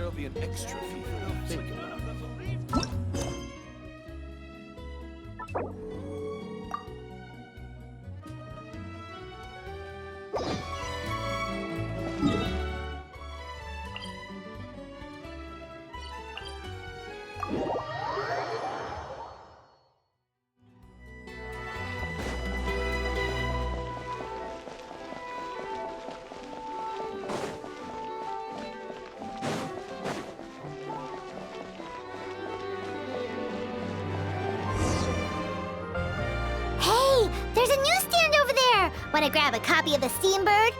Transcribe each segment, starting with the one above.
there'll be an extra fee for the think about. There's a newsstand over there! Wanna grab a copy of the Steambird?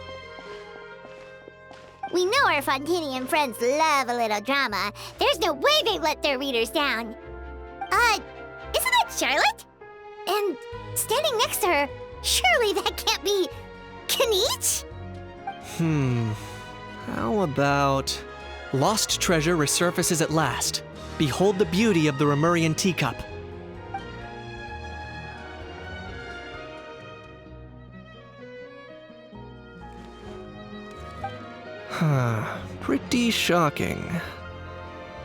We know our Fontanian friends love a little drama. There's no way they let their readers down. Isn't that Charlotte? And standing next to her, surely that can't be Kaniche? How about... Lost treasure resurfaces at last. Behold the beauty of the Remurian teacup. Pretty shocking.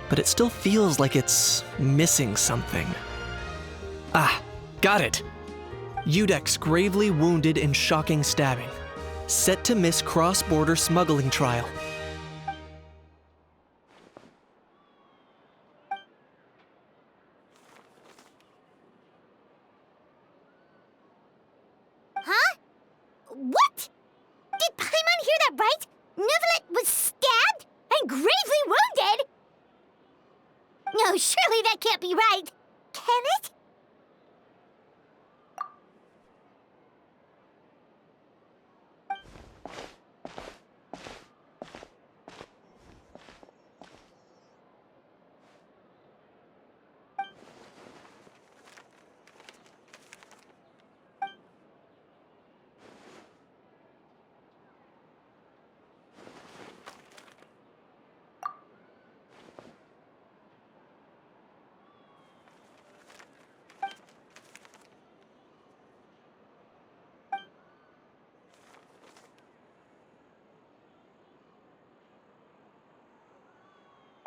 But it still feels like it's missing something. Ah, got it! Udex gravely wounded in shocking stabbing. Set to miss cross-border smuggling trial. Huh? What? Did Paimon hear that right? Neuvillette was stabbed and gravely wounded? No, surely that can't be right. Can it?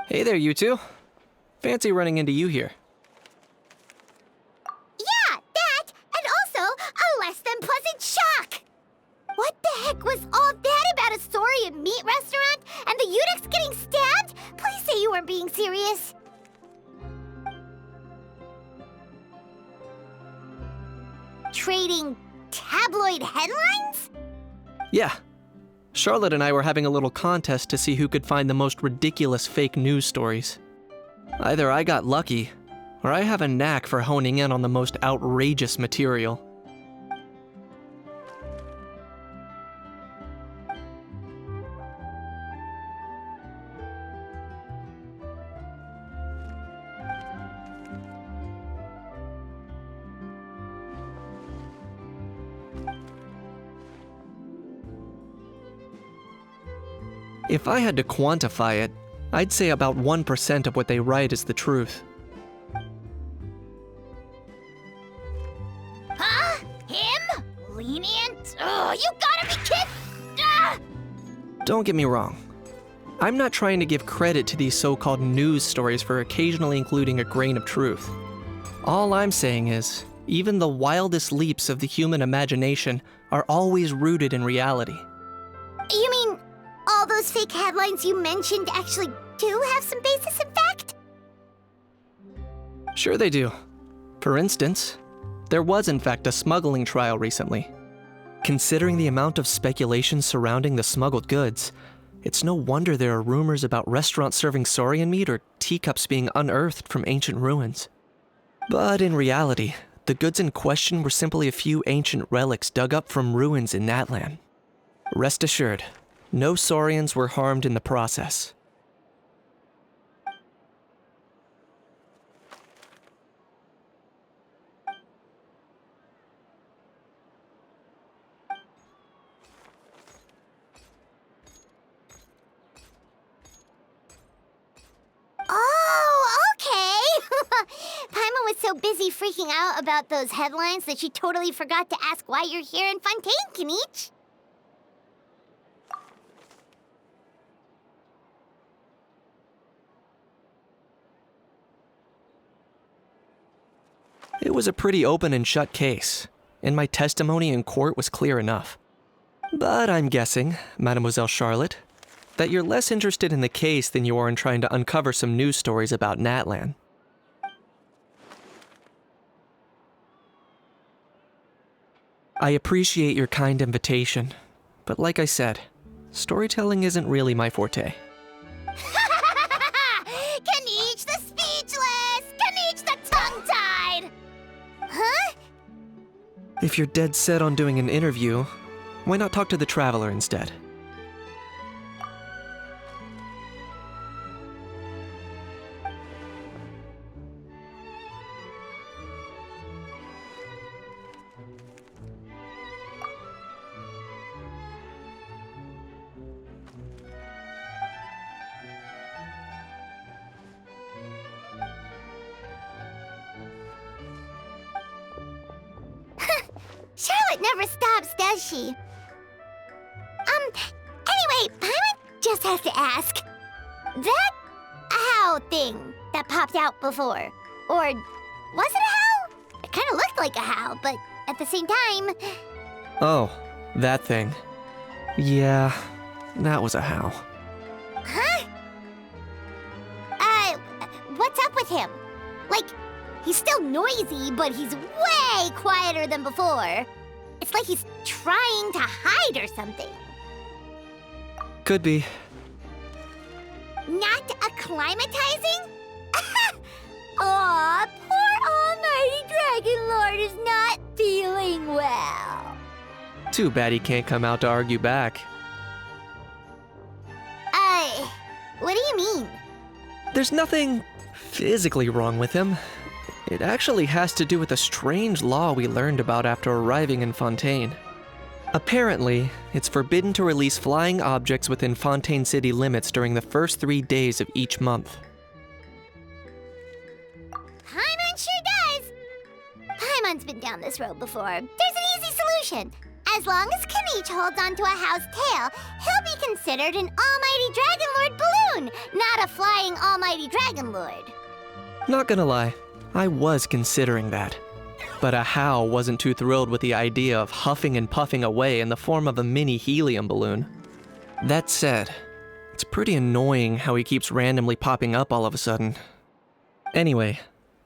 Hey there, you two. Fancy running into you here. Yeah, that, and also a less than pleasant shock. What the heck was all that about a Saurian meat restaurant and the Udex getting stabbed? Please say you weren't being serious. Trading tabloid headlines? Yeah. Charlotte and I were having a little contest to see who could find the most ridiculous fake news stories. Either I got lucky, or I have a knack for honing in on the most outrageous material. If I had to quantify it, I'd say about 1% of what they write is the truth. Huh? Him? Lenient? Oh, you gotta be kidding! Ah! Don't get me wrong. I'm not trying to give credit to these so-called news stories for occasionally including a grain of truth. All I'm saying is, even the wildest leaps of the human imagination are always rooted in reality. You mean all those fake headlines you mentioned actually do have some basis in fact? Sure they do. For instance, there was in fact a smuggling trial recently. Considering the amount of speculation surrounding the smuggled goods, it's no wonder there are rumors about restaurants serving saurian meat or teacups being unearthed from ancient ruins. But in reality, the goods in question were simply a few ancient relics dug up from ruins in Natlan. Rest assured, no saurians were harmed in the process. Oh, okay! Paimon was so busy freaking out about those headlines that she totally forgot to ask why you're here in Fontaine, Kaniche. It was a pretty open and shut case, and my testimony in court was clear enough. But I'm guessing, Mademoiselle Charlotte, that you're less interested in the case than you are in trying to uncover some news stories about Natlan. I appreciate your kind invitation, but like I said, storytelling isn't really my forte. Kaniche the speechless! Kaniche the tongue-tied! Huh? If you're dead set on doing an interview, why not talk to the Traveler instead? Charlotte never stops, does she? Anyway, Paimon just has to ask. That owl thing that popped out before, or was it a howl? It kind of looked like a howl, but at the same time... Oh, that thing. Yeah, that was a howl. Huh? What's up with him? Like, he's still noisy, but he's way quieter than before. It's like he's trying to hide or something. Could be. Not acclimatizing? Aw, poor Almighty Dragon Lord is not feeling well. Too bad he can't come out to argue back. What do you mean? There's nothing physically wrong with him. It actually has to do with a strange law we learned about after arriving in Fontaine. Apparently, it's forbidden to release flying objects within Fontaine city limits during the first 3 days of each month. Paimon sure does. Paimon's been down this road before. There's an easy solution. As long as Kaniche holds onto a house tail, he'll be considered an Almighty Dragon Lord balloon, not a flying Almighty Dragon Lord. Not gonna lie, I was considering that. But aaaaha wasn't too thrilled with the idea of huffing and puffing away in the form of a mini helium balloon. That said, it's pretty annoying how he keeps randomly popping up all of a sudden. Anyway,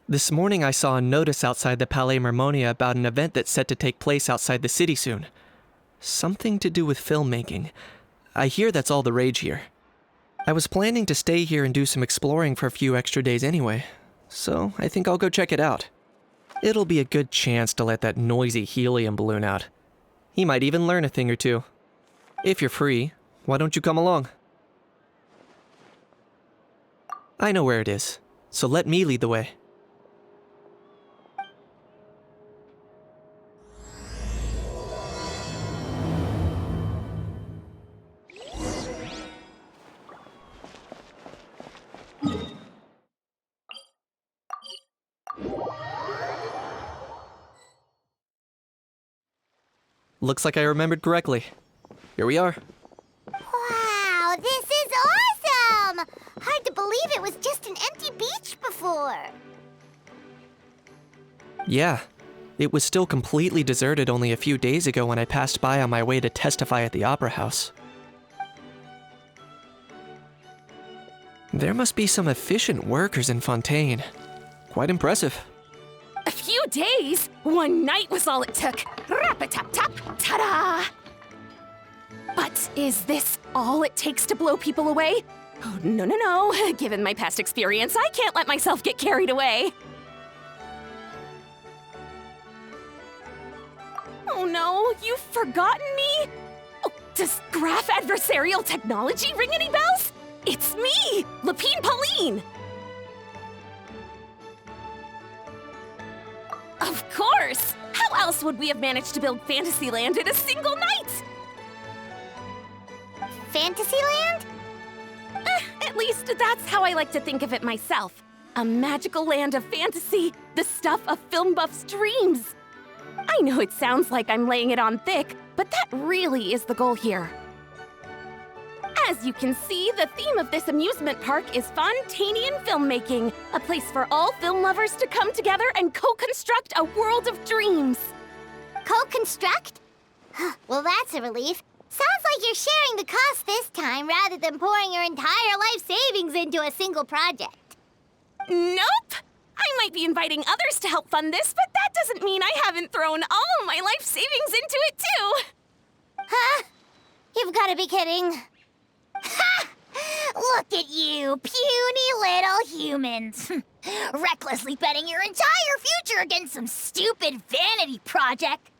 this morning I saw a notice outside the Palais Mermonia about an event that's set to take place outside the city soon. Something to do with filmmaking. I hear that's all the rage here. I was planning to stay here and do some exploring for a few extra days anyway, so I think I'll go check it out. It'll be a good chance to let that noisy helium balloon out. He might even learn a thing or two. If you're free, why don't you come along? I know where it is, so let me lead the way. Looks like I remembered correctly. Here we are. Wow, this is awesome! Hard to believe it was just an empty beach before. Yeah, it was still completely deserted only a few days ago when I passed by on my way to testify at the Opera House. There must be some efficient workers in Fontaine. Quite impressive. A few days? One night was all it took. Rap-a-tap-tap, ta-da! But is this all it takes to blow people away? Oh, no, no, no. Given my past experience, I can't let myself get carried away. Oh no, you've forgotten me? Oh, does graph adversarial technology ring any bells? It's me, Lapine Pauline! Of course! How else would we have managed to build Fantasyland in a single night? Fantasyland? At least that's how I like to think of it myself. A magical land of fantasy, the stuff of film buffs' dreams. I know it sounds like I'm laying it on thick, but that really is the goal here. As you can see, the theme of this amusement park is Fontanian filmmaking, a place for all film lovers to come together and co-construct a world of dreams. Co-construct? Well, that's a relief. Sounds like you're sharing the cost this time rather than pouring your entire life savings into a single project. Nope! I might be inviting others to help fund this, but that doesn't mean I haven't thrown all of my life savings into it, too! Huh? You've got to be kidding. Ha! Look at you, puny little humans. Recklessly betting your entire future against some stupid vanity project.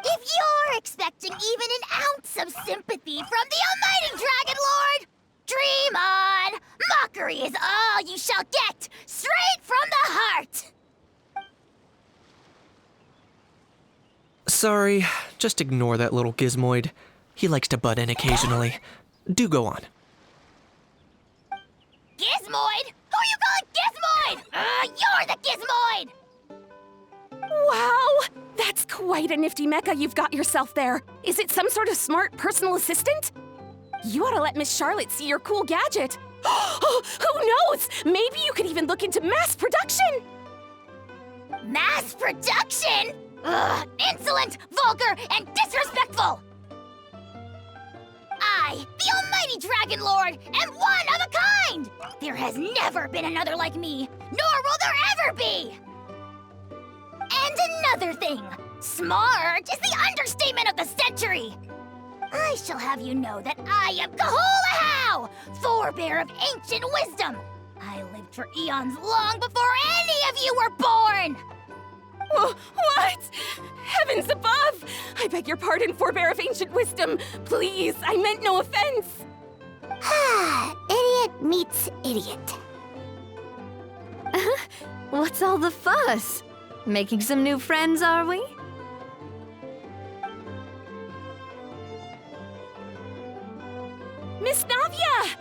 If you're expecting even an ounce of sympathy from the almighty Dragon Lord, dream on! Mockery is all you shall get, straight from the heart! Sorry, just ignore that little gizmoid. He likes to butt in occasionally. Do go on. Gizmoid? Who you calling Gizmoid? You're the Gizmoid! Wow! That's quite a nifty mecha you've got yourself there. Is it some sort of smart personal assistant? You ought to let Miss Charlotte see your cool gadget. Who knows? Maybe you could even look into mass production! Mass production? Ugh, insolent, vulgar, and disrespectful! I, the almighty Dragon Lord, am one of a kind! There has never been another like me, nor will there ever be! And another thing, smart is the understatement of the century! I shall have you know that I am aaaaha, forebear of ancient wisdom! I lived for eons long before any of you were born! What? Heavens above! I beg your pardon, forebear of ancient wisdom. Please, I meant no offense. Idiot meets idiot. What's all the fuss? Making some new friends, are we? Miss Navia!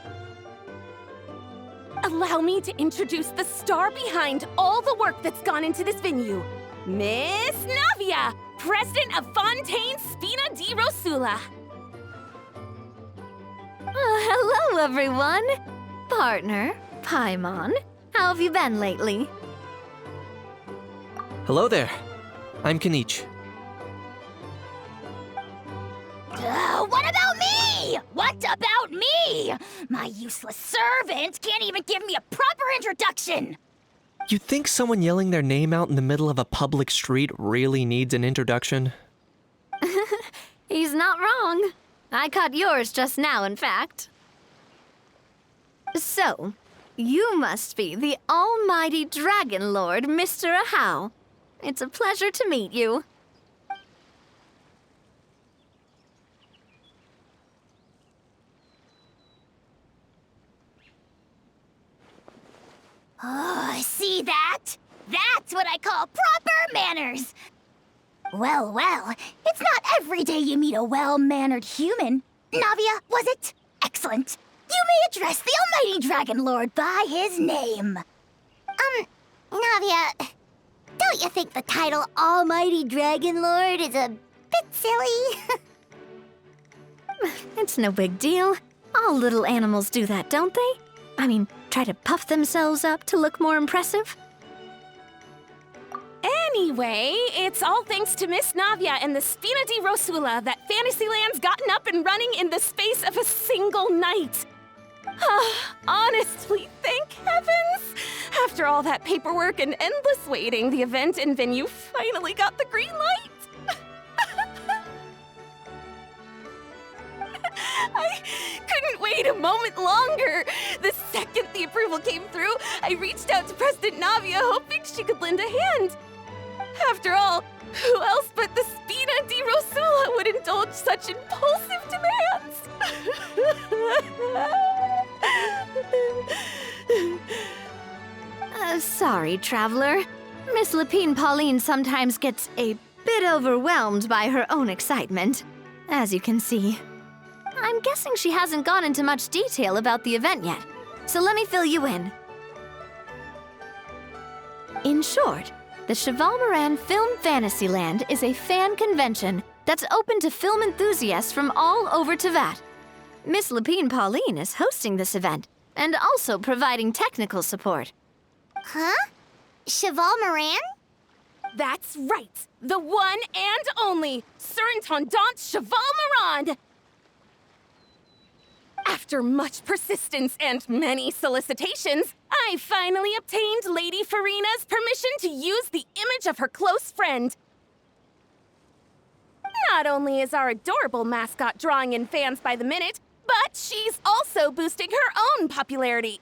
Allow me to introduce the star behind all the work that's gone into this venue. Miss Navia, president of Fontaine Spina di Rosula. Hello, everyone. Partner, Paimon, how have you been lately? Hello there. I'm Kanich. What about me? What about me? My useless servant can't even give me a proper introduction. You think someone yelling their name out in the middle of a public street really needs an introduction? He's not wrong. I caught yours just now, in fact. So, you must be the almighty Dragon Lord, Mr. Aaaaha. It's a pleasure to meet you. Oh, see that? That's what I call proper manners. Well, it's not every day you meet a well-mannered human. Navia, was it? Excellent. You may address the almighty Dragon Lord by his name. Navia, don't you think the title Almighty Dragon Lord is a bit silly? It's no big deal. All little animals do that, don't they? I mean, try to puff themselves up to look more impressive. Anyway, it's all thanks to Miss Navia and the Spina di Rosula that Fantasyland's gotten up and running in the space of a single night. Honestly, thank heavens! After all that paperwork and endless waiting, the event and venue finally got the green light. I couldn't wait a moment longer. The second the approval came through, I reached out to President Navia, hoping she could lend a hand. After all, who else but the Spina di Rosula would indulge such impulsive demands? Sorry, traveler. Miss Lapine Pauline sometimes gets a bit overwhelmed by her own excitement, as you can see. I'm guessing she hasn't gone into much detail about the event yet, so let me fill you in. In short, the Cheval Moran Film Fantasyland is a fan convention that's open to film enthusiasts from all over Teyvat. Miss Lapine Pauline is hosting this event and also providing technical support. Huh? Cheval Moran? That's right! The one and only Surintendant Cheval Morand! After much persistence and many solicitations, I finally obtained Lady Farina's permission to use the image of her close friend. Not only is our adorable mascot drawing in fans by the minute, but she's also boosting her own popularity.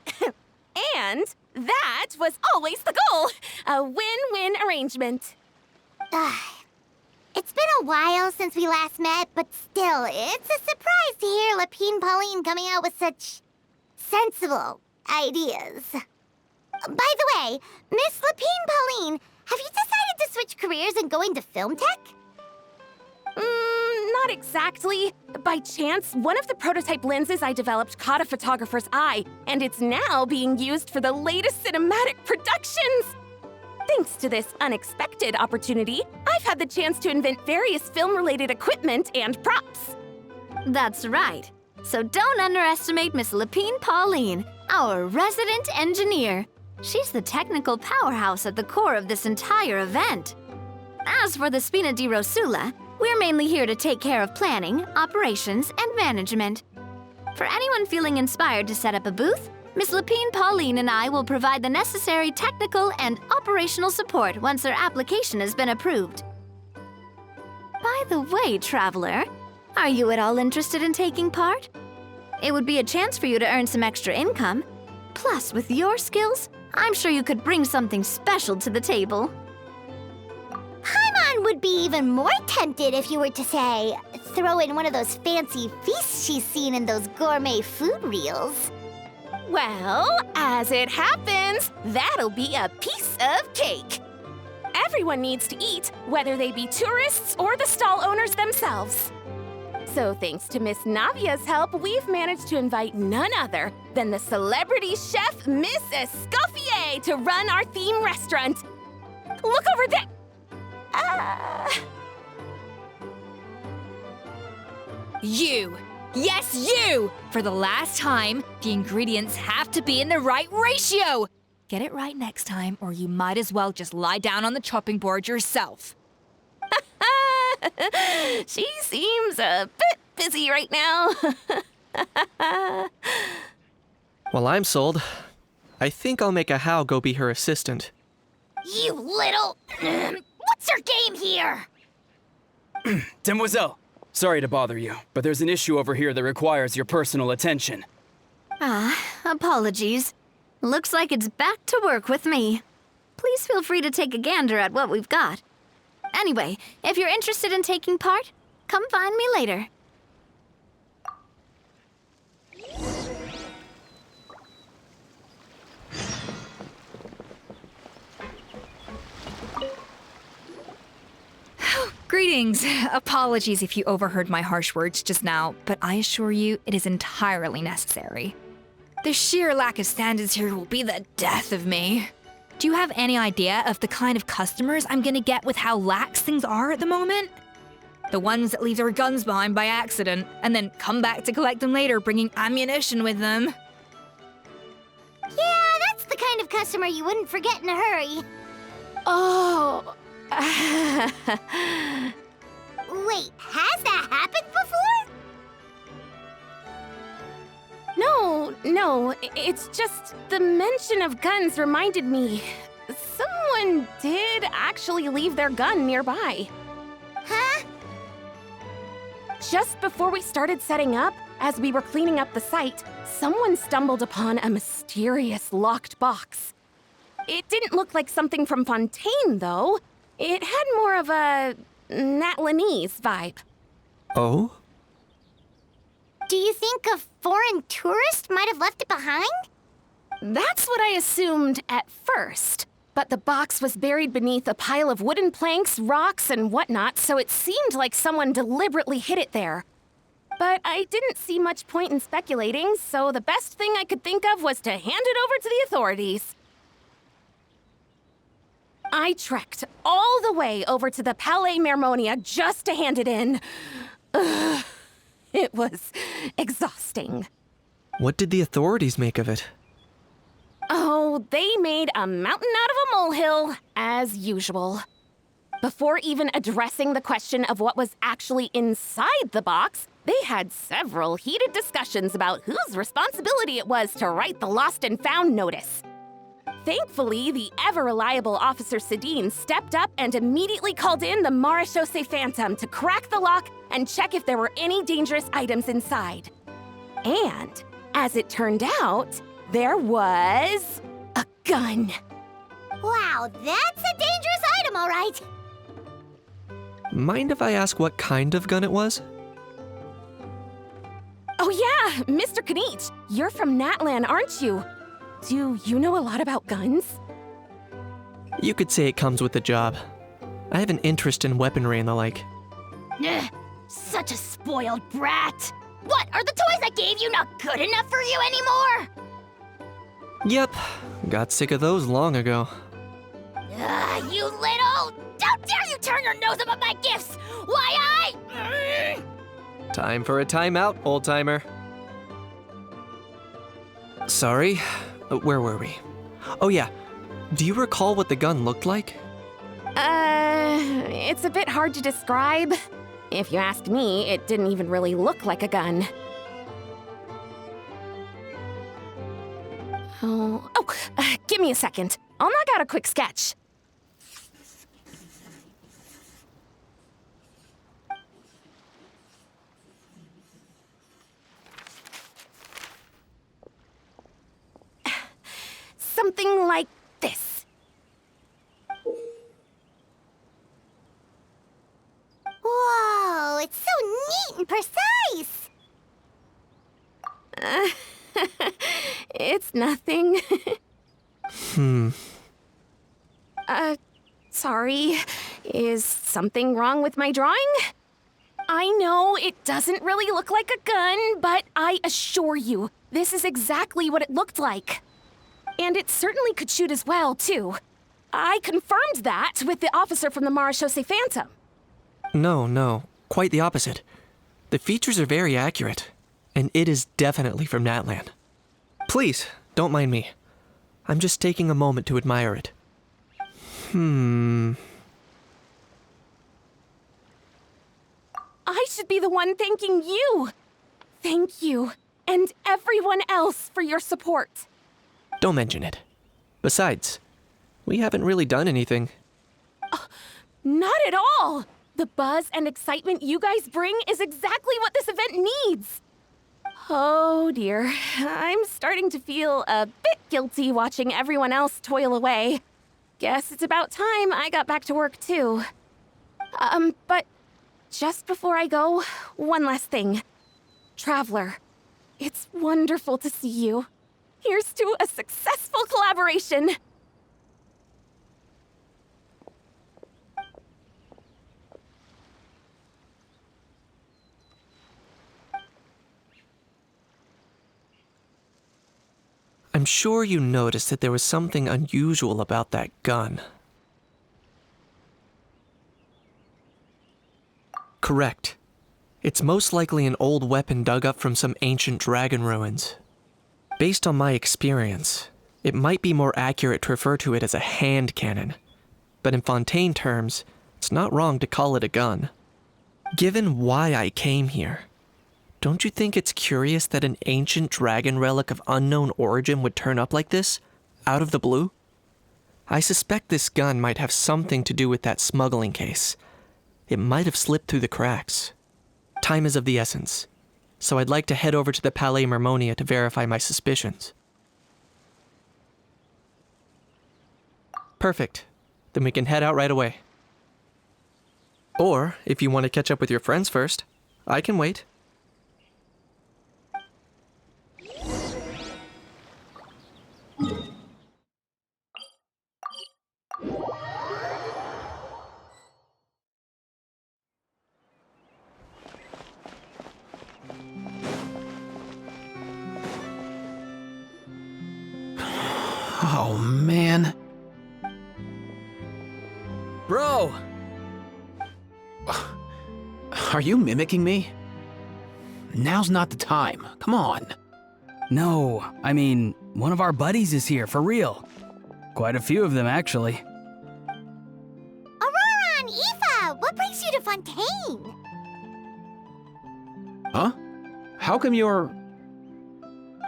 And that was always the goal, a win-win arrangement. It's been a while since we last met, but still, it's a surprise to hear Lapine Pauline coming out with such sensible ideas. By the way, Miss Lapine Pauline, have you decided to switch careers and go into film tech? Not exactly. By chance, one of the prototype lenses I developed caught a photographer's eye, and it's now being used for the latest cinematic productions. Thanks to this unexpected opportunity, I've had the chance to invent various film-related equipment and props. That's right. So don't underestimate Miss Lapine Pauline, our resident engineer. She's the technical powerhouse at the core of this entire event. As for the Spina di Rosula, we're mainly here to take care of planning, operations, and management. For anyone feeling inspired to set up a booth, Miss Lapine Pauline and I will provide the necessary technical and operational support once their application has been approved. By the way, traveler, are you at all interested in taking part? It would be a chance for you to earn some extra income. Plus, with your skills, I'm sure you could bring something special to the table. Paimon would be even more tempted if you were to, say, throw in one of those fancy feasts she's seen in those gourmet food reels. Well, as it happens, that'll be a piece of cake. Everyone needs to eat, whether they be tourists or the stall owners themselves. So thanks to Miss Navia's help, we've managed to invite none other than the celebrity chef, Miss Escoffier, to run our theme restaurant. Look over there! You! Yes, you! For the last time, the ingredients have to be in the right ratio! Get it right next time, or you might as well just lie down on the chopping board yourself. She seems a bit busy right now. Well, I'm sold. I think I'll make aaaaha go be her assistant. You little... What's your game here? Demoiselle, sorry to bother you, but there's an issue over here that requires your personal attention. Apologies. Looks like it's back to work with me. Please feel free to take a gander at what we've got. Anyway, if you're interested in taking part, come find me later. Greetings. Apologies if you overheard my harsh words just now, but I assure you it is entirely necessary. The sheer lack of standards here will be the death of me. Do you have any idea of the kind of customers I'm gonna get with how lax things are at the moment? The ones that leave their guns behind by accident and then come back to collect them later bringing ammunition with them. Yeah, that's the kind of customer you wouldn't forget in a hurry. Oh. Wait, has that happened before? No, it's just the mention of guns reminded me. Someone did actually leave their gun nearby. Huh? Just before we started setting up, as we were cleaning up the site, someone stumbled upon a mysterious locked box. It didn't look like something from Fontaine, though. It had more of a Natlanese vibe. Oh? Do you think a foreign tourist might have left it behind? That's what I assumed at first. But the box was buried beneath a pile of wooden planks, rocks, and whatnot, so it seemed like someone deliberately hid it there. But I didn't see much point in speculating, so the best thing I could think of was to hand it over to the authorities. I trekked all the way over to the Palais Mermonia just to hand it in. Ugh. It was exhausting. What did the authorities make of it? Oh, they made a mountain out of a molehill, as usual. Before even addressing the question of what was actually inside the box, they had several heated discussions about whose responsibility it was to write the lost and found notice. Thankfully, the ever-reliable Officer Sedine stepped up and immediately called in the Marechaussee Phantom to crack the lock and check if there were any dangerous items inside. And, as it turned out, there was a gun. Wow, that's a dangerous item, all right. Mind if I ask what kind of gun it was? Oh yeah, Mr. Kanich, you're from Natlan, aren't you? Do you know a lot about guns? You could say it comes with the job. I have an interest in weaponry and the like. Ugh, such a spoiled brat. What, are the toys I gave you not good enough for you anymore? Yep, got sick of those long ago. You little... How dare you turn your nose up at my gifts! Why Time for a timeout, old-timer. Sorry, where were we? Oh yeah, do you recall what the gun looked like? It's a bit hard to describe. If you ask me, it didn't even really look like a gun. Give me a second. I'll knock out a quick sketch. Something like this. Whoa, it's so neat and precise. It's nothing. Sorry. Is something wrong with my drawing? I know it doesn't really look like a gun, but I assure you, this is exactly what it looked like. And it certainly could shoot as well, too. I confirmed that with the officer from the Marechaussee Phantom. No, quite the opposite. The features are very accurate, and it is definitely from Natlan. Please, don't mind me. I'm just taking a moment to admire it. I should be the one thanking you. Thank you, and everyone else for your support. Don't mention it. Besides, we haven't really done anything. Not at all! The buzz and excitement you guys bring is exactly what this event needs. Oh dear, I'm starting to feel a bit guilty watching everyone else toil away. Guess it's about time I got back to work too. But just before I go, one last thing. Traveler, it's wonderful to see you. Here's to a successful collaboration! I'm sure you noticed that there was something unusual about that gun. Correct. It's most likely an old weapon dug up from some ancient dragon ruins. Based on my experience, it might be more accurate to refer to it as a hand cannon, but in Fontaine terms, it's not wrong to call it a gun. Given why I came here, don't you think it's curious that an ancient dragon relic of unknown origin would turn up like this, out of the blue? I suspect this gun might have something to do with that smuggling case. It might have slipped through the cracks. Time is of the essence, so I'd like to head over to the Palais Mermonia to verify my suspicions. Perfect. Then we can head out right away. Or, if you want to catch up with your friends first, I can wait. Oh, man. Bro! Are you mimicking me? now's not the time. Come on. No, I mean, one of our buddies is here, for real. Quite a few of them, actually. Aurora and Aoife, what brings you to Fontaine? Huh? How come you're...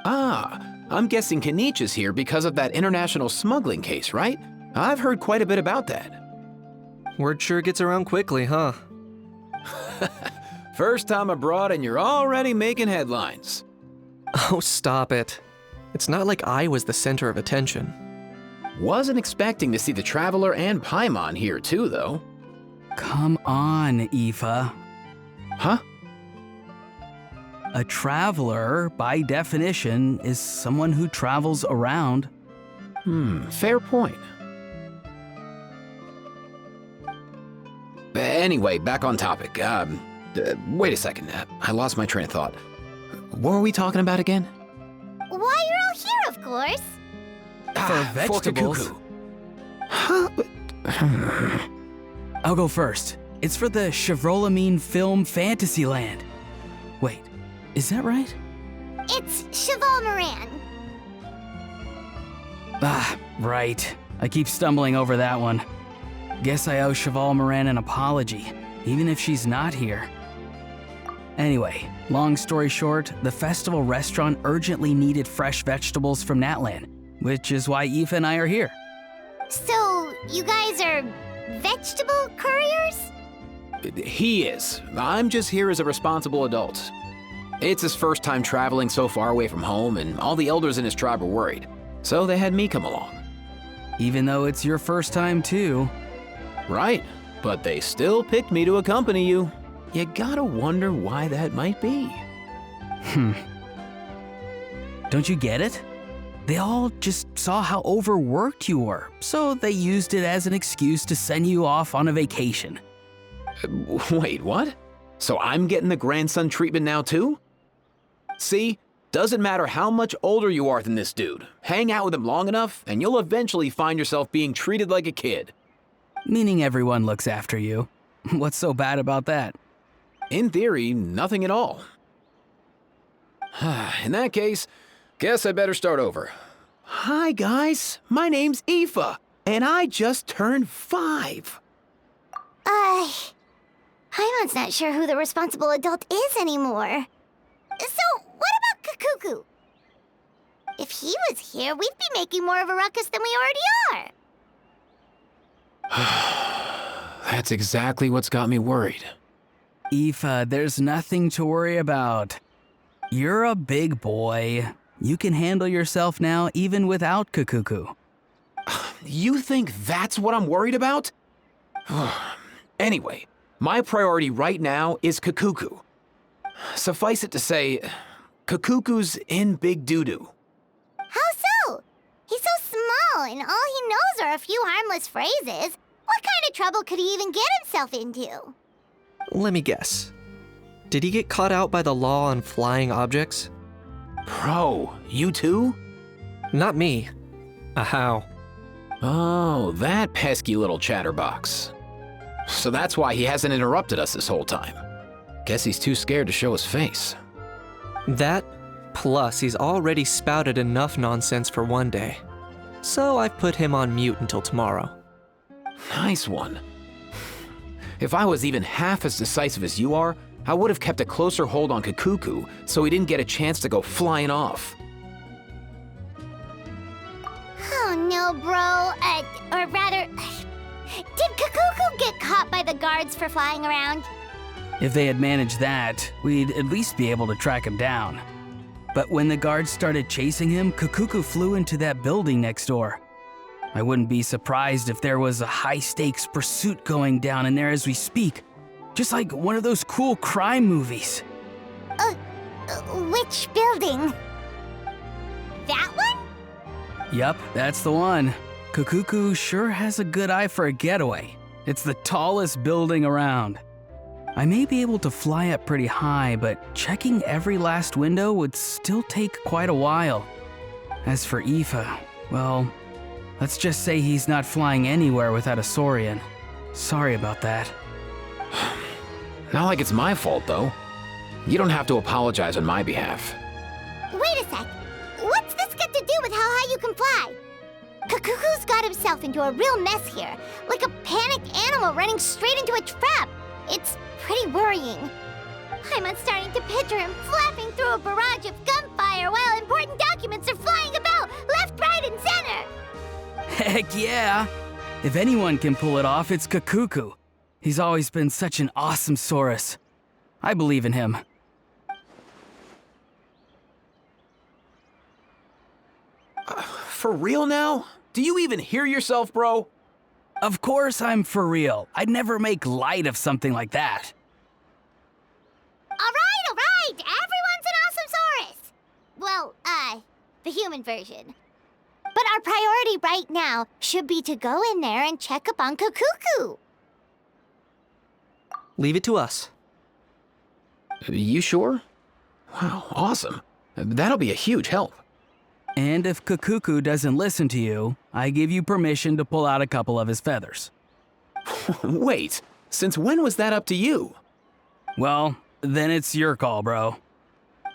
Ah, I'm guessing Kanich is here because of that international smuggling case, right? I've heard quite a bit about that. Word sure gets around quickly, huh? First time abroad and you're already making headlines. Oh, stop it. It's not like I was the center of attention. Wasn't expecting to see the Traveler and Paimon here too, though. Come on, Aoife. Huh? A traveler, by definition, is someone who travels around. Fair point. Anyway, back on topic. Wait a second. I lost my train of thought. What were we talking about again? Why, you're all here, of course. For vegetables. Kuku. Huh? I'll go first. It's for the Chevrolamine film Fantasyland. Wait, is that right? It's Cheval Moran. Ah, right. I keep stumbling over that one. Guess I owe Cheval Moran an apology, even if she's not here. Anyway, long story short, the festival restaurant urgently needed fresh vegetables from Natlan, which is why Aoife and I are here. So, you guys are vegetable couriers? He is. I'm just here as a responsible adult. It's his first time traveling so far away from home, and all the elders in his tribe were worried. So they had me come along. Even though it's your first time too. Right, but they still picked me to accompany you. You gotta wonder why that might be. Don't you get it? They all just saw how overworked you were, so they used it as an excuse to send you off on a vacation. Wait, what? So I'm getting the grandson treatment now too? See, doesn't matter how much older you are than this dude. Hang out with him long enough, and you'll eventually find yourself being treated like a kid. Meaning everyone looks after you. What's so bad about that? In theory, nothing at all. In that case, guess I better start over. Hi guys, my name's Aoife, and I just turned 5. Paimon's not sure who the responsible adult is anymore. So, what about Kakuku? If he was here, we'd be making more of a ruckus than we already are. That's exactly what's got me worried. Aoife, there's nothing to worry about. You're a big boy. You can handle yourself now even without Kakuku. You think that's what I'm worried about? Anyway, my priority right now is Kakuku. Suffice it to say, Kakuku's in big doo-doo. How so? He's so small, and all he knows are a few harmless phrases. What kind of trouble could he even get himself into? Let me guess. Did he get caught out by the law on flying objects? Bro, you too? Not me. How? Oh, that pesky little chatterbox. So that's why he hasn't interrupted us this whole time. Guess he's too scared to show his face. That, plus he's already spouted enough nonsense for one day. So I've put him on mute until tomorrow. Nice one. If I was even half as decisive as you are, I would have kept a closer hold on Kakuku so he didn't get a chance to go flying off. Oh no, bro. Or rather, did Kakuku get caught by the guards for flying around? If they had managed that, we'd at least be able to track him down. But when the guards started chasing him, Kakuku flew into that building next door. I wouldn't be surprised if there was a high-stakes pursuit going down in there as we speak. Just like one of those cool crime movies. Which building? That one? Yup, that's the one. Kakuku sure has a good eye for a getaway. It's the tallest building around. I may be able to fly up pretty high, but checking every last window would still take quite a while. As for Aoife, well, let's just say he's not flying anywhere without a Saurian. Sorry about that. Not like it's my fault, though. You don't have to apologize on my behalf. Wait a sec. What's this got to do with how high you can fly? Kakuku's got himself into a real mess here, like a panicked animal running straight into a trap. It's pretty worrying. I'm starting to picture him flapping through a barrage of gunfire while important documents are flying about left, right, and center. Heck yeah! If anyone can pull it off, it's Kakuku. He's always been such an awesome Saurus. I believe in him. For real now? Do you even hear yourself, bro? Of course I'm for real. I'd never make light of something like that. All right. Everyone's an awesome Saurus. Well, the human version. But our priority right now should be to go in there and check up on Kakuku. Leave it to us. You sure? Wow, awesome. That'll be a huge help. And if Kakuku doesn't listen to you, I give you permission to pull out a couple of his feathers. Wait, since when was that up to you? Well, then it's your call, bro.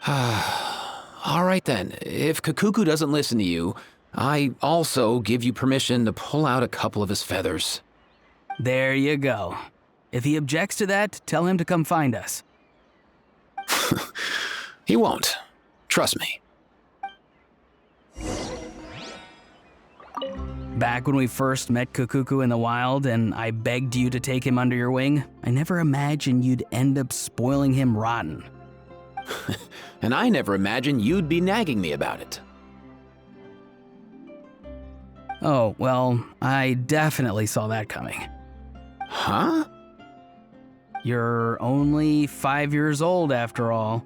All right then, if Kakuku doesn't listen to you, I also give you permission to pull out a couple of his feathers. There you go. If he objects to that, tell him to come find us. He won't. Trust me. Back when we first met Kakuku in the wild and I begged you to take him under your wing, I never imagined you'd end up spoiling him rotten. And I never imagined you'd be nagging me about it. Oh, well, I definitely saw that coming. Huh? You're only 5 years old after all.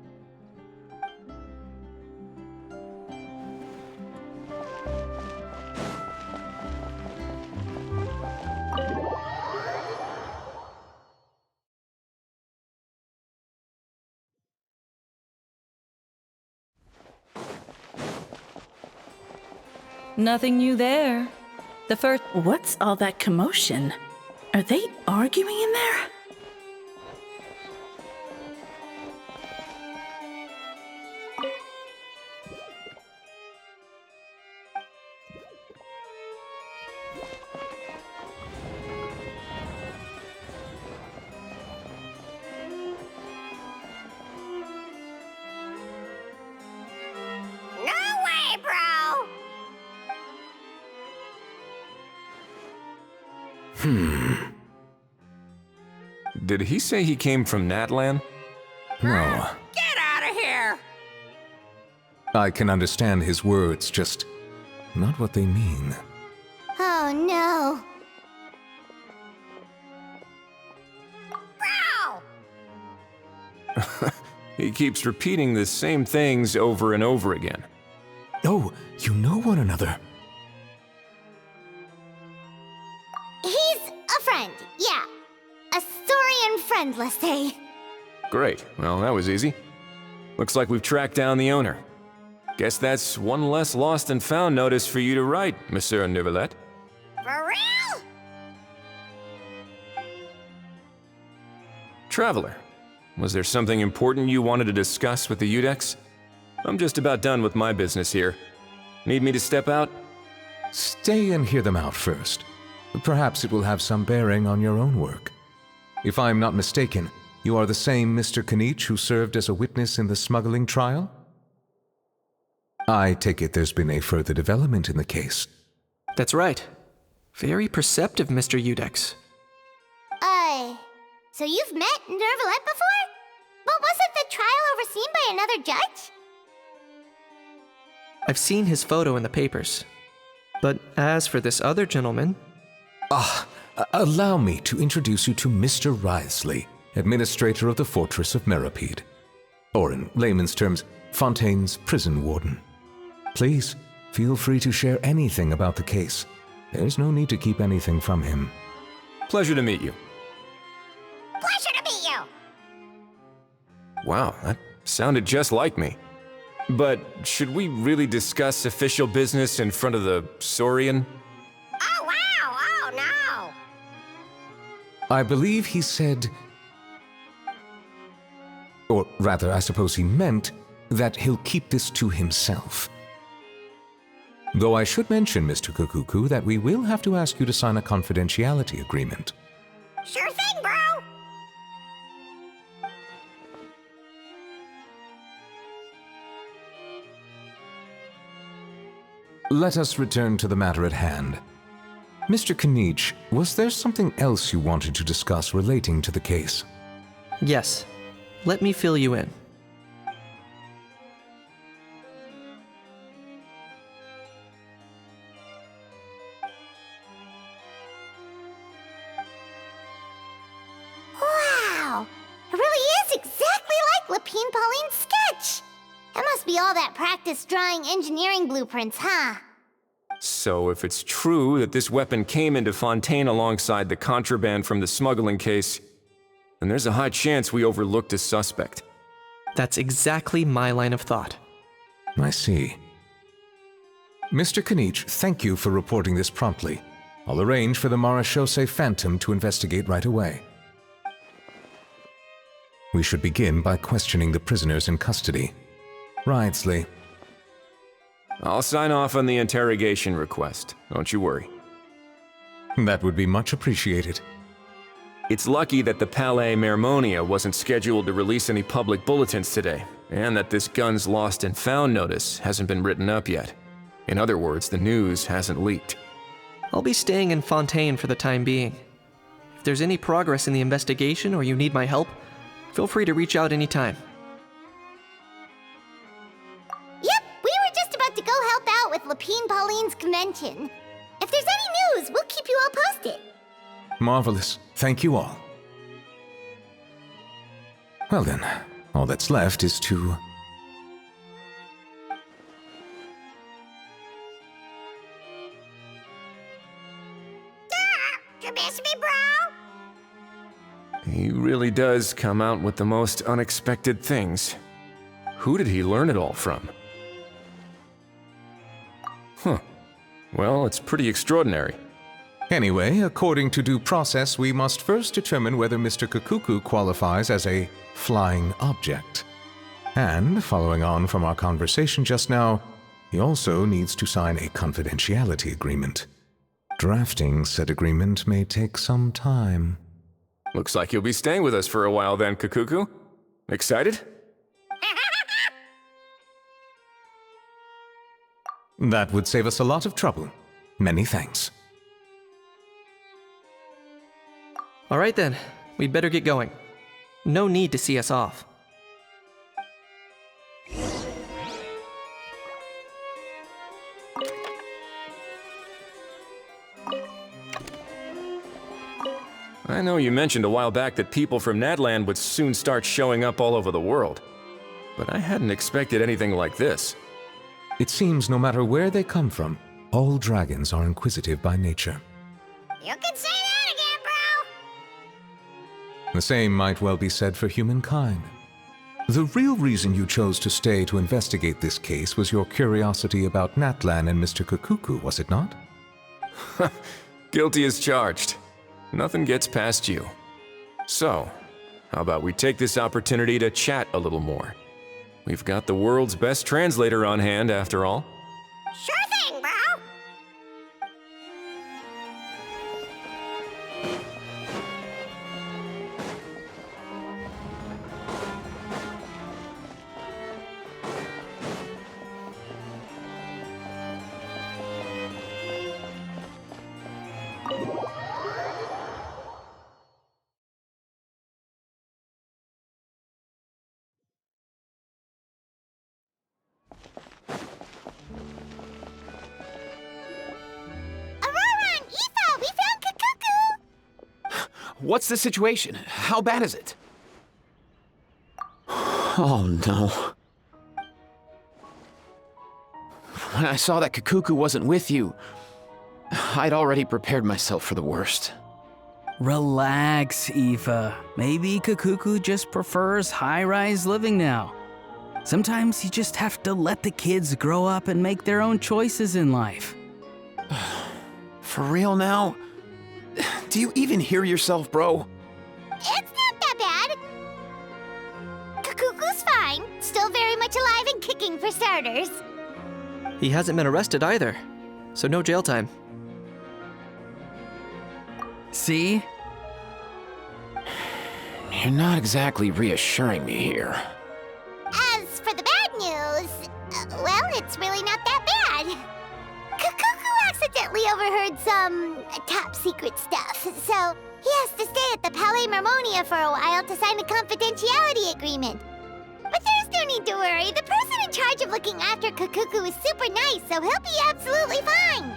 Nothing new there. The first. What's all that commotion? Are they arguing in there? No way, bro! Did he say he came from Natlan? No. Get out of here! I can understand his words, just not what they mean. Oh no. Bro! He keeps repeating the same things over and over again. Oh, you know one another. He's a friend, yeah. A Saurian friend, let's say. Great. Well, that was easy. Looks like we've tracked down the owner. Guess that's one less lost and found notice for you to write, Monsieur Neuvillette. For real? Traveler, was there something important you wanted to discuss with the Udex? I'm just about done with my business here. Need me to step out? Stay and hear them out first. Perhaps it will have some bearing on your own work. If I'm not mistaken, you are the same Mr. Kanich who served as a witness in the smuggling trial? I take it there's been a further development in the case. That's right. Very perceptive, Mr. Udex. So you've met Neuvillette before? But wasn't the trial overseen by another judge? I've seen his photo in the papers. But as for this other gentleman... Allow me to introduce you to Mr. Wriothesley, administrator of the Fortress of Meripede. Or in layman's terms, Fontaine's prison warden. Please, feel free to share anything about the case. There's no need to keep anything from him. Pleasure to meet you. Pleasure to meet you! Wow, that sounded just like me. But should we really discuss official business in front of the Saurian? Oh, wow! Oh, no! I believe he said... Or rather, I suppose he meant that he'll keep this to himself. Though I should mention, Mr. Kukuku, that we will have to ask you to sign a confidentiality agreement. Sure thing, bro. Let us return to the matter at hand. Mr. Kanich, was there something else you wanted to discuss relating to the case? Yes. Let me fill you in. Wow! It really is exactly like Lapine Pauline's sketch! It must be all that practice drawing engineering blueprints, huh? So if it's true that this weapon came into Fontaine alongside the contraband from the smuggling case, then there's a high chance we overlooked a suspect. That's exactly my line of thought. I see. Mr. Kanich, thank you for reporting this promptly. I'll arrange for the Marechaussee Phantom to investigate right away. We should begin by questioning the prisoners in custody. Wriothesley. I'll sign off on the interrogation request, don't you worry. That would be much appreciated. It's lucky that the Palais Mermonia wasn't scheduled to release any public bulletins today, and that this guns lost and found notice hasn't been written up yet. In other words, the news hasn't leaked. I'll be staying in Fontaine for the time being. If there's any progress in the investigation or you need my help, feel free to reach out anytime. Yep, we were just about to go help out with Lapine Pauline's convention. If there's any news, we'll keep you all posted. Marvelous. Thank you all. Well then, all that's left is to... You miss me, bro? He really does come out with the most unexpected things. Who did he learn it all from? Huh. Well, it's pretty extraordinary. Anyway, according to due process, we must first determine whether Mr. Kukuku qualifies as a flying object. And, following on from our conversation just now, he also needs to sign a confidentiality agreement. Drafting said agreement may take some time. Looks like you'll be staying with us for a while then, Kukuku. Excited? That would save us a lot of trouble. Many thanks. All right then, we'd better get going. No need to see us off. I know you mentioned a while back that people from Nadland would soon start showing up all over the world, but I hadn't expected anything like this. It seems no matter where they come from, all dragons are inquisitive by nature. You can say that again, bro! The same might well be said for humankind. The real reason you chose to stay to investigate this case was your curiosity about Natlan and Mr. Kukuku, was it not? Guilty as charged. Nothing gets past you. So, how about we take this opportunity to chat a little more? We've got the world's best translator on hand, after all. Sure thing, bro! What's the situation? How bad is it? Oh no. When I saw that Kukuku wasn't with you, I'd already prepared myself for the worst. Relax, Aoife. Maybe Kukuku just prefers high-rise living now. Sometimes you just have to let the kids grow up and make their own choices in life. For real now? Do you even hear yourself, bro? It's not that bad. much alive and kicking for starters. He hasn't been arrested either, so no jail time. See? You're not exactly reassuring me here. As for the bad news, well, it's really not that bad. Kukuku accidentally overheard some top secret stuff, so he has to stay at the Palais Marmonia for a while to sign a confidentiality agreement. But there's no need to worry. The person in charge of looking after Kukuku is super nice, so he'll be absolutely fine.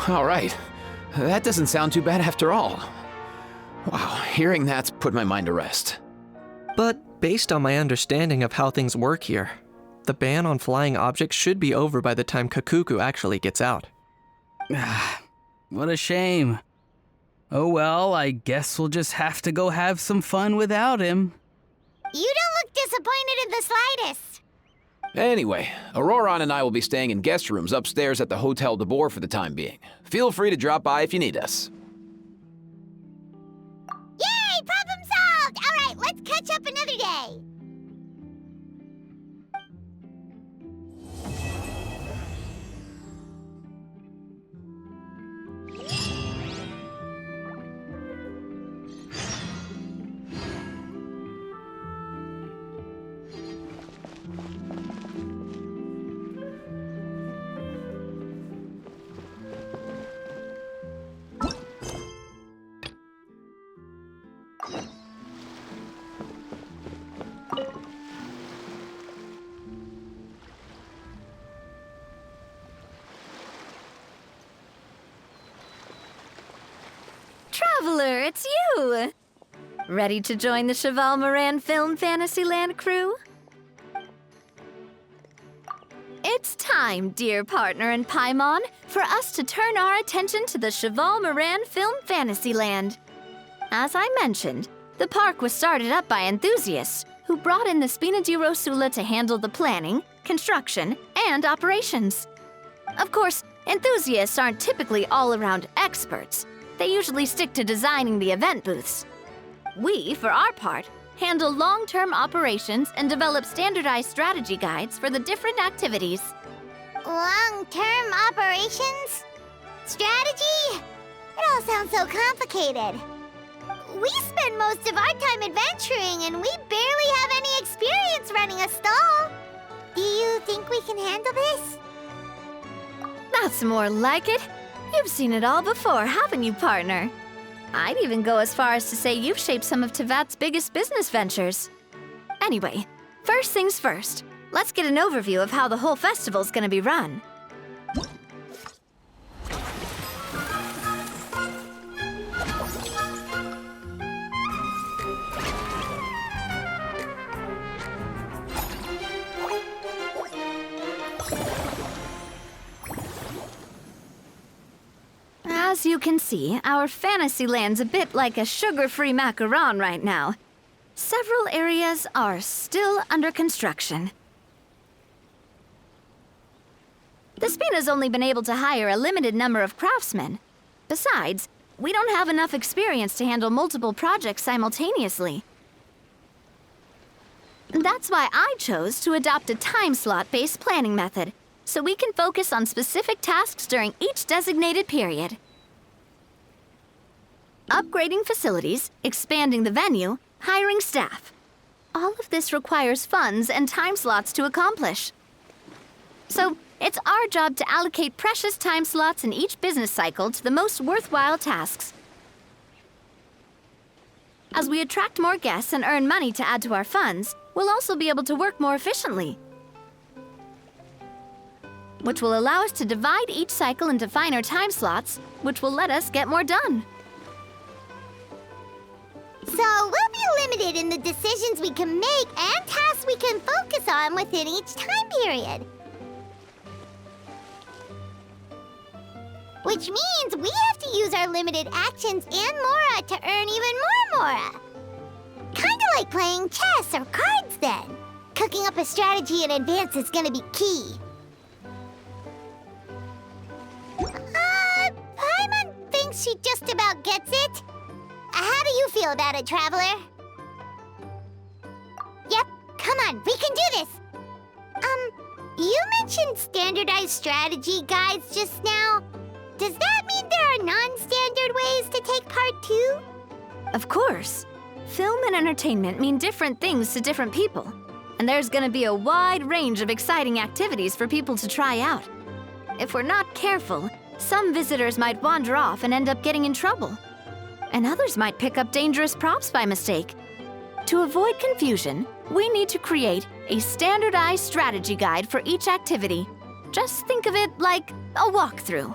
All right. That doesn't sound too bad after all. Wow, hearing that's put my mind to rest. But based on my understanding of how things work here, the ban on flying objects should be over by the time Kukuku actually gets out. What a shame. Oh well, I guess we'll just have to go have some fun without him. You don't look disappointed in the slightest. Anyway, Auroron and I will be staying in guest rooms upstairs at the Hotel de Boer for the time being. Feel free to drop by if you need us. Yay, problem solved! All right, let's catch up another day. Traveler, it's you! Ready to join the Cheval Moran Film Fantasyland crew? It's time, dear partner in Paimon, for us to turn our attention to the Cheval Moran Film Fantasyland. As I mentioned, the park was started up by enthusiasts who brought in the Spina di Rosula to handle the planning, construction, and operations. Of course, enthusiasts aren't typically all-around experts. They usually stick to designing the event booths. We, for our part, handle long-term operations and develop standardized strategy guides for the different activities. Long-term operations? Strategy? It all sounds so complicated. We spend most of our time adventuring and we barely have any experience running a stall. Do you think we can handle this? That's more like it. You've seen it all before, haven't you, partner? I'd even go as far as to say you've shaped some of Tevat's biggest business ventures. Anyway, first things first. Let's get an overview of how the whole festival's gonna be run. As you can see, our Fantasyland's a bit like a sugar-free macaron right now. Several areas are still under construction. The Spina's only been able to hire a limited number of craftsmen. Besides, we don't have enough experience to handle multiple projects simultaneously. That's why I chose to adopt a time slot-based planning method, so we can focus on specific tasks during each designated period. Upgrading facilities, expanding the venue, hiring staff. All of this requires funds and time slots to accomplish. So, it's our job to allocate precious time slots in each business cycle to the most worthwhile tasks. As we attract more guests and earn money to add to our funds, we'll also be able to work more efficiently, which will allow us to divide each cycle into finer time slots, which will let us get more done. So we'll be limited in the decisions we can make and tasks we can focus on within each time period. Which means we have to use our limited actions and Mora to earn even more Mora. Kinda like playing chess or cards then. Cooking up a strategy in advance is gonna be key. Paimon thinks she just about gets it. How do you feel about it, Traveler? Come on, we can do this! You mentioned standardized strategy guides just now. Does that mean there are non-standard ways to take part too? Of course. Film and entertainment mean different things to different people. And there's gonna be a wide range of exciting activities for people to try out. If we're not careful, some visitors might wander off and end up getting in trouble. And others might pick up dangerous props by mistake. To avoid confusion, we need to create a standardized strategy guide for each activity. Just think of it like a walkthrough.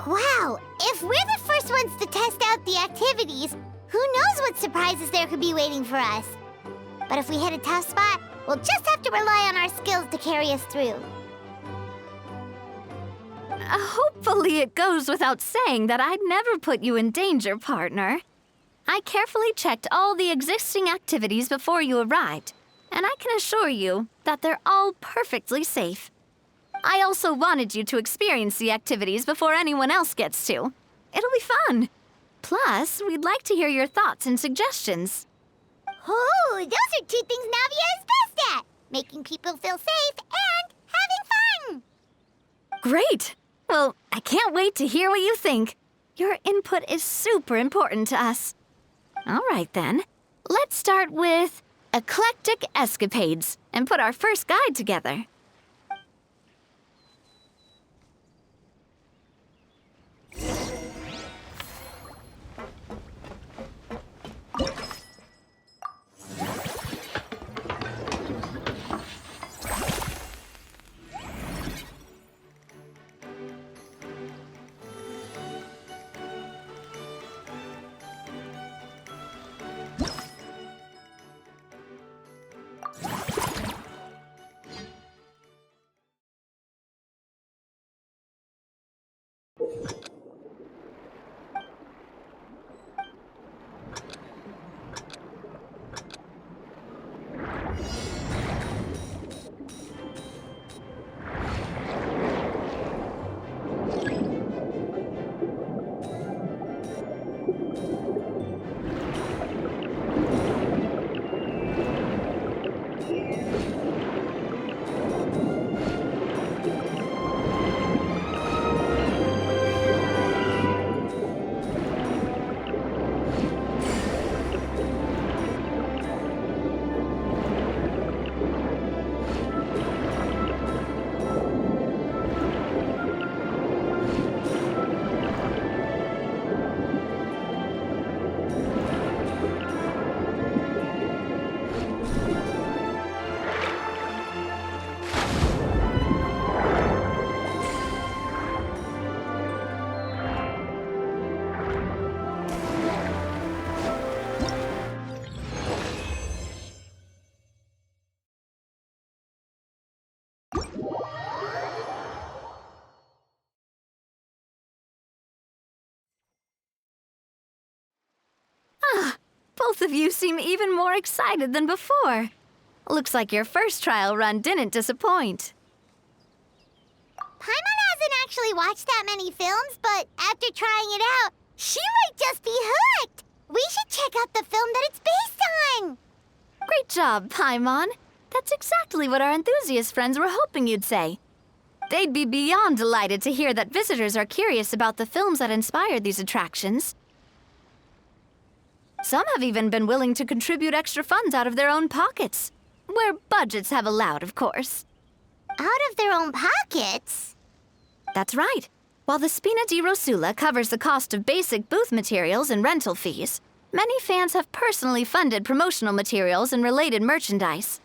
Wow, if we're the first ones to test out the activities, who knows what surprises there could be waiting for us? But if we hit a tough spot, we'll just have to rely on our skills to carry us through. Hopefully it goes without saying that I'd never put you in danger, partner. I carefully checked all the existing activities before you arrived, and I can assure you that they're all perfectly safe. I also wanted you to experience the activities before anyone else gets to. It'll be fun. Plus, we'd like to hear your thoughts and suggestions. Oh, those are two things Navia is best at! Making people feel safe and having fun! Great! Well, I can't wait to hear what you think. Your input is super important to us. All right, then. Let's start with eclectic escapades and put our first guide together. Both of you seem even more excited than before. Looks like your first trial run didn't disappoint. Paimon hasn't actually watched that many films, but after trying it out, she might just be hooked! We should check out the film that it's based on! Great job, Paimon. That's exactly what our enthusiast friends were hoping you'd say. They'd be beyond delighted to hear that visitors are curious about the films that inspired these attractions. Some have even been willing to contribute extra funds out of their own pockets. Where budgets have allowed, of course. Out of their own pockets? That's right. While the Spina di Rosula covers the cost of basic booth materials and rental fees, many fans have personally funded promotional materials and related merchandise.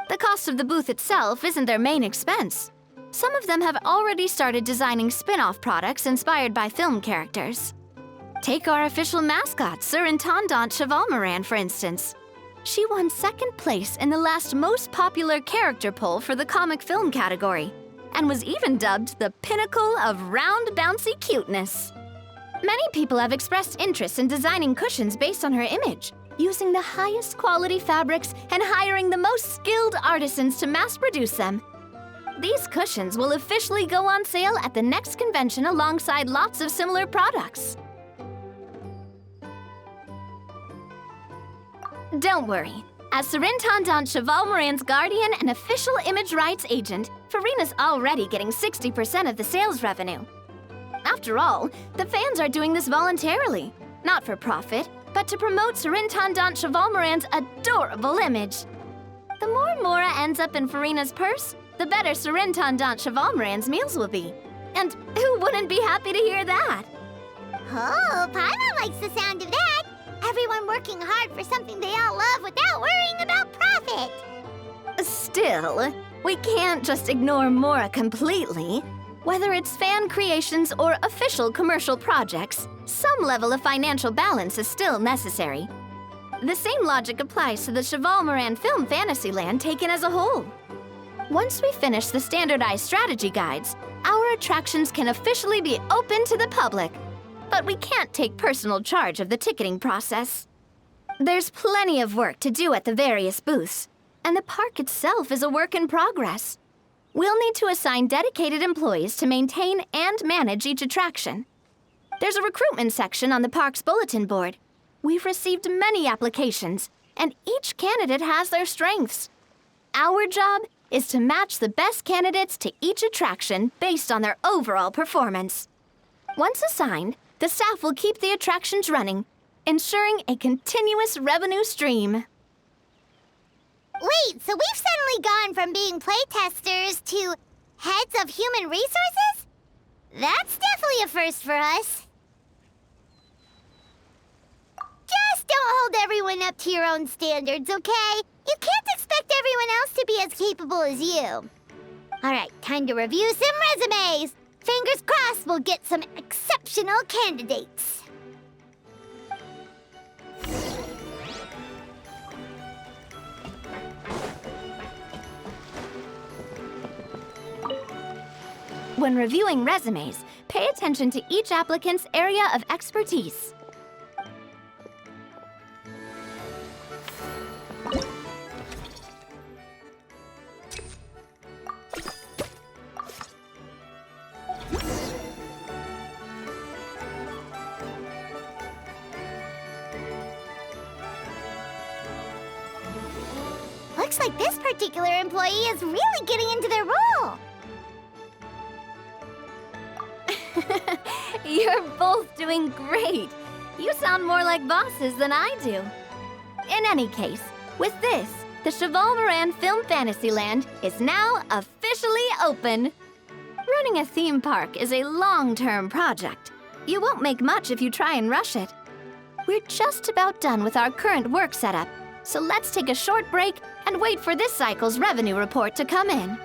The cost of the booth itself isn't their main expense. Some of them have already started designing spin-off products inspired by film characters. Take our official mascot, Sir Intendant Chevalmoran, for instance. She won second place in the last most popular character poll for the comic film category, and was even dubbed the pinnacle of round, bouncy cuteness. Many people have expressed interest in designing cushions based on her image, using the highest quality fabrics and hiring the most skilled artisans to mass produce them. These cushions will officially go on sale at the next convention alongside lots of similar products. Don't worry, As Surintendant Cheval Moran's guardian and official image rights agent, Farina's already getting 60% of the sales revenue. After all, the fans are doing this voluntarily, not for profit, but to promote Surintendant Cheval Moran's adorable image. The more Mora ends up in Farina's purse, the better Surintendant Cheval Moran's meals will be. And who wouldn't be happy to hear that? Oh, Paimon likes the sound of that. Everyone working hard for something they all love without worrying about profit. Still, we can't just ignore Mora completely. Whether it's fan creations or official commercial projects, some level of financial balance is still necessary. The same logic applies to the Cheval Moran Film Fantasyland taken as a whole. Once we finish the standardized strategy guides, our attractions can officially be open to the public. But we can't take personal charge of the ticketing process. There's plenty of work to do at the various booths, and the park itself is a work in progress. We'll need to assign dedicated employees to maintain and manage each attraction. There's a recruitment section on the park's bulletin board. We've received many applications, and each candidate has their strengths. Our job is to match the best candidates to each attraction based on their overall performance. Once assigned, the staff will keep the attractions running, ensuring a continuous revenue stream. Wait, so we've suddenly gone from being playtesters to heads of human resources? That's definitely a first for us. Just don't hold everyone up to your own standards, okay? You can't expect everyone else to be as capable as you. All right, time to review some resumes. Fingers crossed we'll get some exceptional candidates. When reviewing resumes, pay attention to each applicant's area of expertise. Looks like this particular employee is really getting into their role. You're both doing great. You sound more like bosses than I do. In any case, with this, the Cheval Moran Film Fantasyland is now officially open. Running a theme park is a long-term project. You won't make much if you try and rush it. We're just about done with our current work setup, so let's take a short break and wait for this cycle's revenue report to come in.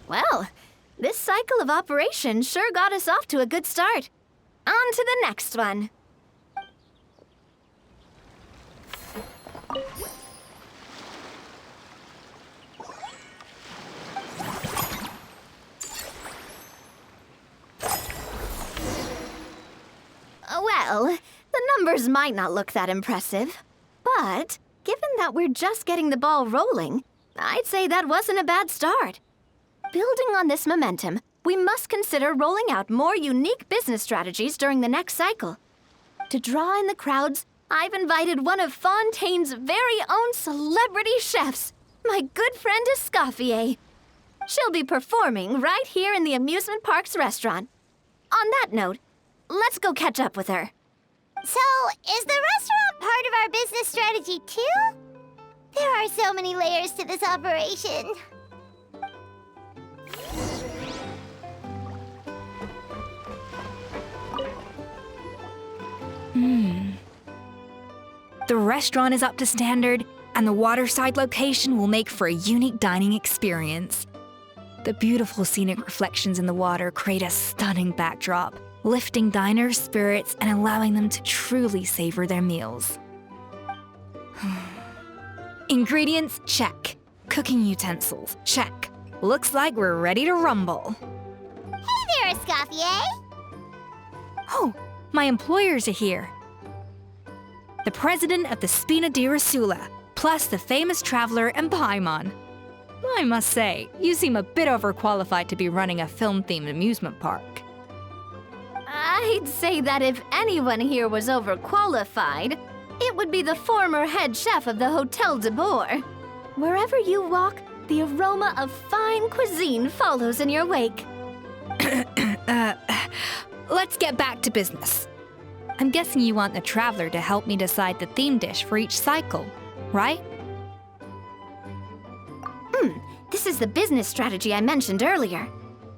Well, this cycle of operations sure got us off to a good start. On to the next one. Well, the numbers might not look that impressive, but given that we're just getting the ball rolling, I'd say that wasn't a bad start. Building on this momentum, we must consider rolling out more unique business strategies during the next cycle. To draw in the crowds, I've invited one of Fontaine's very own celebrity chefs, my good friend Escoffier. She'll be performing right here in the amusement park's restaurant. On that note, let's go catch up with her. So, is the restaurant part of our business strategy too? There are so many layers to this operation. The restaurant is up to standard, and the waterside location will make for a unique dining experience. The beautiful scenic reflections in the water create a stunning backdrop, lifting diners' spirits and allowing them to truly savor their meals. Ingredients, check. Cooking utensils, check. Looks like we're ready to rumble. Hey there, Escoffier! Oh, my employers are here. The president of the Spina di Rosula, plus the famous traveler and Paimon. I must say, you seem a bit overqualified to be running a film-themed amusement park. I'd say that if anyone here was overqualified, it would be the former head chef of the Hotel de Boer. Wherever you walk, the aroma of fine cuisine follows in your wake. Let's get back to business. I'm guessing you want the traveler to help me decide the theme dish for each cycle, right? This is the business strategy I mentioned earlier.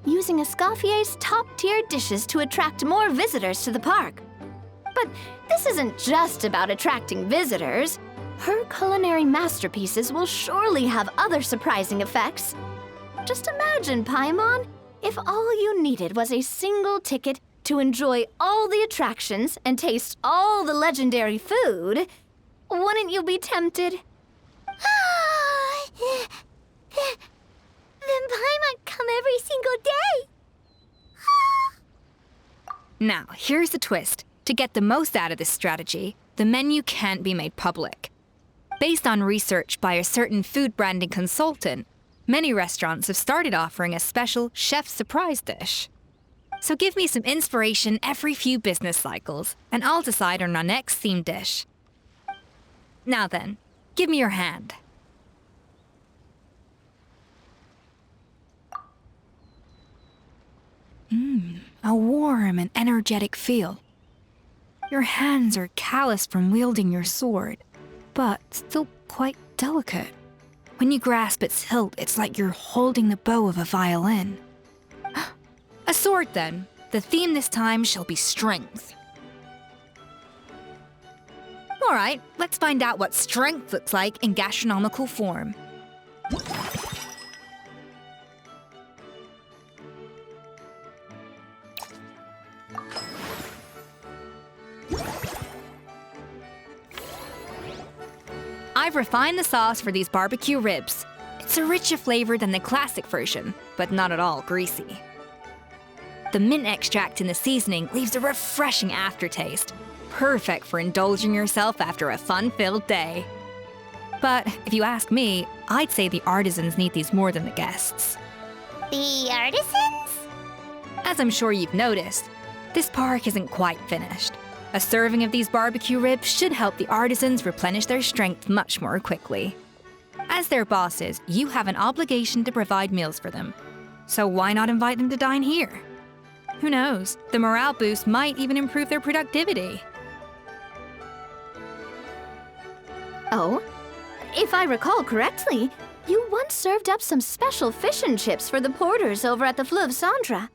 Using Escoffier's top-tier dishes to attract more visitors to the park. But this isn't just about attracting visitors. Her culinary masterpieces will surely have other surprising effects. Just imagine, Paimon, if all you needed was a single ticket to enjoy all the attractions and taste all the legendary food. Wouldn't you be tempted? Then Paimon come every single day. Now, here's the twist. To get the most out of this strategy, the menu can't be made public. Based on research by a certain food branding consultant, many restaurants have started offering a special chef surprise dish. So give me some inspiration every few business cycles, and I'll decide on our next theme dish. Now then, give me your hand. A warm and energetic feel. Your hands are calloused from wielding your sword, but still quite delicate. When you grasp its hilt, it's like you're holding the bow of a violin. A sword, then. The theme this time shall be strength. All right, let's find out what strength looks like in gastronomical form. I've refined the sauce for these barbecue ribs. It's a richer flavor than the classic version, but not at all greasy. The mint extract in the seasoning leaves a refreshing aftertaste, perfect for indulging yourself after a fun-filled day. But if you ask me, I'd say the artisans need these more than the guests. The artisans? As I'm sure you've noticed, this park isn't quite finished. A serving of these barbecue ribs should help the artisans replenish their strength much more quickly. As their bosses, you have an obligation to provide meals for them. So why not invite them to dine here? Who knows, the morale boost might even improve their productivity. Oh, if I recall correctly, you once served up some special fish and chips for the porters over at the Fleuve Centre.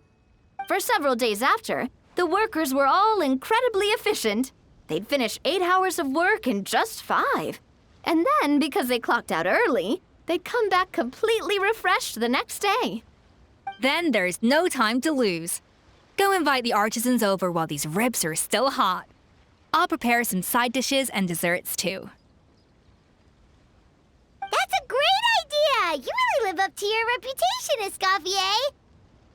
For several days after, the workers were all incredibly efficient. They'd finish 8 hours of work in just 5. And then, because they clocked out early, they'd come back completely refreshed the next day. Then there's no time to lose. Go invite the artisans over while these ribs are still hot. I'll prepare some side dishes and desserts too. That's a great idea! You really live up to your reputation, Escoffier.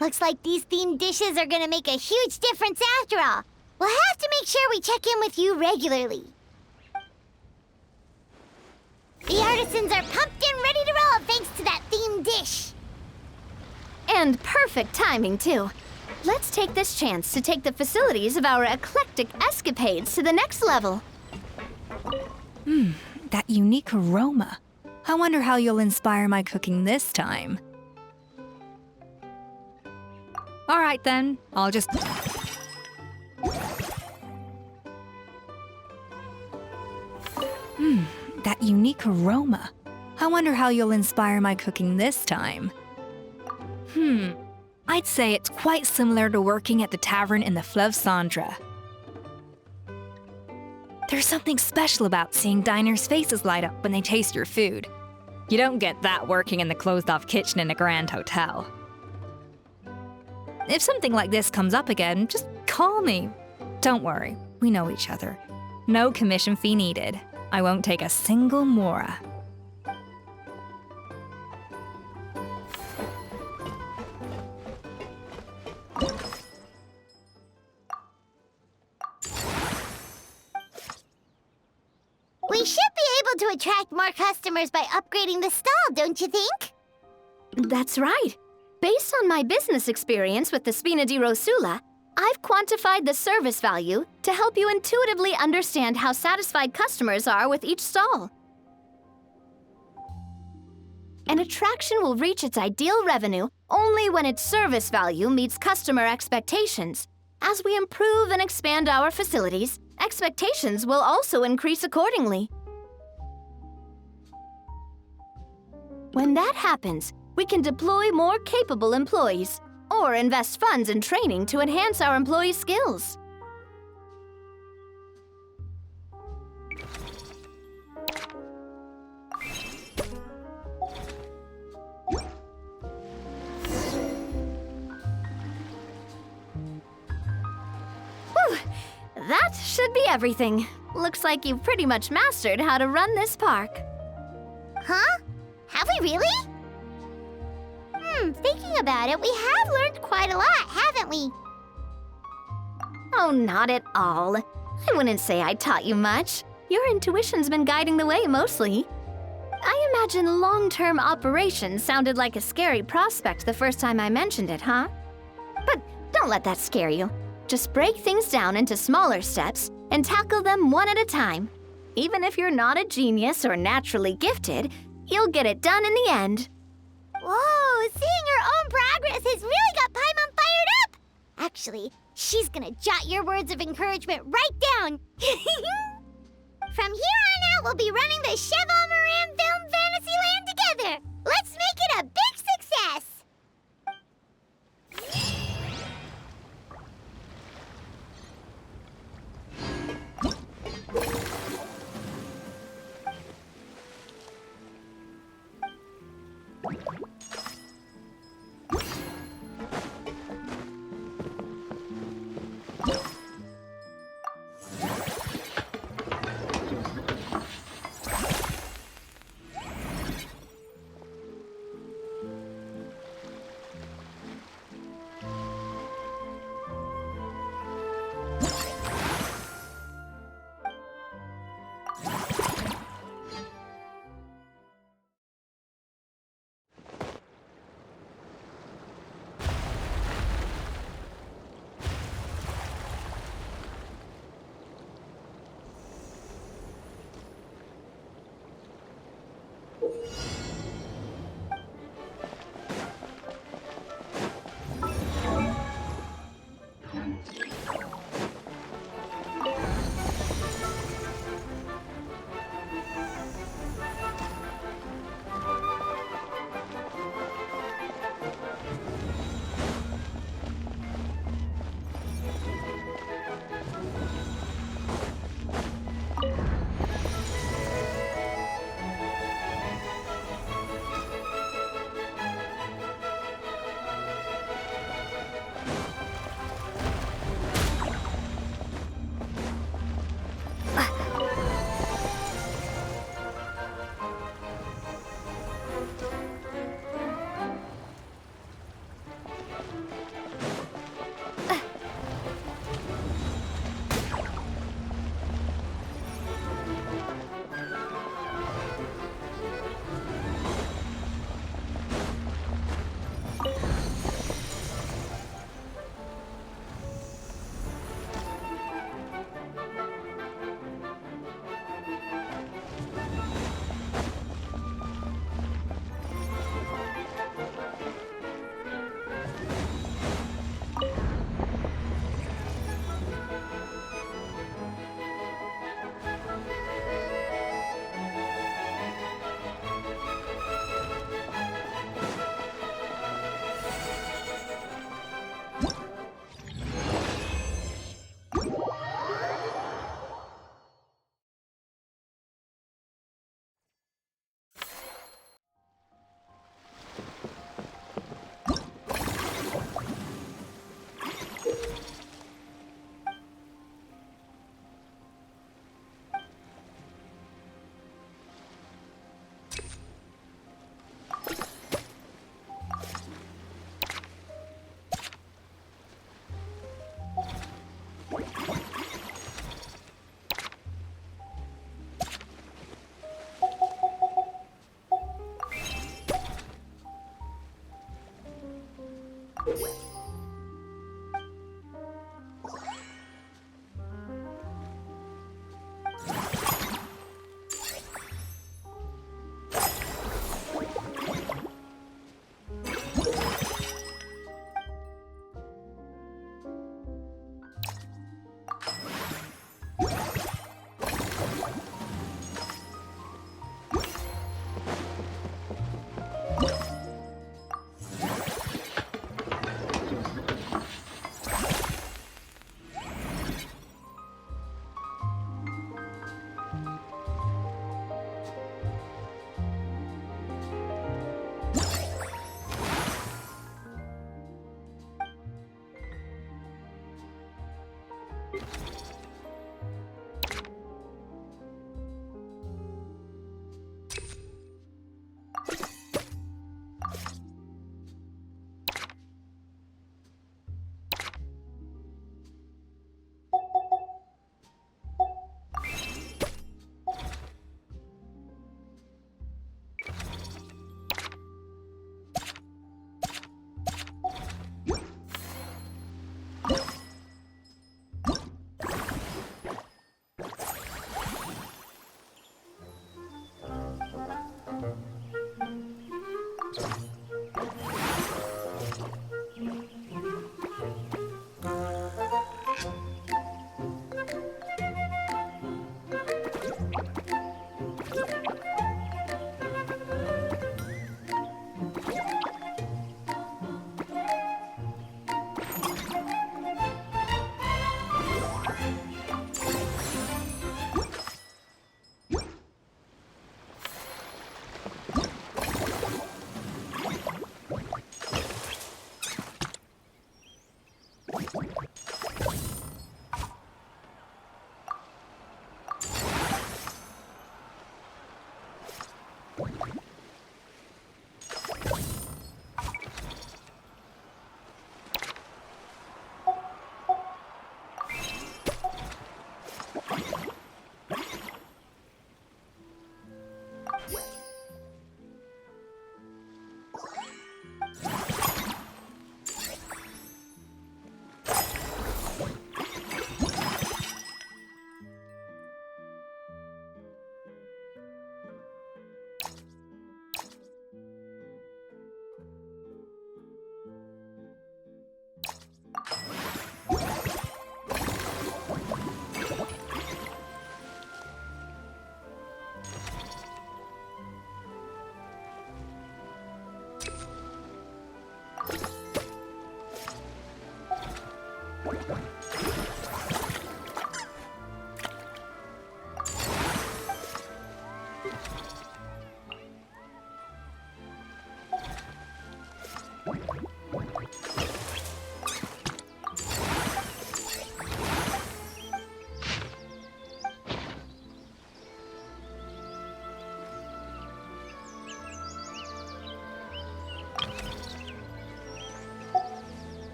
Looks like these themed dishes are gonna make a huge difference after all. We'll have to make sure we check in with you regularly. The artisans are pumped and ready to roll thanks to that themed dish. And perfect timing, too. Let's take this chance to take the facilities of our eclectic escapades to the next level. That unique aroma. I wonder how you'll inspire my cooking this time. All right then, I'll just... that unique aroma. I wonder how you'll inspire my cooking this time. I'd say it's quite similar to working at the tavern in the Fleuve Centre. There's something special about seeing diners' faces light up when they taste your food. You don't get that working in the closed-off kitchen in a grand hotel. If something like this comes up again, just call me. Don't worry, we know each other. No commission fee needed. I won't take a single mora. We should be able to attract more customers by upgrading the stall, don't you think? That's right. Based on my business experience with the Spina di Rosula, I've quantified the service value to help you intuitively understand how satisfied customers are with each stall. An attraction will reach its ideal revenue only when its service value meets customer expectations. As we improve and expand our facilities, expectations will also increase accordingly. When that happens, we can deploy more capable employees or invest funds in training to enhance our employees' skills. That should be everything. Looks like you've pretty much mastered how to run this park. Huh? Have we really? Thinking about it, we have learned quite a lot, haven't we? Oh, not at all. I wouldn't say I taught you much. Your intuition's been guiding the way mostly. I imagine long-term operations sounded like a scary prospect the first time I mentioned it, huh? But don't let that scare you. Just break things down into smaller steps and tackle them one at a time. Even if you're not a genius or naturally gifted, you'll get it done in the end. Whoa, seeing your own progress has really got Paimon fired up! Actually, she's gonna jot your words of encouragement right down. From here on out, we'll be running the Cheval Moran Film Fantasyland together. Let's make it a big success!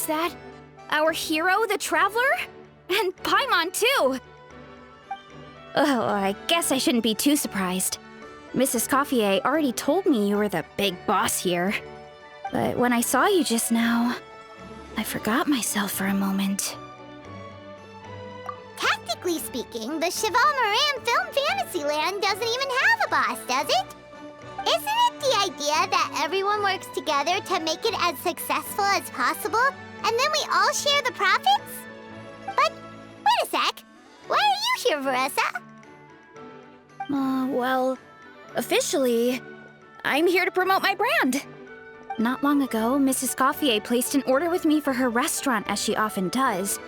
is that? Our hero, the Traveler? And Paimon, too! Oh, I guess I shouldn't be too surprised. Mrs. Coiffier already told me you were the big boss here. But when I saw you just now, I forgot myself for a moment. Tactically speaking, the Cheval Moran Film Fantasyland doesn't even have a boss, does it? Isn't it the idea that everyone works together to make it as successful as possible, and then we all share the profits? But, wait a sec. Why are you here, Veressa? Well, officially, I'm here to promote my brand. Not long ago, Mrs. Coiffier placed an order with me for her restaurant, as she often does.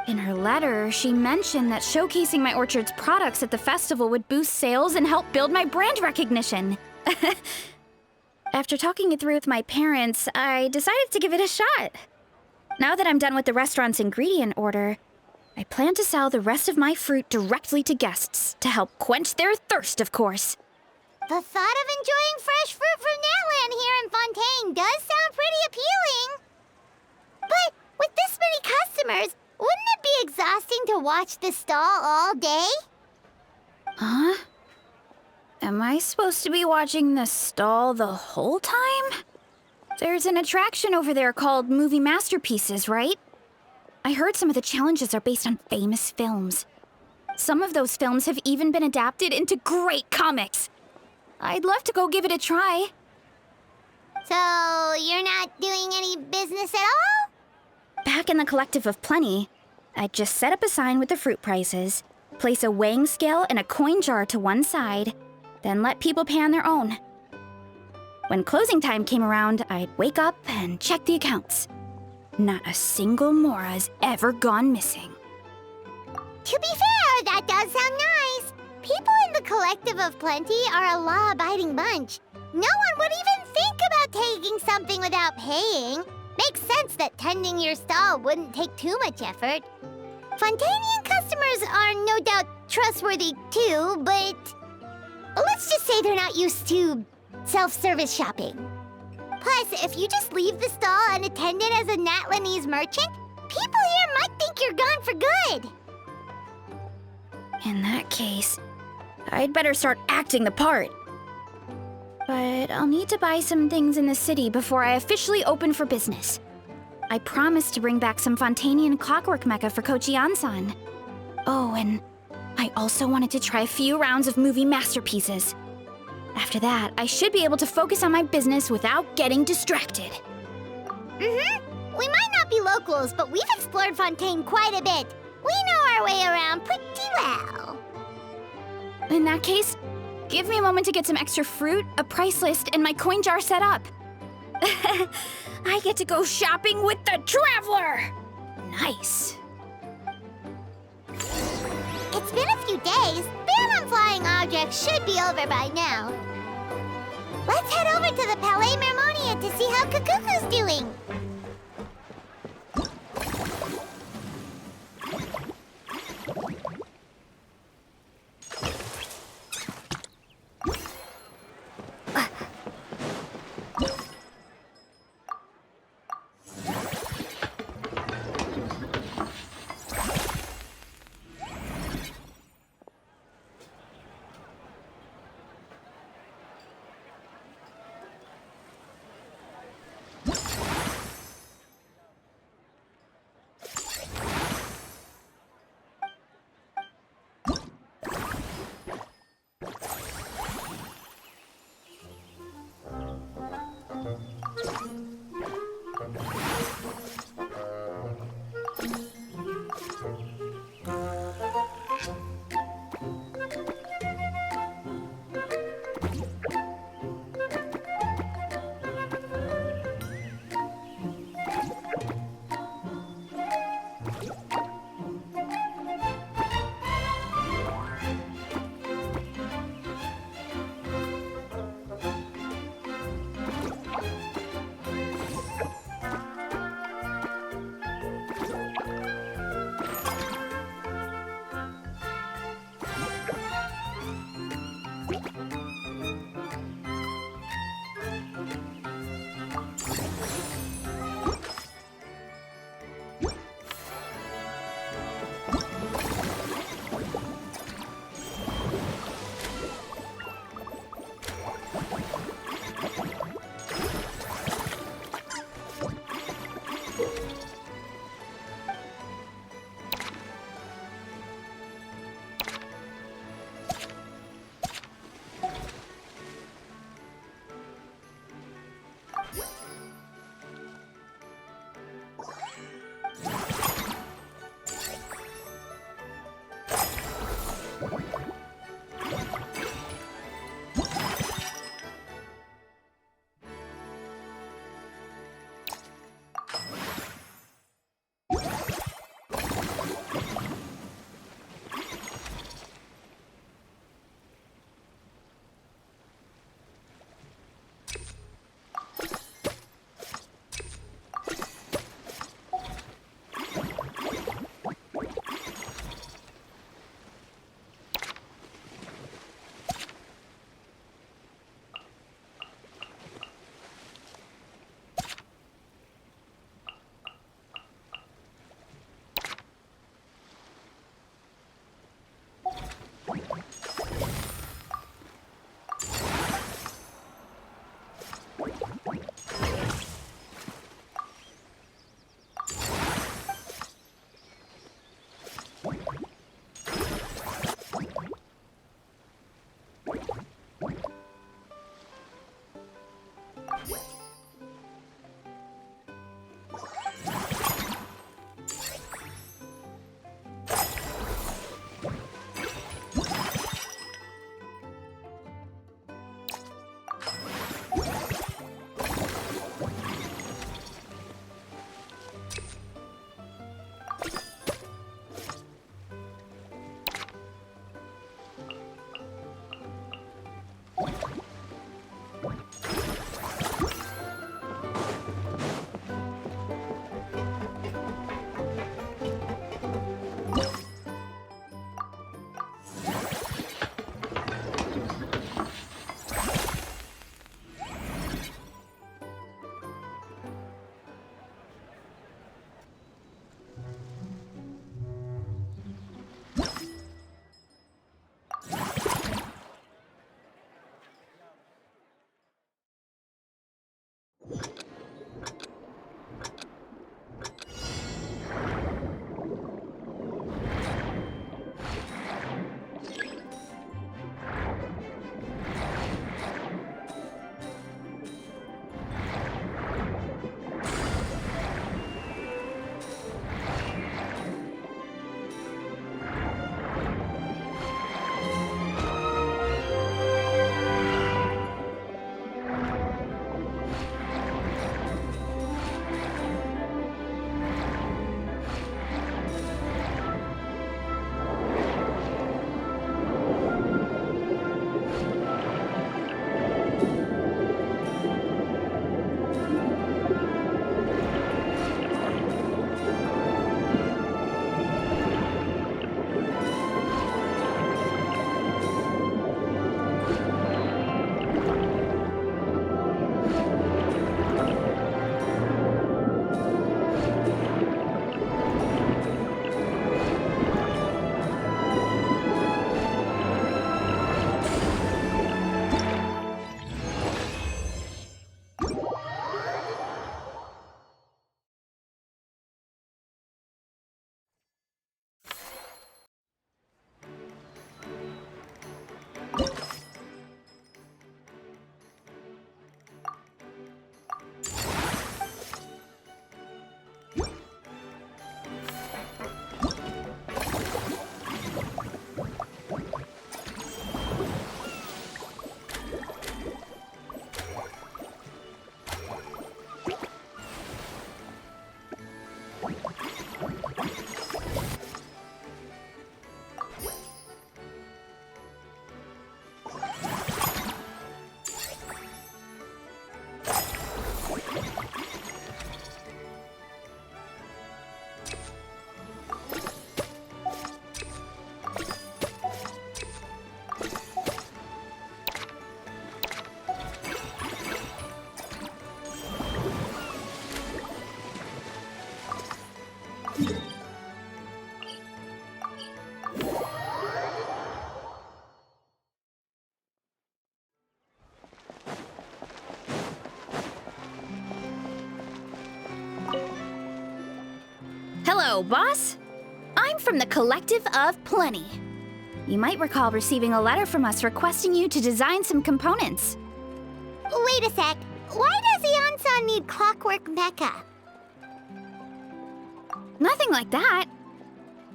In her letter, she mentioned that showcasing my orchard's products at the festival would boost sales and help build my brand recognition. After talking it through with my parents, I decided to give it a shot. Now that I'm done with the restaurant's ingredient order, I plan to sell the rest of my fruit directly to guests to help quench their thirst, of course. The thought of enjoying fresh fruit from Natland here in Fontaine does sound pretty appealing. But with this many customers, wouldn't it be exhausting to watch the stall all day? Huh? Am I supposed to be watching the stall the whole time? There's an attraction over there called Movie Masterpieces, right? I heard some of the challenges are based on famous films. Some of those films have even been adapted into great comics. I'd love to go give it a try. So, you're not doing any business at all? Back in the Collective of Plenty, I'd just set up a sign with the fruit prices, place a weighing scale and a coin jar to one side, then let people pay on their own. When closing time came around, I'd wake up and check the accounts. Not a single Mora's ever gone missing. To be fair, that does sound nice. People in the Collective of Plenty are a law-abiding bunch. No one would even think about taking something without paying. Makes sense that tending your stall wouldn't take too much effort. Fontanian customers are no doubt trustworthy too, but let's just say they're not used to self-service shopping. Plus, if you just leave the stall unattended as a Natlanese merchant, people here might think you're gone for good. In that case, I'd better start acting the part. But I'll need to buy some things in the city before I officially open for business. I promised to bring back some Fontanian clockwork mecha for Kochi-san. Oh, and I also wanted to try a few rounds of movie masterpieces. After that, I should be able to focus on my business without getting distracted. We might not be locals, but we've explored Fontaine quite a bit. We know our way around pretty well. In that case, give me a moment to get some extra fruit, a price list, and my coin jar set up. I get to go shopping with the Traveler! Nice. It's been a few days. Ban on flying objects should be over by now. Let's head over to the Palais Mermonia to see how Kukuku's doing. Hello, boss. I'm from the Collective of Plenty. You might recall receiving a letter from us requesting you to design some components. Wait a sec. Why does Iansan need clockwork mecha? Nothing like that.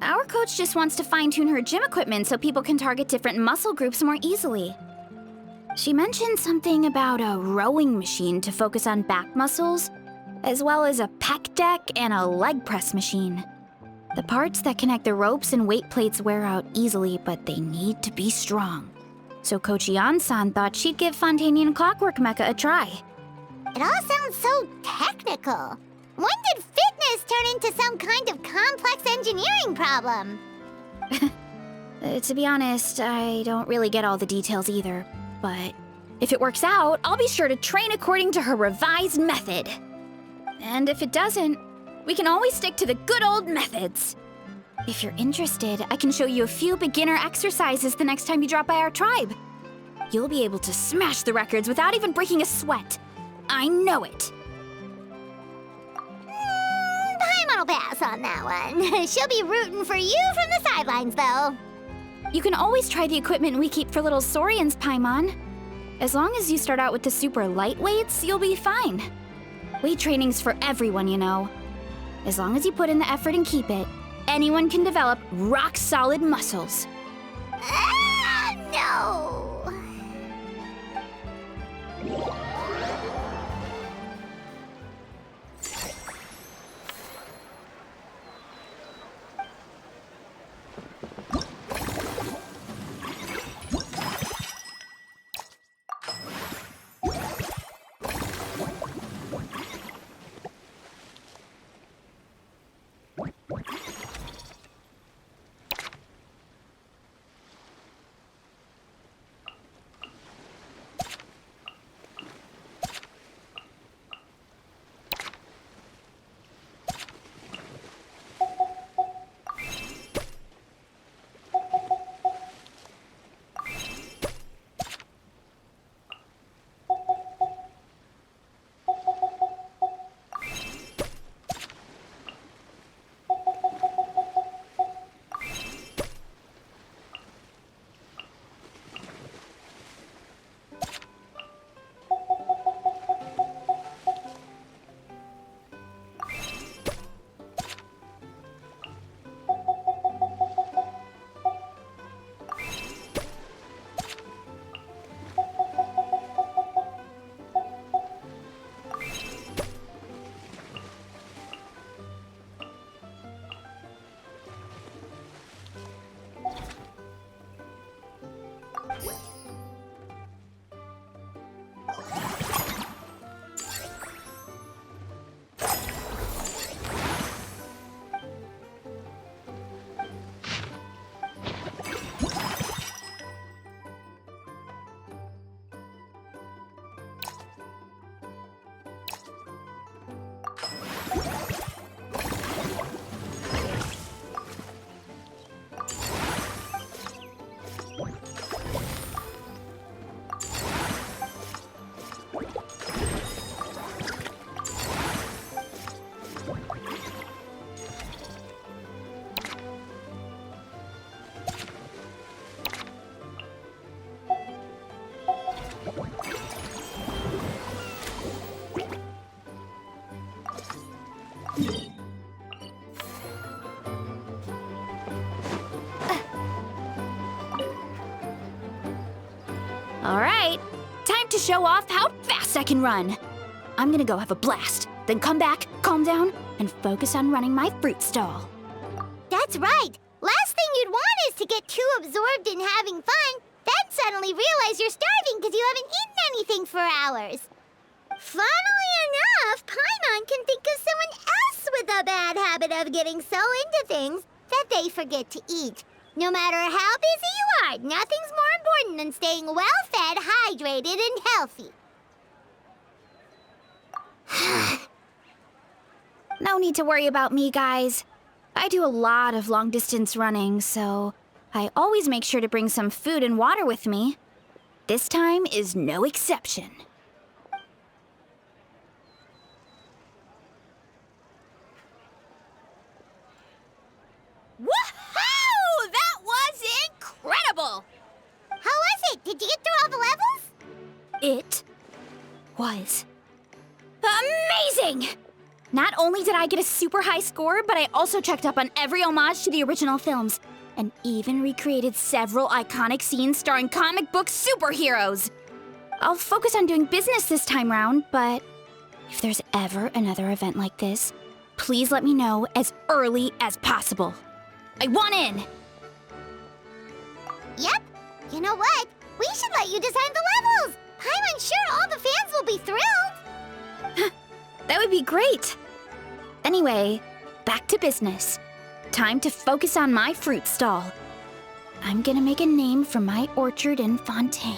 Our coach just wants to fine-tune her gym equipment so people can target different muscle groups more easily. She mentioned something about a rowing machine to focus on back muscles, as well as a pec deck and a leg press machine. The parts that connect the ropes and weight plates wear out easily, but they need to be strong. So Coach Ian-san thought she'd give Fontanian Clockwork Mecha a try. It all sounds so technical. When did fitness turn into some kind of complex engineering problem? To be honest, I don't really get all the details either. But if it works out, I'll be sure to train according to her revised method. And if it doesn't, we can always stick to the good old methods. If you're interested, I can show you a few beginner exercises the next time you drop by our tribe. You'll be able to smash the records without even breaking a sweat. I know it. Paimon will pass on that one. She'll be rooting for you from the sidelines, though. You can always try the equipment we keep for little Saurians, Paimon. As long as you start out with the super light weights, you'll be fine. Weight training's for everyone, you know. As long as you put in the effort and keep it, anyone can develop rock-solid muscles. No! All right, time to show off how fast I can run. I'm gonna go have a blast, then come back, calm down, and focus on running my fruit stall. That's right. Last thing you'd want is to get too absorbed in having fun, then suddenly realize you're starving because you haven't eaten anything for hours. Funnily enough, Paimon can think of someone else with a bad habit of getting so into things that they forget to eat. No matter how busy you are, nothing's more important than staying well-fed, hydrated, and healthy. No need to worry about me, guys. I do a lot of long-distance running, so I always make sure to bring some food and water with me. This time is no exception. Woohoo! That was incredible! How was it? Did you get through all the levels? It was amazing! Not only did I get a super high score, but I also checked up on every homage to the original films, and even recreated several iconic scenes starring comic book superheroes. I'll focus on doing business this time round, but if there's ever another event like this, please let me know as early as possible. I want in! Yep. You know what? We should let you design the levels. I'm sure all the fans will be thrilled. That would be great. Anyway, back to business. Time to focus on my fruit stall. I'm gonna make a name for my orchard in Fontaine.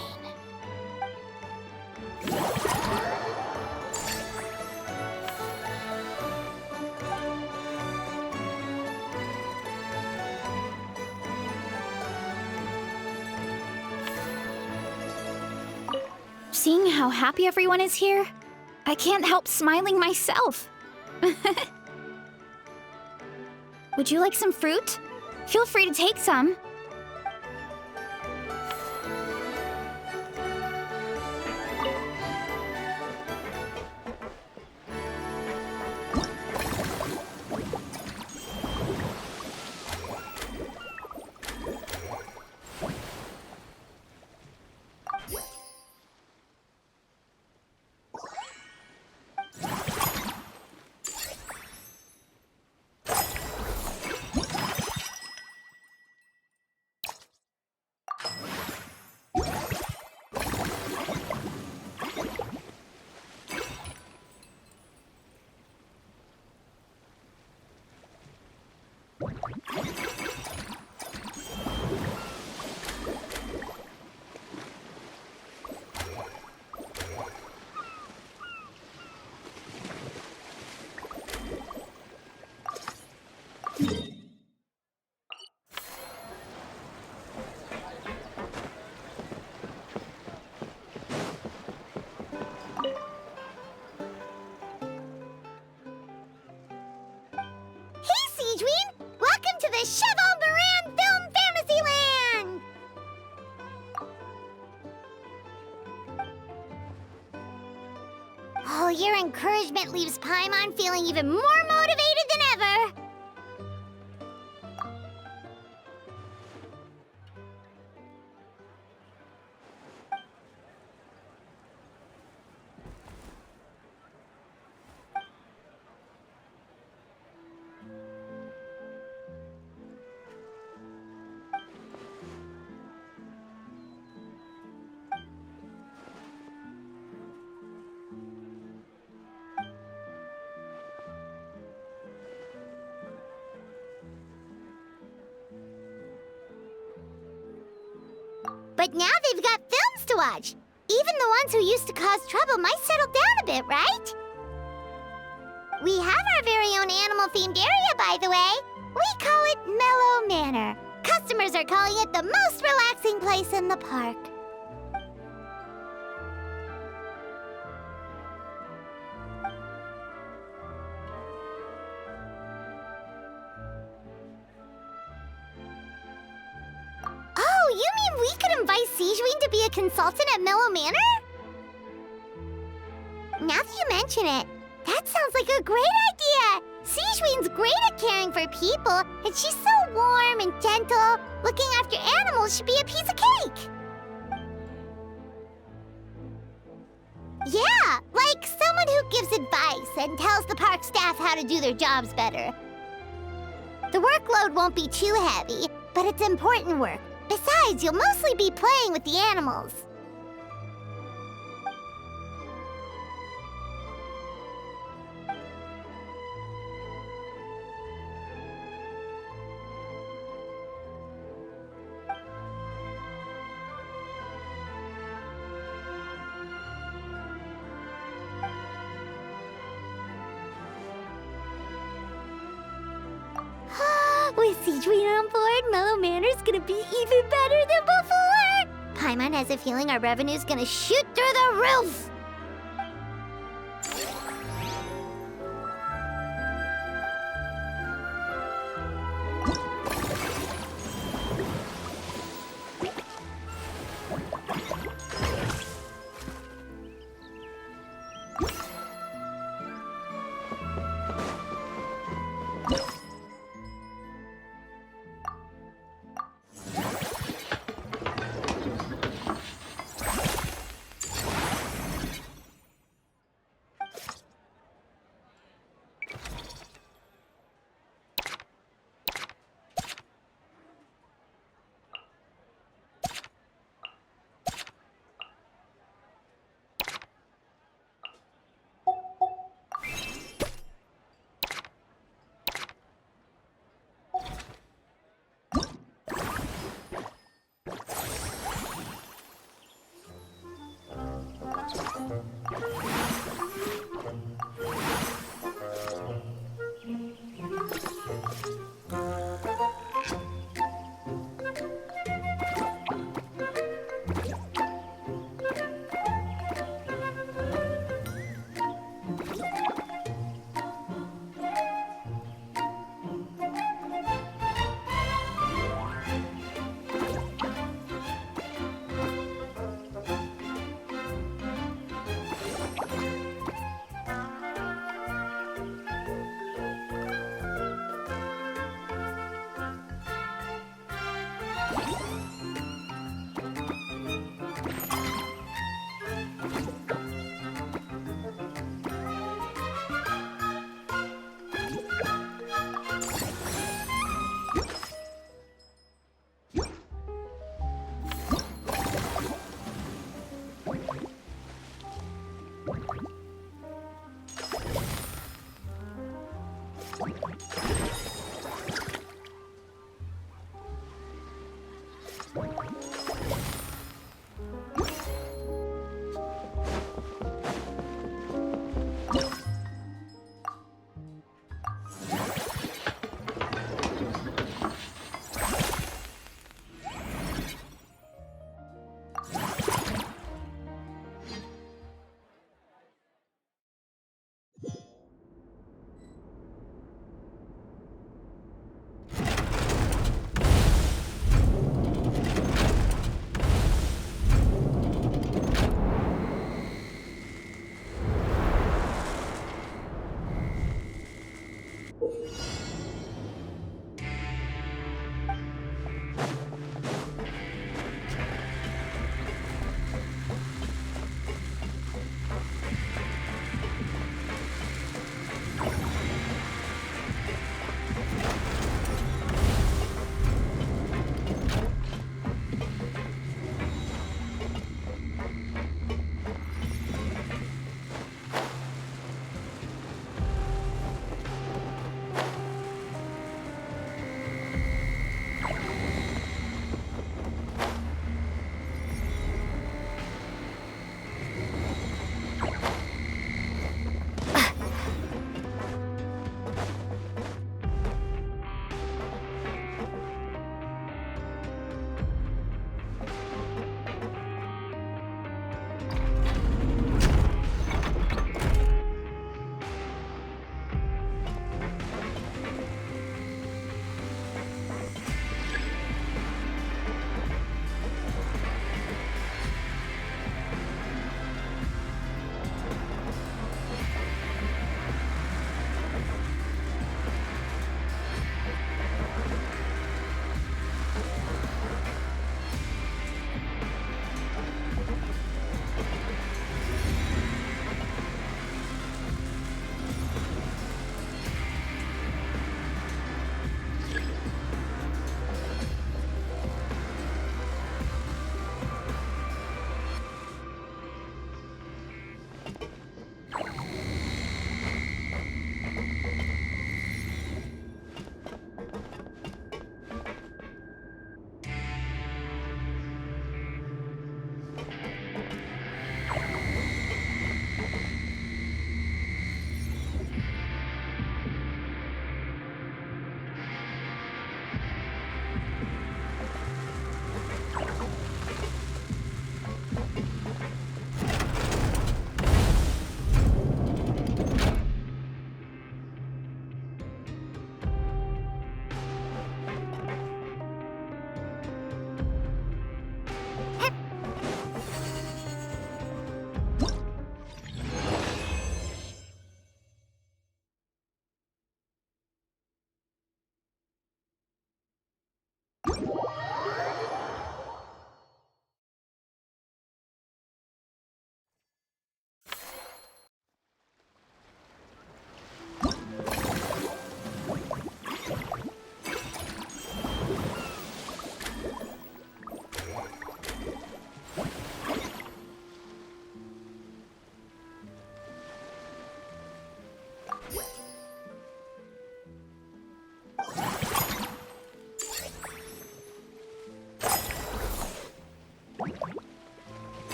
Seeing how happy everyone is here, I can't help smiling myself. Would you like some fruit? Feel free to take some. Welcome to the Cheval Moran Film Fantasyland! Oh, your encouragement leaves Paimon feeling even more motivated than ever. But now they've got films to watch. Even the ones who used to cause trouble might settle down a bit, right? We have our very own animal-themed area, by the way. We call it Mellow Manor. Customers are calling it the most relaxing place in the park. Oh, you mean we could invite Sigewinne to be a consultant at Mellow Manor? Now that you mention it, that sounds like a great idea! Sigewinne's great at caring for people, and she's so warm and gentle. Looking after animals should be a piece of cake! Yeah, like someone who gives advice and tells the park staff how to do their jobs better. The workload won't be too heavy, but it's important work. Besides, you'll mostly be playing with the animals. With Citron on board, Mellow Manor's gonna be even better than before! Paimon has a feeling our revenue's gonna shoot through the roof!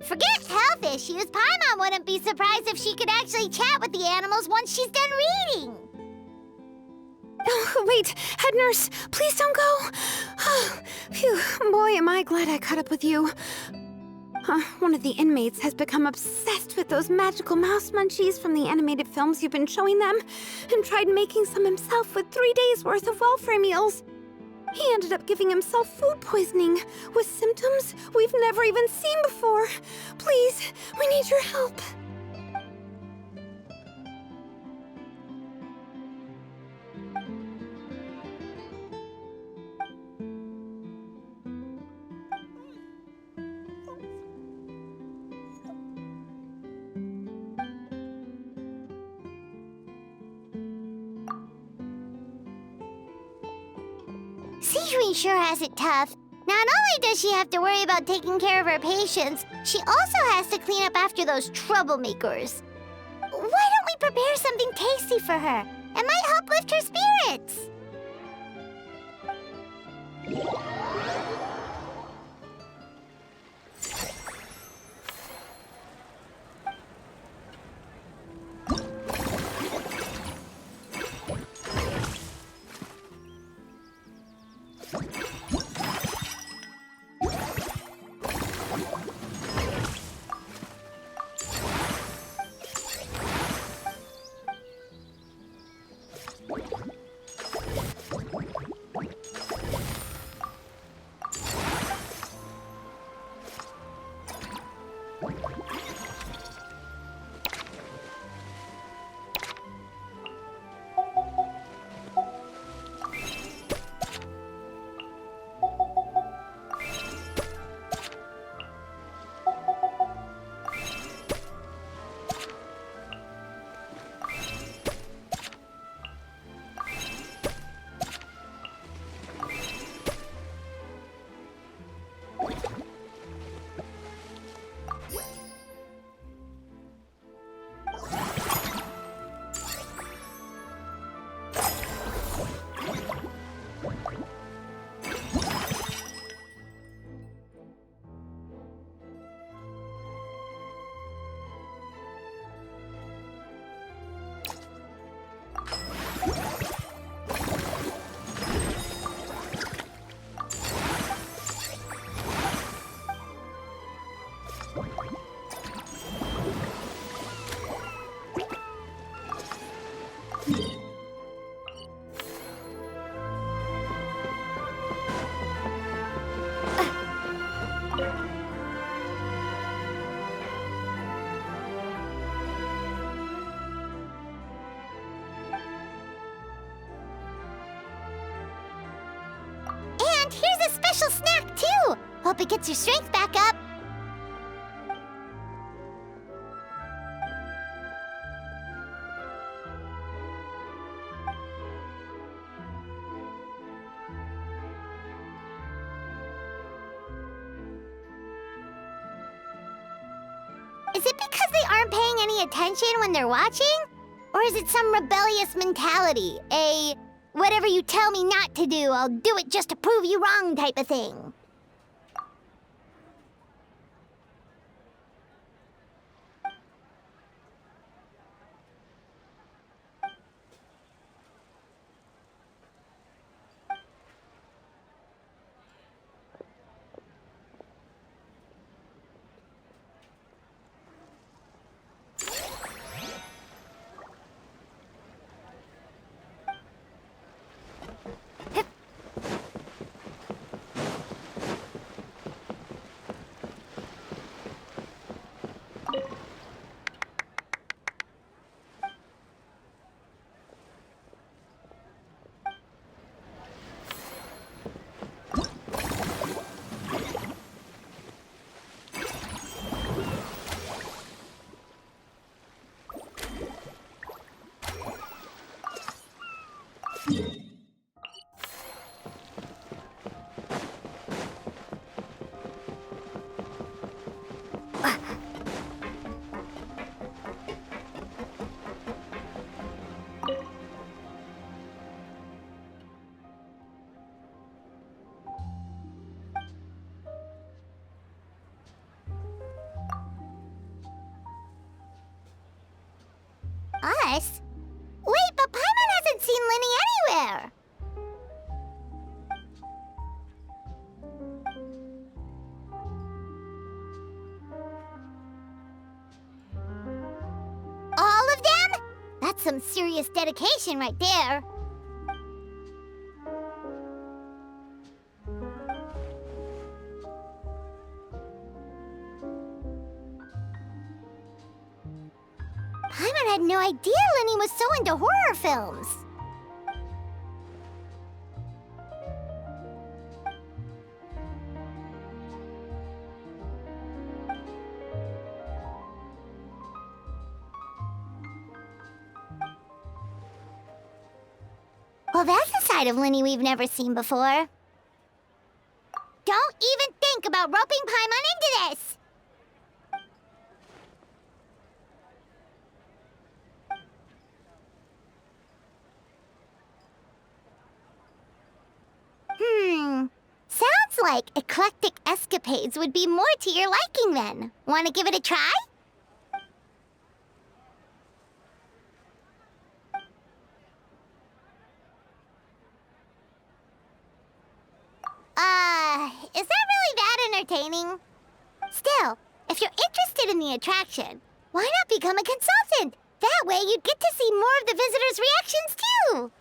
Forget health issues. Paimon wouldn't be surprised if she could actually chat with the animals once she's done reading. Oh, wait, head nurse, please don't go. Phew, boy, am I glad I caught up with you. One of the inmates has become obsessed with those magical mouse munchies from the animated films you've been showing them, and tried making some himself with 3 days' worth of welfare meals. He ended up giving himself food poisoning, with symptoms we've never even seen before. Please, we need your help. Sijui sure has it tough. Not only does she have to worry about taking care of her patients, she also has to clean up after those troublemakers. Why don't we prepare something tasty for her? It might help lift her spirits. And here's a special snack, too! Hope it gets your strength back up. Is it because they aren't paying any attention when they're watching? Or is it some rebellious mentality? A whatever you tell me not to do, I'll do it just to prove you wrong type of thing? Us? Wait, but Paimon hasn't seen Linny anywhere! All of them? That's some serious dedication right there. Paimon had no idea Linny was so into horror films. Well, that's a side of Linny we've never seen before. Don't even think about roping Paimon into this! Sounds like eclectic escapades would be more to your liking then. Want to give it a try? Is that really that entertaining? Still, if you're interested in the attraction, why not become a consultant? That way you'd get to see more of the visitors' reactions too!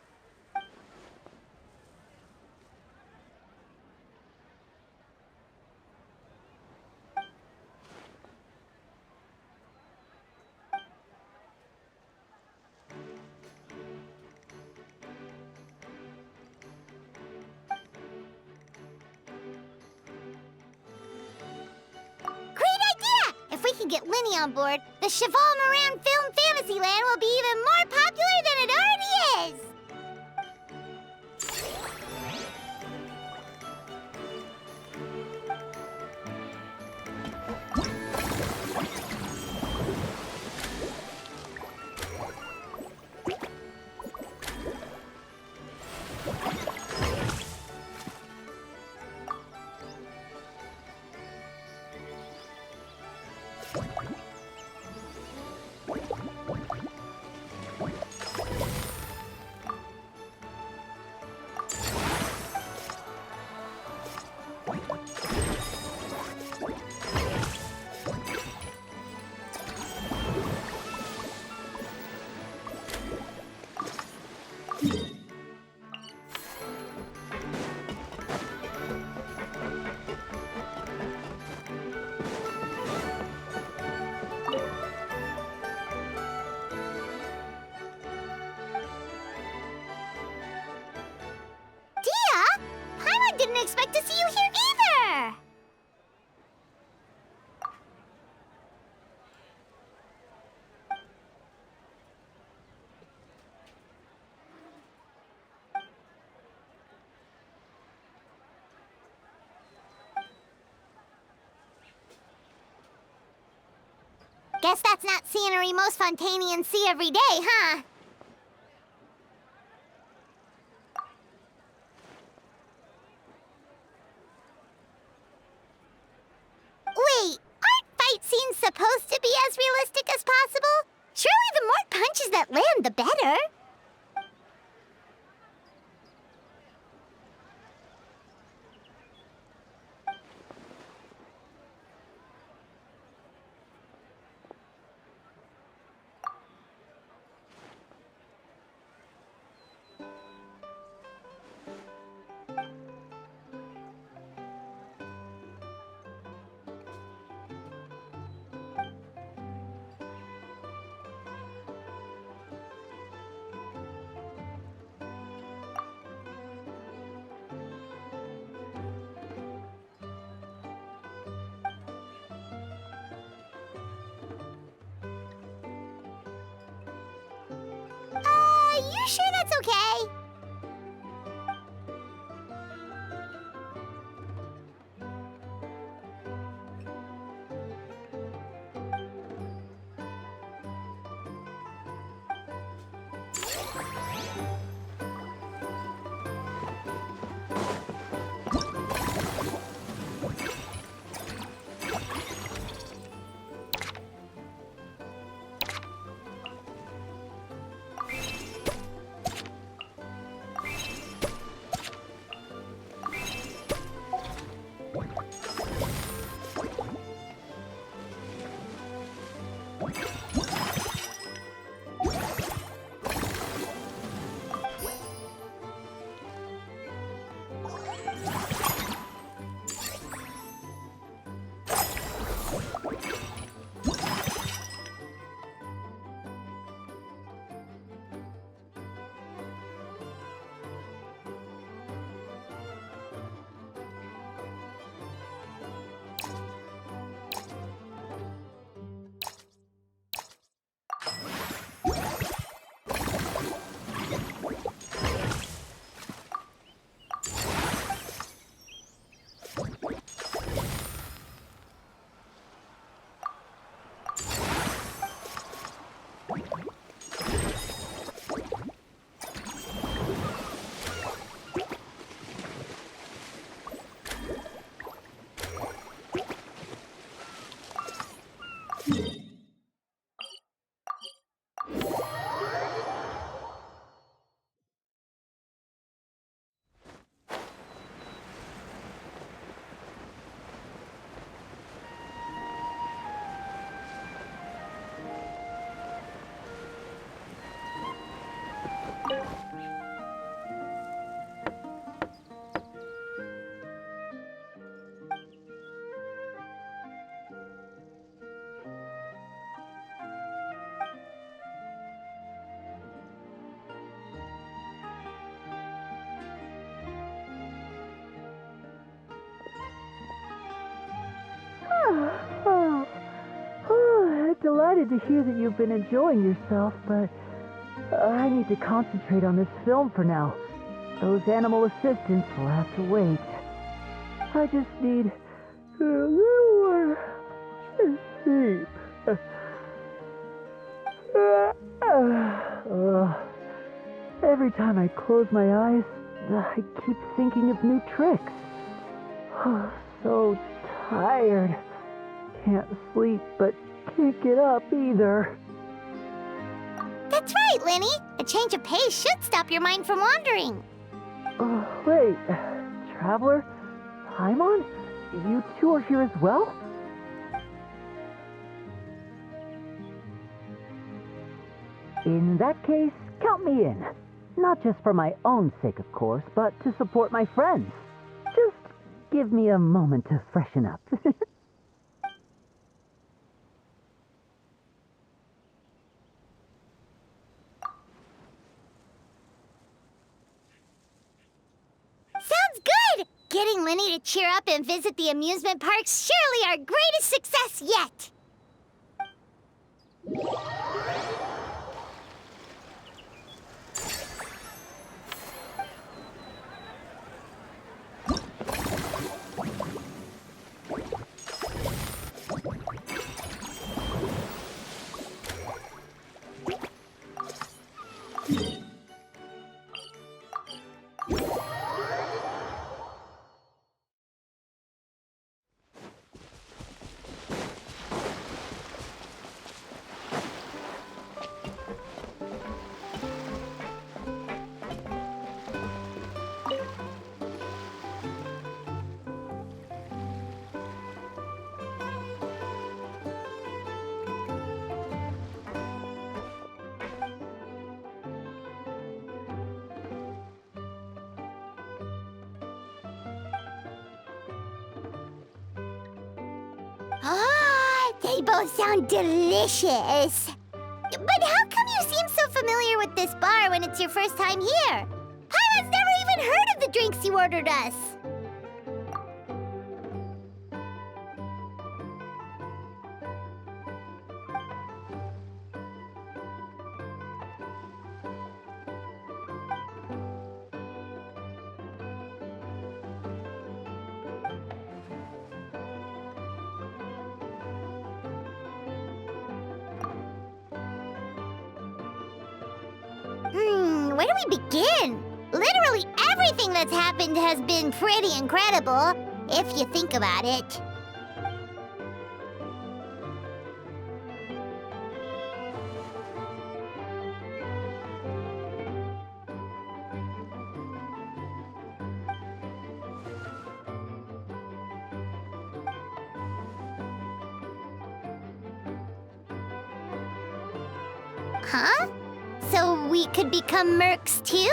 If we can get Linny on board, the Cheval Moran Film Fantasyland will be even more popular than it already is! Didn't expect to see you here either! Guess that's not scenery most Fontanians see every day, huh? Wait, aren't fight scenes supposed to be as realistic as possible? Surely the more punches that land, the better. You sure that's okay? excited to hear that you've been enjoying yourself, but I need to concentrate on this film for now. Those animal assistants will have to wait. I just need a little more sleep. Every time I close my eyes, I keep thinking of new tricks. So tired. Can't sleep, but can't get up either. That's right, Lenny. A change of pace should stop your mind from wandering. Wait, Traveler? Paimon? You two are here as well? In that case, count me in. Not just for my own sake, of course, but to support my friends. Just give me a moment to freshen up. Sounds good! Getting Lenny to cheer up and visit the amusement park's surely our greatest success yet! They both sound delicious. But how come you seem so familiar with this bar when it's your first time here? Paimon's never even heard of the drinks you ordered us. Where do we begin? Literally everything that's happened has been pretty incredible, if you think about it. Huh? So we could become mercs too?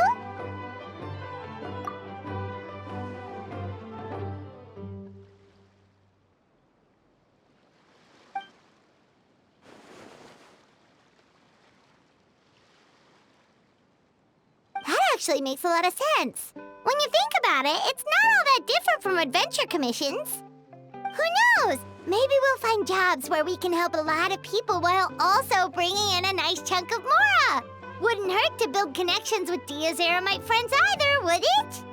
That actually makes a lot of sense. When you think about it, it's not all that different from adventure commissions. Who knows? Maybe we'll find jobs where we can help a lot of people while also bringing in a nice chunk of Mora. Wouldn't hurt to build connections with Dia's Eremite friends either, would it?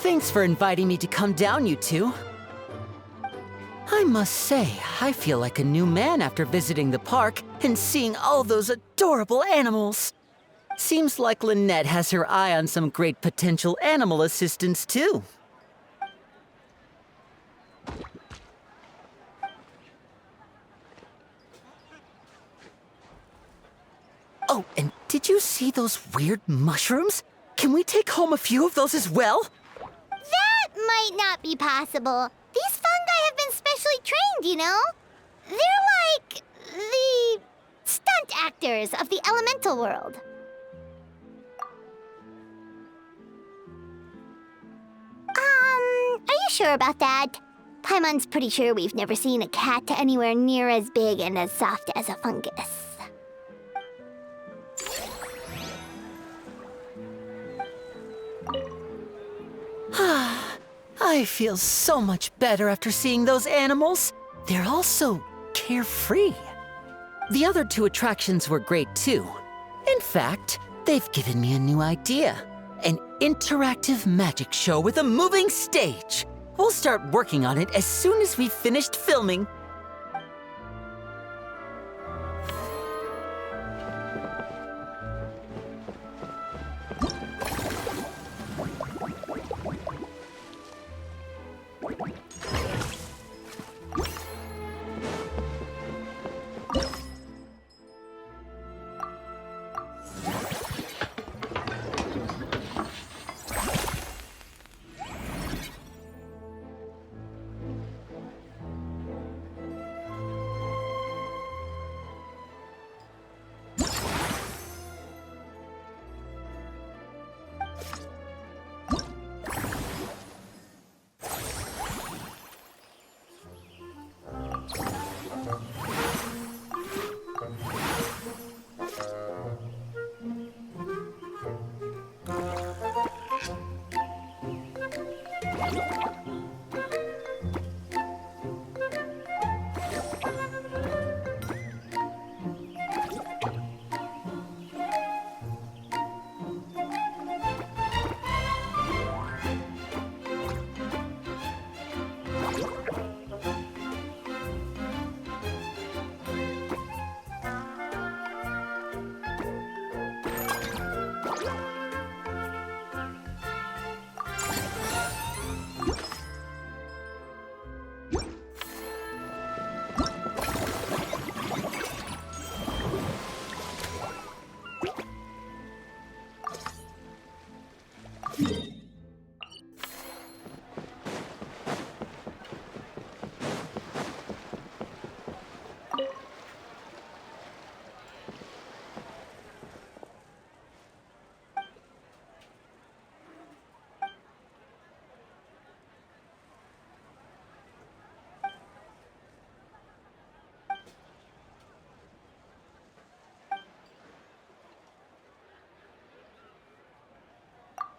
Thanks for inviting me to come down, you two. I must say, I feel like a new man after visiting the park and seeing all those adorable animals. Seems like Lynette has her eye on some great potential animal assistants, too. Oh, and did you see those weird mushrooms? Can we take home a few of those as well? That might not be possible. These fungi have been specially trained, you know? They're like the stunt actors of the elemental world. Are you sure about that? Paimon's pretty sure we've never seen a cat anywhere near as big and as soft as a fungus. I feel so much better after seeing those animals. They're all so carefree. The other two attractions were great too. In fact, they've given me a new idea. An interactive magic show with a moving stage. We'll start working on it as soon as we've finished filming.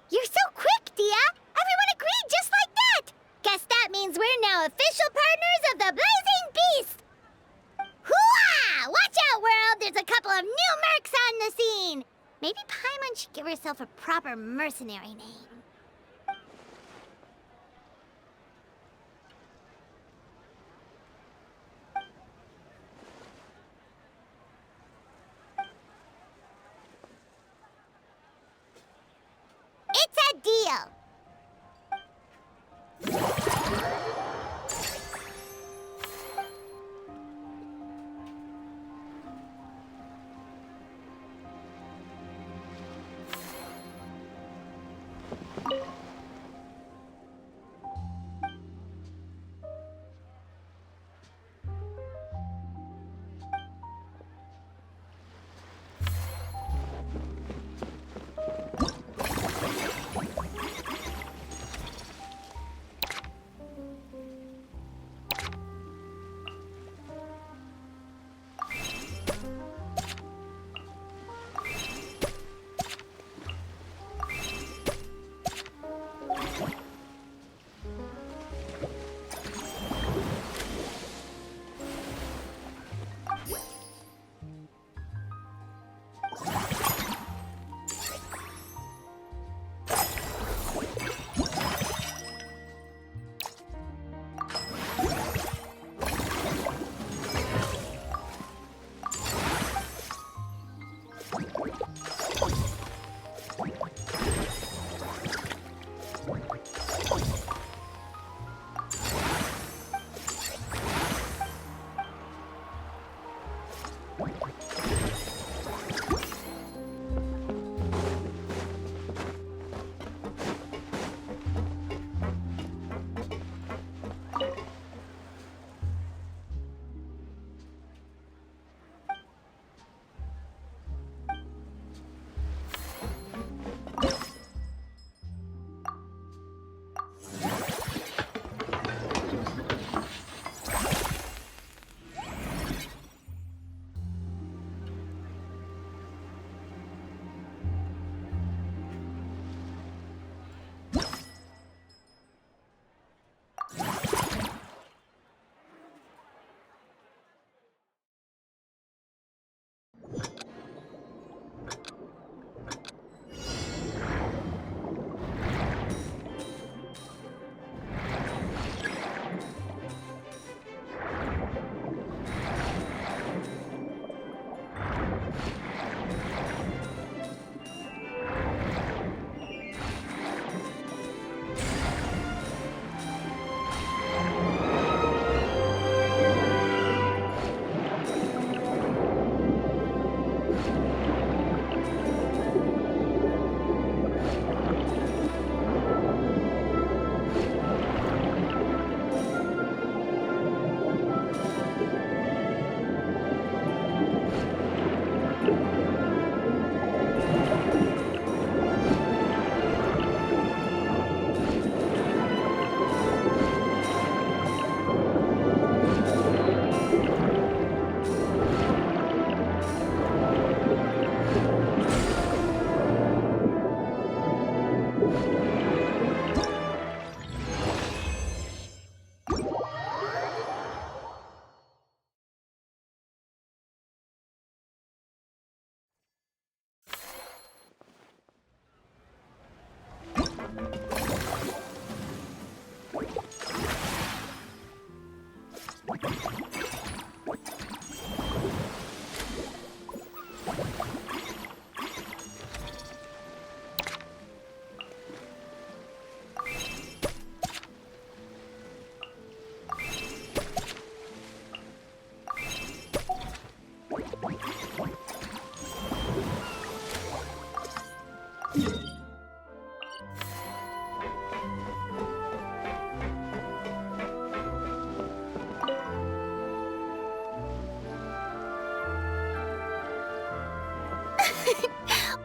You're so quick, Dia! Everyone agreed just like that! Guess that means we're now official partners of the Blazing Beast! Hooah! Watch out, world! There's a couple of new mercs on the scene! Maybe Paimon should give herself a proper mercenary name. It's a deal!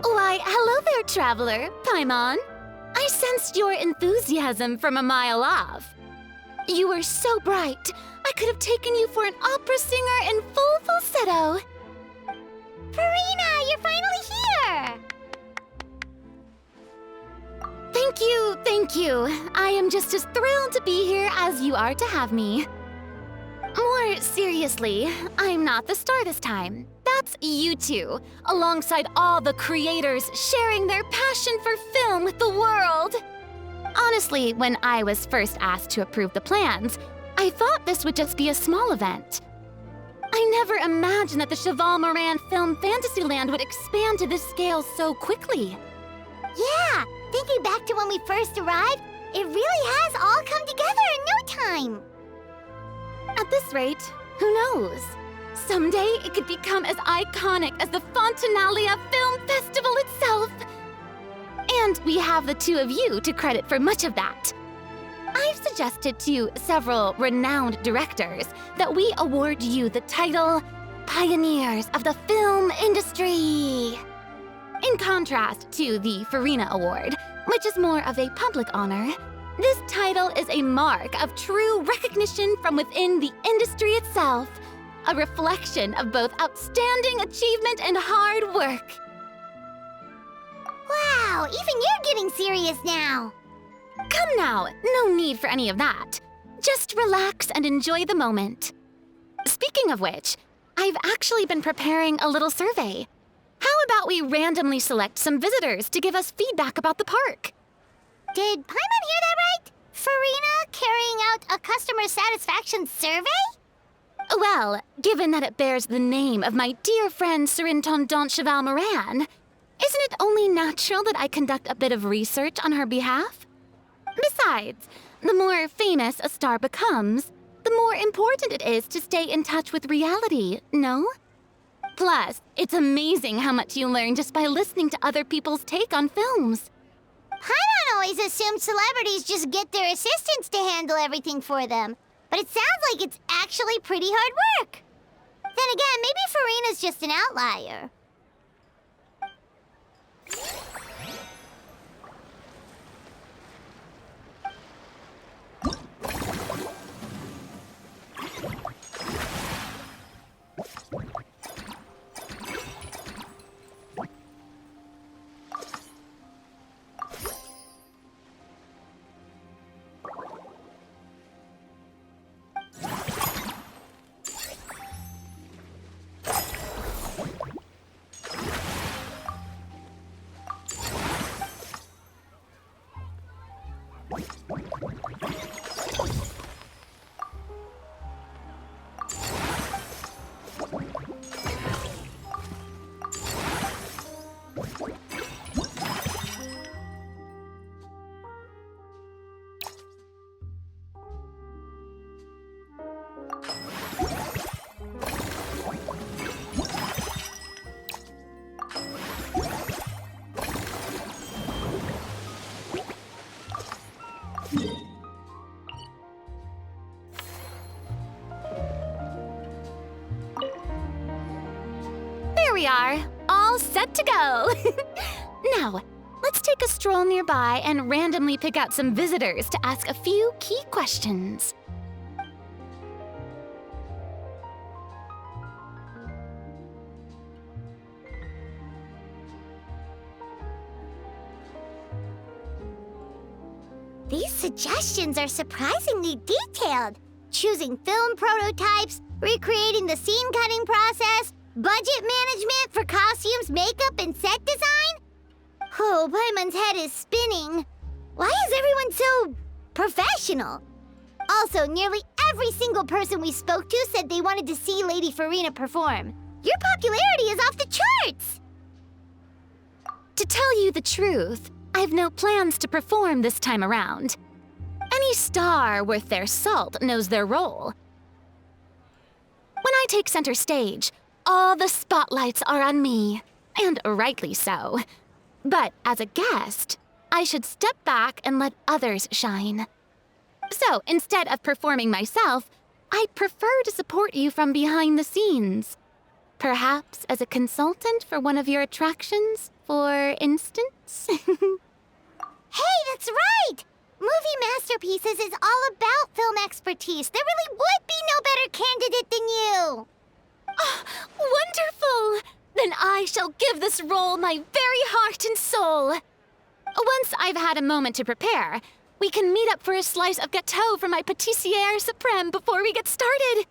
Why, hello there, traveler, Paimon. I sensed your enthusiasm from a mile off. You were so bright, I could have taken you for an opera singer in full falsetto. Farina, you're finally here! Thank you. I am just as thrilled to be here as you are to have me. More seriously, I'm not the star this time. That's you two, alongside all the creators sharing their passion for film with the world. Honestly, when I was first asked to approve the plans, I thought this would just be a small event. I never imagined that the Cheval Moran film Fantasyland would expand to this scale so quickly. Yeah, thinking back to when we first arrived, it really has all come together in no time. At this rate, who knows? Someday it could become as iconic as the Fontanalia Film Festival itself. And we have the two of you to credit for much of that. I've suggested to several renowned directors that we award you the title Pioneers of the Film Industry. In contrast to the Farina Award, which is more of a public honor, this title is a mark of true recognition from within the industry itself, a reflection of both outstanding achievement and hard work. Wow, even you're getting serious now. Come now, no need for any of that. Just relax and enjoy the moment. Speaking of which, I've actually been preparing a little survey. How about we randomly select some visitors to give us feedback about the park? Did Paimon hear that right? Farina carrying out a customer satisfaction survey? Well, given that it bears the name of my dear friend Surintendant Cheval Moran, isn't it only natural that I conduct a bit of research on her behalf? Besides, the more famous a star becomes, the more important it is to stay in touch with reality, no? Plus, it's amazing how much you learn just by listening to other people's take on films. Paimon always assumed celebrities just get their assistants to handle everything for them. But it sounds like it's actually pretty hard work. Then again, maybe Farina's just an outlier. There we are, all set to go. Now, let's take a stroll nearby and randomly pick out some visitors to ask a few key questions. These suggestions are surprisingly detailed. Choosing film prototypes, recreating the scene cutting process, budget management for costumes, makeup, and set design? Oh, Paimon's head is spinning. Why is everyone so professional? Also, nearly every single person we spoke to said they wanted to see Lady Farina perform. Your popularity is off the charts! To tell you the truth, I've no plans to perform this time around. Any star worth their salt knows their role. When I take center stage, all the spotlights are on me, and rightly so. But as a guest, I should step back and let others shine. So instead of performing myself, I'd prefer to support you from behind the scenes. Perhaps as a consultant for one of your attractions, for instance? Hey, that's right! Movie Masterpieces is all about film expertise. There really would be no better candidate than you! Oh, wonderful! Then I shall give this role my very heart and soul. Once I've had a moment to prepare, we can meet up for a slice of gâteau from my pâtissière suprême before we get started.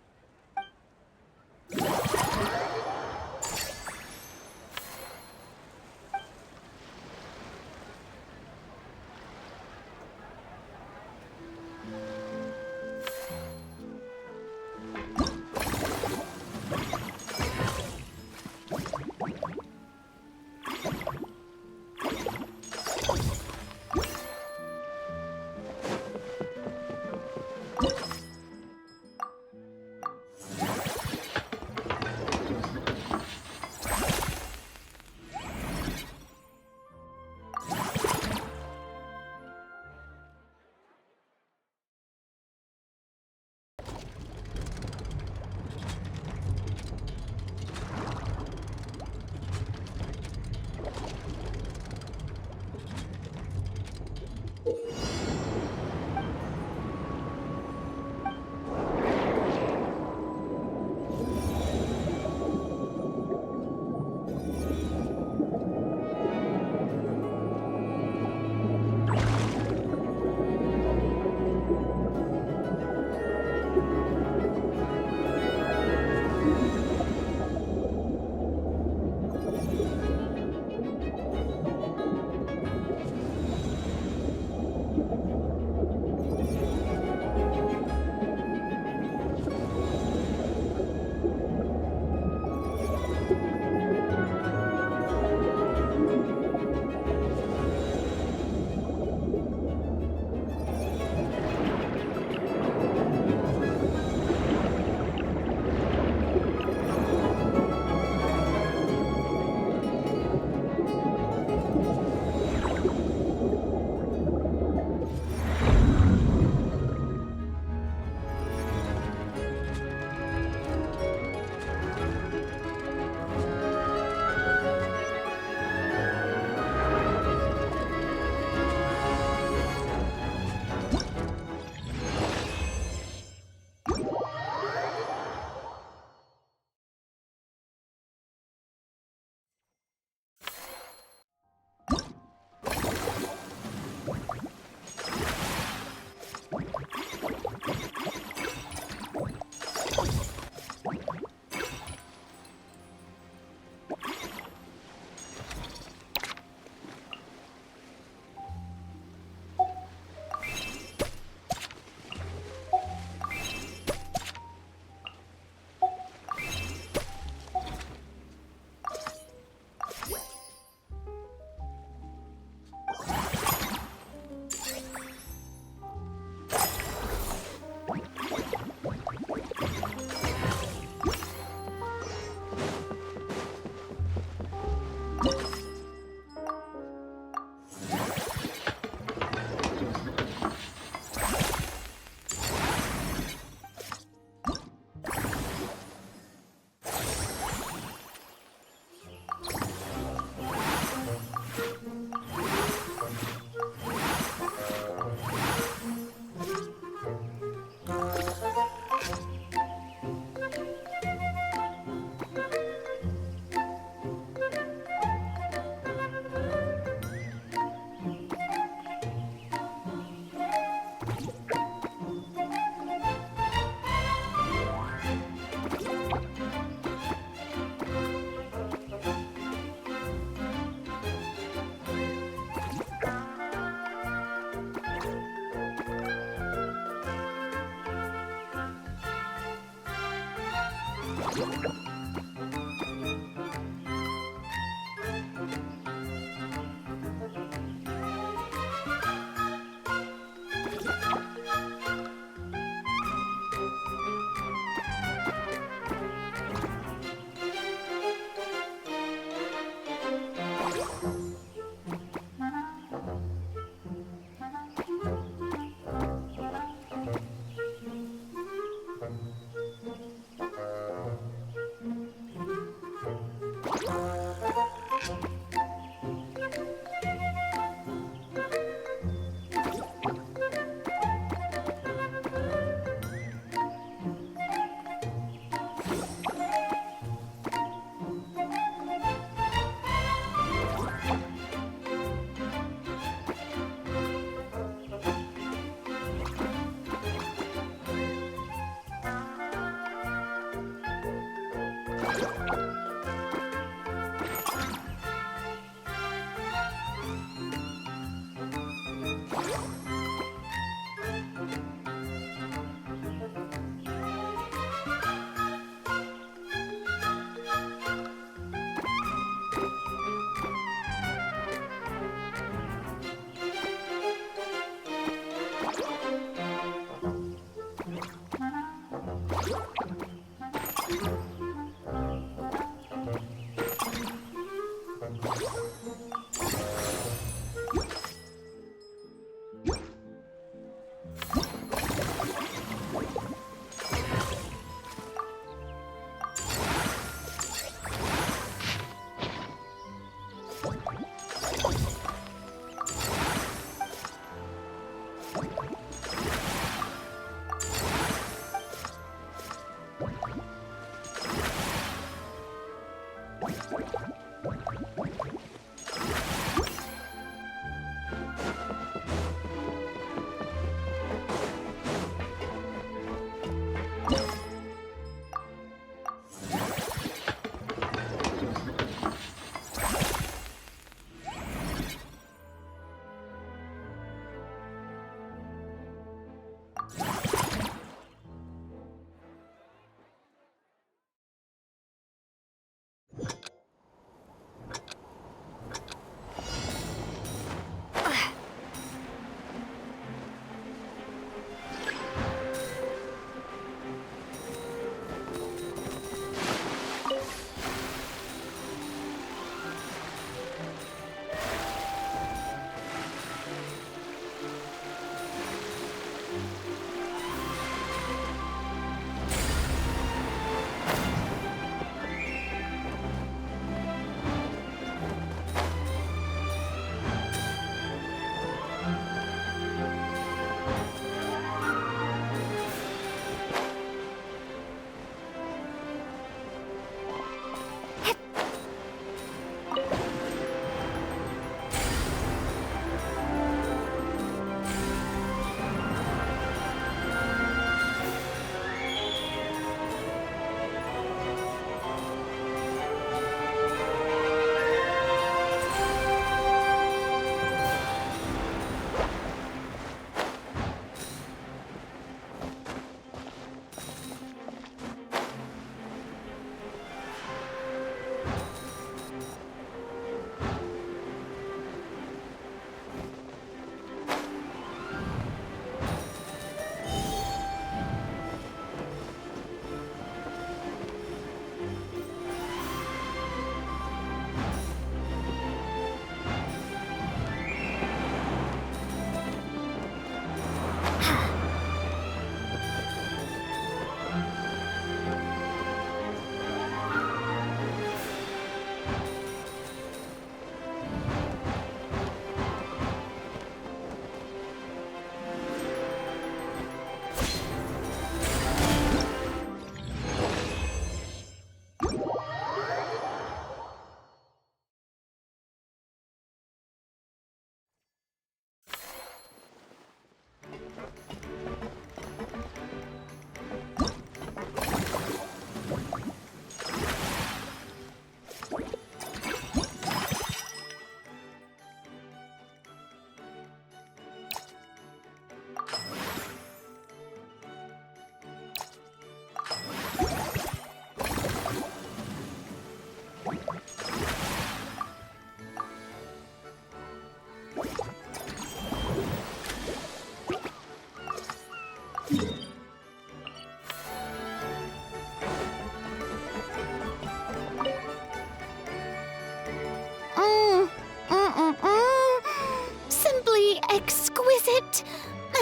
exquisite,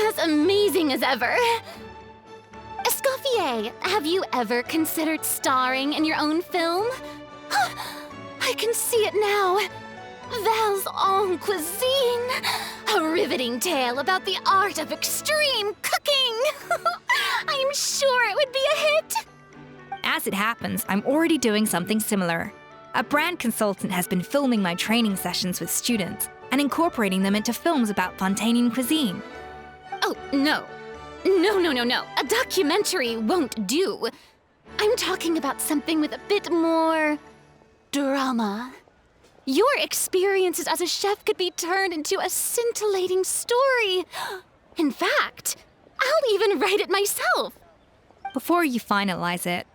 as amazing as ever. Escoffier, have you ever considered starring in your own film? I can see it now. Val's en cuisine, a riveting tale about the art of extreme cooking. I'm sure it would be a hit. As it happens, I'm already doing something similar. A brand consultant has been filming my training sessions with students and incorporating them into films about Fontanian cuisine. Oh, no. No. A documentary won't do. I'm talking about something with a bit more drama. Your experiences as a chef could be turned into a scintillating story. In fact, I'll even write it myself. Before you finalize it,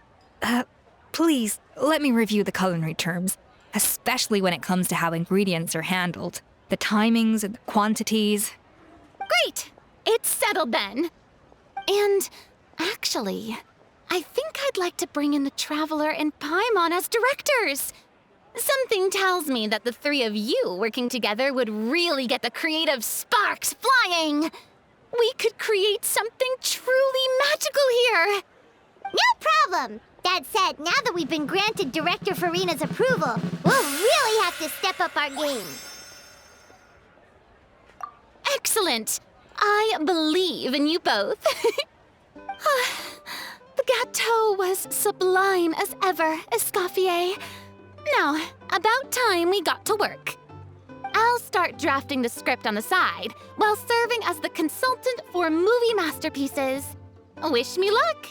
please let me review the culinary terms, especially when it comes to how ingredients are handled, the timings and the quantities. Great! It's settled then. And actually, I think I'd like to bring in the Traveler and Paimon as directors. Something tells me that the three of you working together would really get the creative sparks flying. We could create something truly magical here. No problem. That said, now that we've been granted Director Farina's approval, we'll really have to step up our game. Excellent. I believe in you both. The gâteau was sublime as ever, Escoffier. Now, about time we got to work. I'll start drafting the script on the side while serving as the consultant for movie masterpieces. Wish me luck!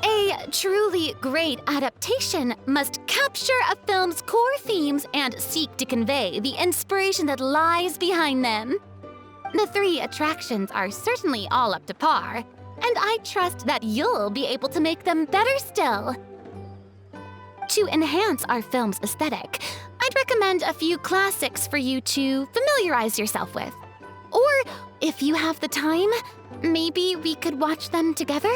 A truly great adaptation must capture a film's core themes and seek to convey the inspiration that lies behind them. The three attractions are certainly all up to par, and I trust that you'll be able to make them better still. To enhance our film's aesthetic, I'd recommend a few classics for you to familiarize yourself with. Or, if you have the time, maybe we could watch them together?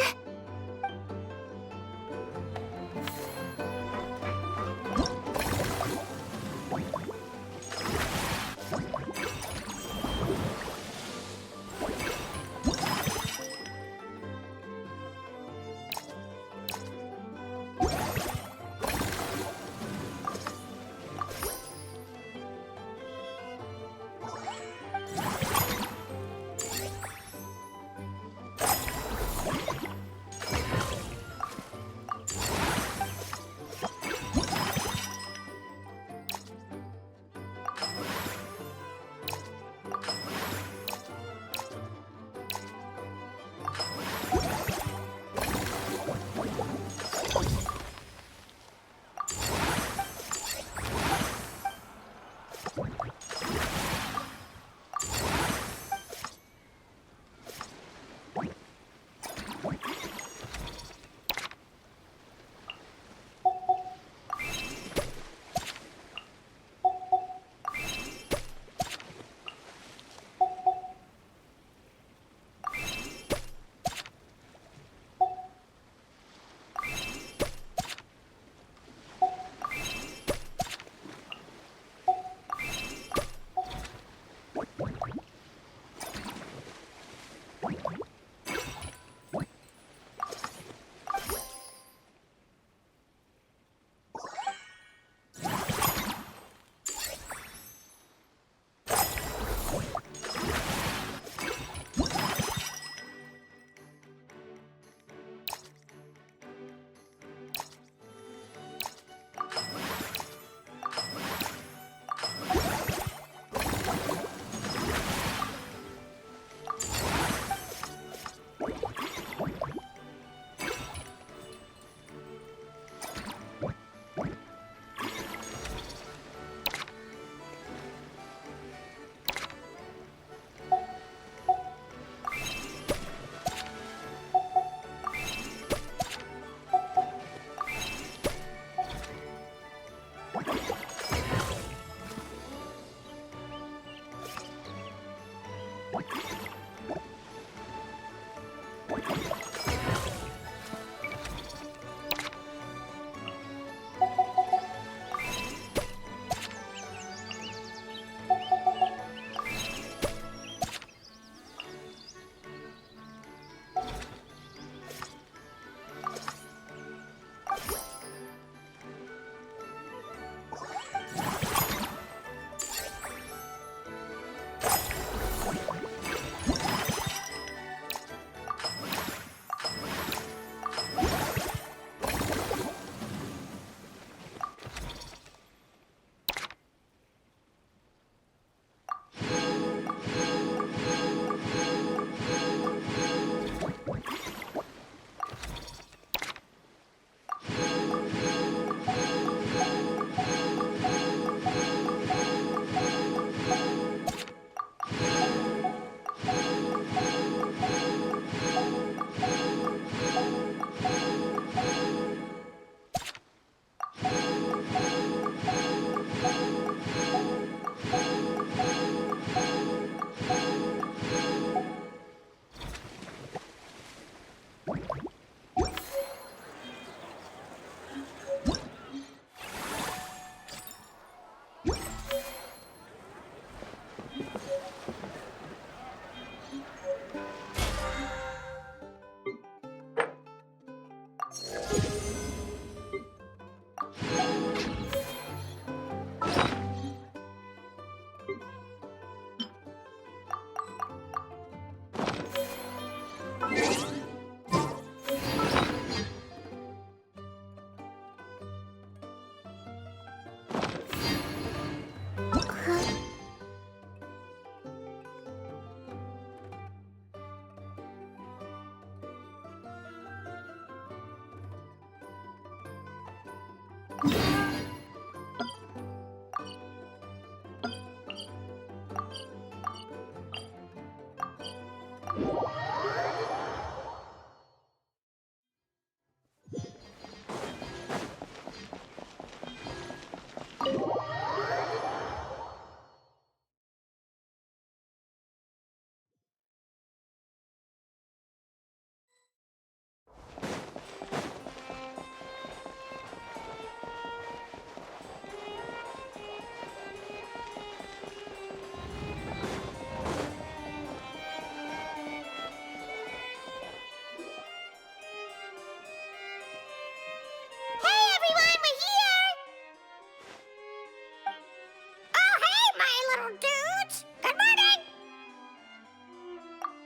Toots! Good morning!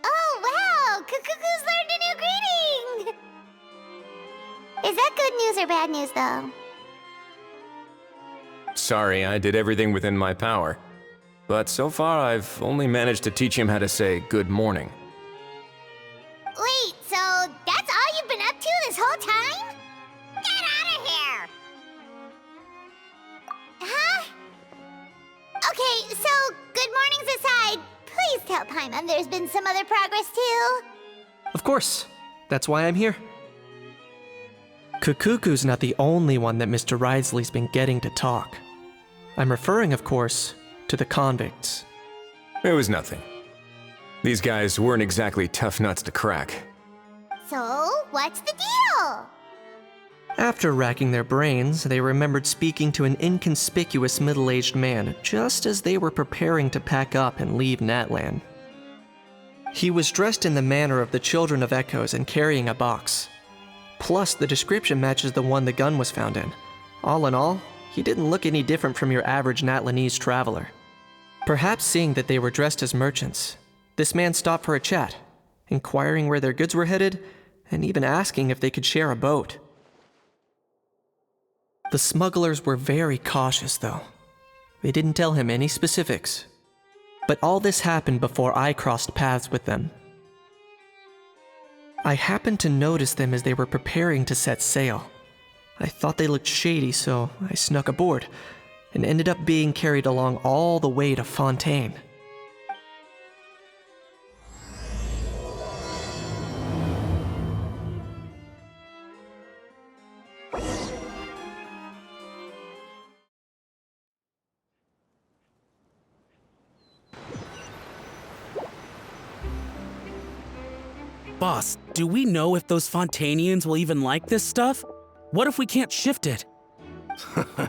Oh, wow! Cuckoo's learned a new greeting! Is that good news or bad news, though? Sorry, I did everything within my power. But so far, I've only managed to teach him how to say good morning. Wait, so that's all you've been up to this whole time? Get out of here! Huh? Okay, so good mornings aside, please tell Paimon there's been some other progress too. Of course. That's why I'm here. Kukuku's not the only one that Mr. Risley's been getting to talk. I'm referring, of course, to the convicts. It was nothing. These guys weren't exactly tough nuts to crack. So, what's the deal? After racking their brains, they remembered speaking to an inconspicuous middle-aged man just as they were preparing to pack up and leave Natland. He was dressed in the manner of the Children of Echoes and carrying a box. Plus, the description matches the one the gun was found in. All in all, he didn't look any different from your average Natlanese traveler. Perhaps seeing that they were dressed as merchants, this man stopped for a chat, inquiring where their goods were headed, and even asking if they could share a boat. The smugglers were very cautious, though. They didn't tell him any specifics. But all this happened before I crossed paths with them. I happened to notice them as they were preparing to set sail. I thought they looked shady, so I snuck aboard, and ended up being carried along all the way to Fontaine. Boss, do we know if those Fontanians will even like this stuff? What if we can't shift it?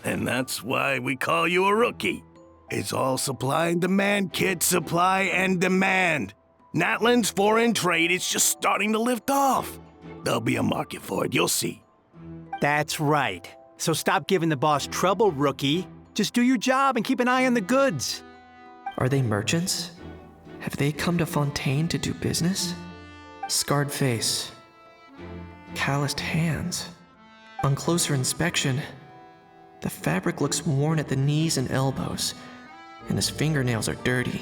And that's why we call you a rookie. It's all supply and demand, kid. Supply and demand. Natland's foreign trade is just starting to lift off. There'll be a market for it, you'll see. That's right. So stop giving the boss trouble, rookie. Just do your job and keep an eye on the goods. Are they merchants? Have they come to Fontaine to do business? Scarred face. Calloused hands. On closer inspection, the fabric looks worn at the knees and elbows, and his fingernails are dirty.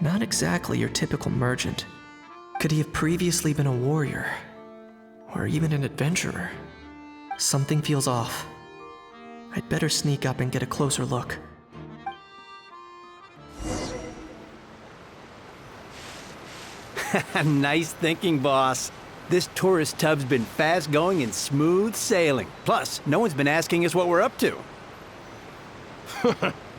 Not exactly your typical merchant. Could he have previously been a warrior? Or even an adventurer? Something feels off. I'd better sneak up and get a closer look. Nice thinking, boss. This tourist tub's been fast-going and smooth sailing. Plus, no one's been asking us what we're up to.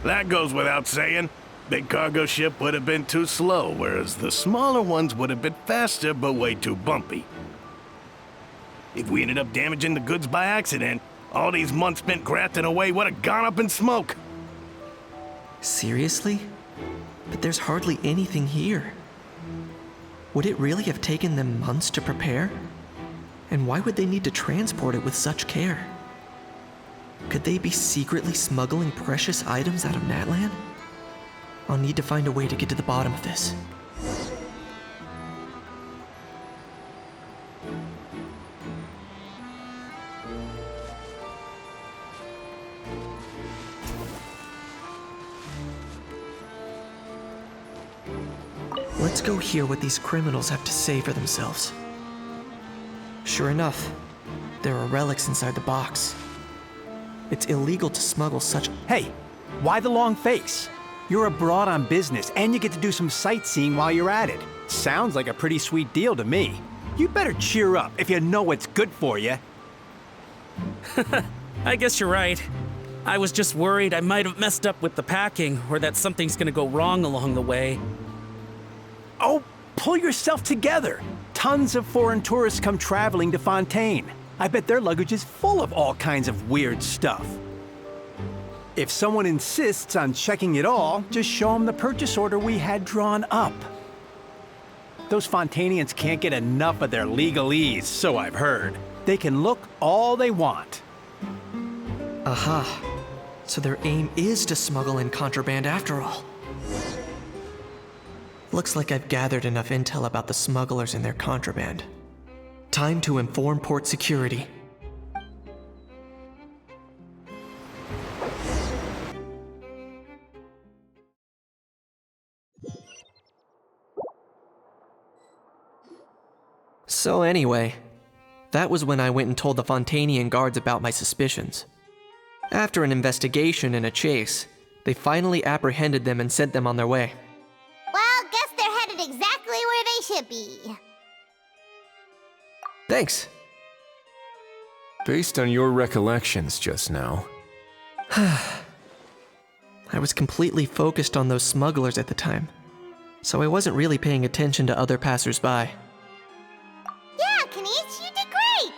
That goes without saying. Big cargo ship would have been too slow, whereas the smaller ones would have been faster but way too bumpy. If we ended up damaging the goods by accident, all these months spent grafting away would have gone up in smoke. Seriously? But there's hardly anything here. Would it really have taken them months to prepare? And why would they need to transport it with such care? Could they be secretly smuggling precious items out of Natland? I'll need to find a way to get to the bottom of this. Let's go hear what these criminals have to say for themselves. Sure enough, there are relics inside the box. It's illegal to smuggle such— Hey, why the long face? You're abroad on business, and you get to do some sightseeing while you're at it. Sounds like a pretty sweet deal to me. You better cheer up if you know what's good for you. I guess you're right. I was just worried I might have messed up with the packing, or that something's gonna go wrong along the way. Oh, pull yourself together. Tons of foreign tourists come traveling to Fontaine. I bet their luggage is full of all kinds of weird stuff. If someone insists on checking it all, just show them the purchase order we had drawn up. Those Fontanians can't get enough of their legalese, so I've heard. They can look all they want. Aha. So their aim is to smuggle in contraband after all. Looks like I've gathered enough intel about the smugglers and their contraband. Time to inform port security. So anyway, that was when I went and told the Fontanian guards about my suspicions. After an investigation and a chase, they finally apprehended them and sent them on their way. Well, guess they're headed exactly where they should be. Thanks. Based on your recollections just now. I was completely focused on those smugglers at the time, so I wasn't really paying attention to other passersby. Yeah, Kanish, you did great!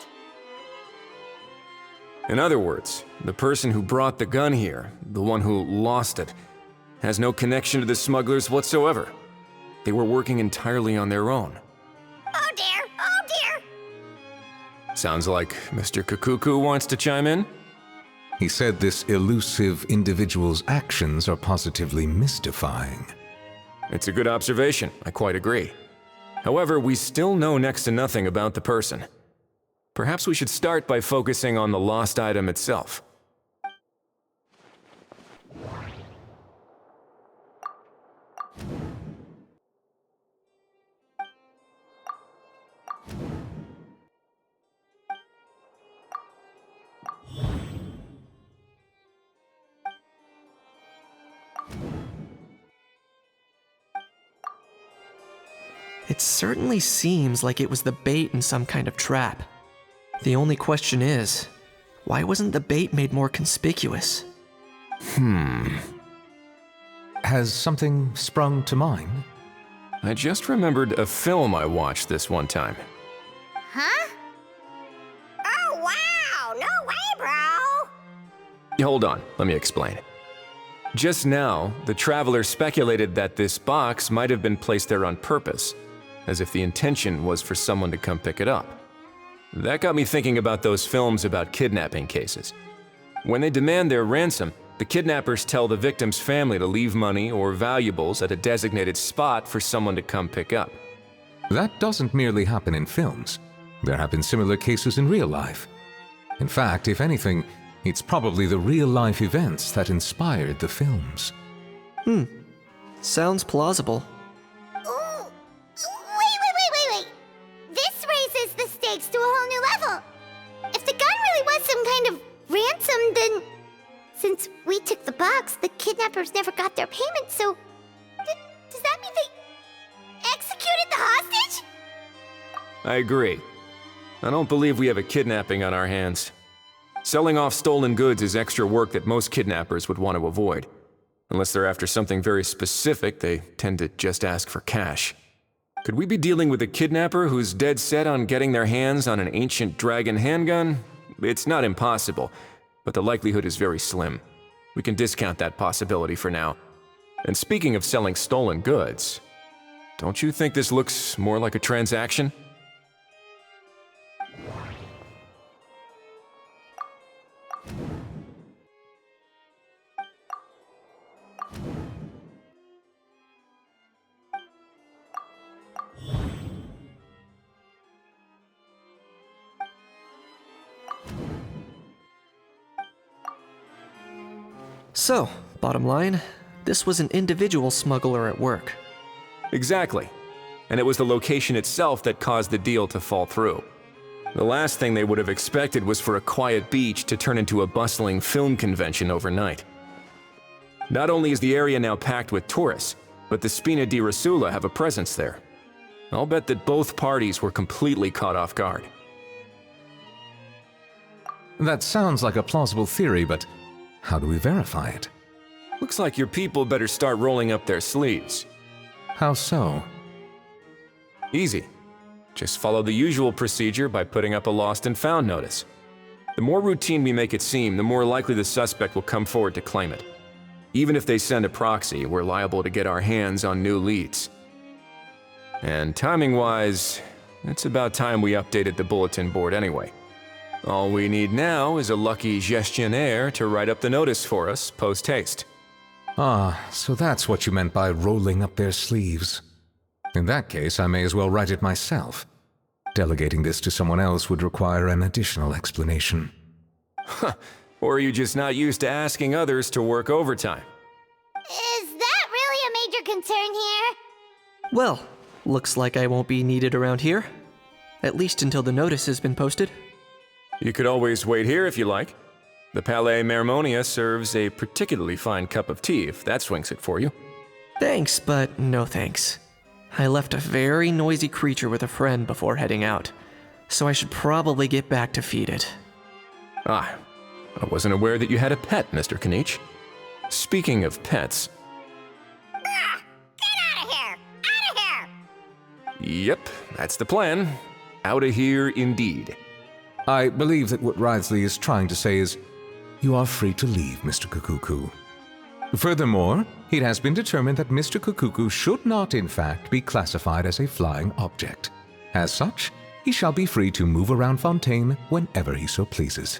In other words, the person who brought the gun here, the one who lost it, has no connection to the smugglers whatsoever. They were working entirely on their own. Oh dear, oh dear! Sounds like Mr. Kakuku wants to chime in? He said this elusive individual's actions are positively mystifying. It's a good observation, I quite agree. However, we still know next to nothing about the person. Perhaps we should start by focusing on the lost item itself. It certainly seems like it was the bait in some kind of trap. The only question is, why wasn't the bait made more conspicuous? Has something sprung to mind? I just remembered a film I watched this one time. Huh? Oh wow, no way, bro! Hold on, let me explain. Just now, the traveler speculated that this box might have been placed there on purpose, as if the intention was for someone to come pick it up. That got me thinking about those films about kidnapping cases. When they demand their ransom, the kidnappers tell the victim's family to leave money or valuables at a designated spot for someone to come pick up. That doesn't merely happen in films. There have been similar cases in real life. In fact, if anything, it's probably the real-life events that inspired the films. Sounds plausible. Ooh, wait. This raises the stakes to a whole new level. If the gun really was some kind of ransom, then since we took the box, the kidnappers never got their payment, so does that mean they executed the hostage? I agree. I don't believe we have a kidnapping on our hands. Selling off stolen goods is extra work that most kidnappers would want to avoid. Unless they're after something very specific, they tend to just ask for cash. Could we be dealing with a kidnapper who's dead set on getting their hands on an ancient dragon handgun? It's not impossible, but the likelihood is very slim. We can discount that possibility for now. And speaking of selling stolen goods, don't you think this looks more like a transaction? So, bottom line, this was an individual smuggler at work. Exactly. And it was the location itself that caused the deal to fall through. The last thing they would have expected was for a quiet beach to turn into a bustling film convention overnight. Not only is the area now packed with tourists, but the Spina di Rosula have a presence there. I'll bet that both parties were completely caught off guard. That sounds like a plausible theory, but how do we verify it? Looks like your people better start rolling up their sleeves. How so? Easy. Just follow the usual procedure by putting up a lost and found notice. The more routine we make it seem, the more likely the suspect will come forward to claim it. Even if they send a proxy, we're liable to get our hands on new leads. And timing-wise, it's about time we updated the bulletin board anyway. All we need now is a lucky gestionnaire to write up the notice for us post-haste. Ah, so that's what you meant by rolling up their sleeves. In that case, I may as well write it myself. Delegating this to someone else would require an additional explanation. Or are you just not used to asking others to work overtime? Is that really a major concern here? Well, looks like I won't be needed around here. At least until the notice has been posted. You could always wait here if you like. The Palais Mermonia serves a particularly fine cup of tea, if that swings it for you. Thanks, but no thanks. I left a very noisy creature with a friend before heading out, so I should probably get back to feed it. Ah, I wasn't aware that you had a pet, Mr. Kanich. Speaking of pets... Get out of here! Out of here! Yep, that's the plan. Out of here indeed. I believe that what Wriothesley is trying to say is, you are free to leave, Mr. Kukuku. Furthermore, it has been determined that Mr. Kukuku should not, in fact, be classified as a flying object. As such, he shall be free to move around Fontaine whenever he so pleases.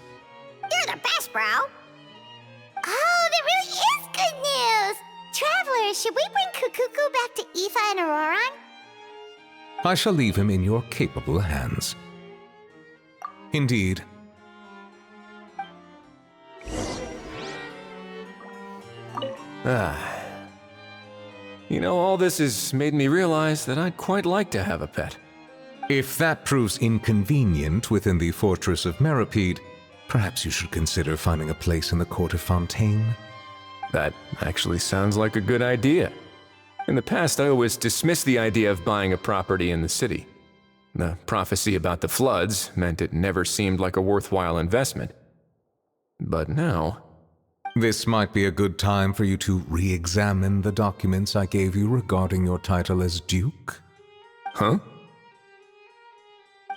You're the best, bro! Oh, that really is good news! Travelers, should we bring Kukuku back to Aoife and Auroran? I shall leave him in your capable hands. Indeed. You know, all this has made me realize that I'd quite like to have a pet. If that proves inconvenient within the fortress of Meripede, perhaps you should consider finding a place in the court of Fontaine. That actually sounds like a good idea. In the past, I always dismissed the idea of buying a property in the city. The prophecy about the floods meant it never seemed like a worthwhile investment. But now... This might be a good time for you to re-examine the documents I gave you regarding your title as Duke. Huh?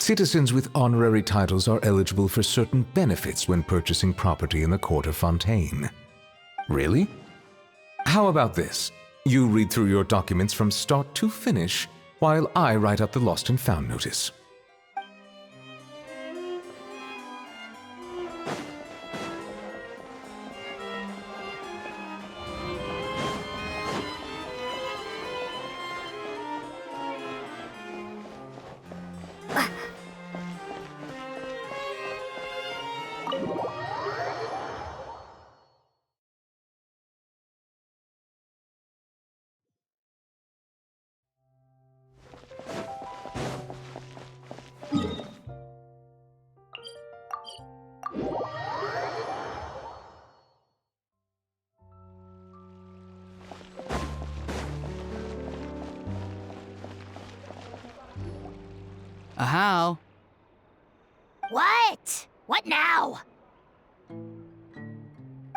Citizens with honorary titles are eligible for certain benefits when purchasing property in the court of Fontaine. Really? How about this? You read through your documents from start to finish, while I write up the lost and found notice. How? What? What now?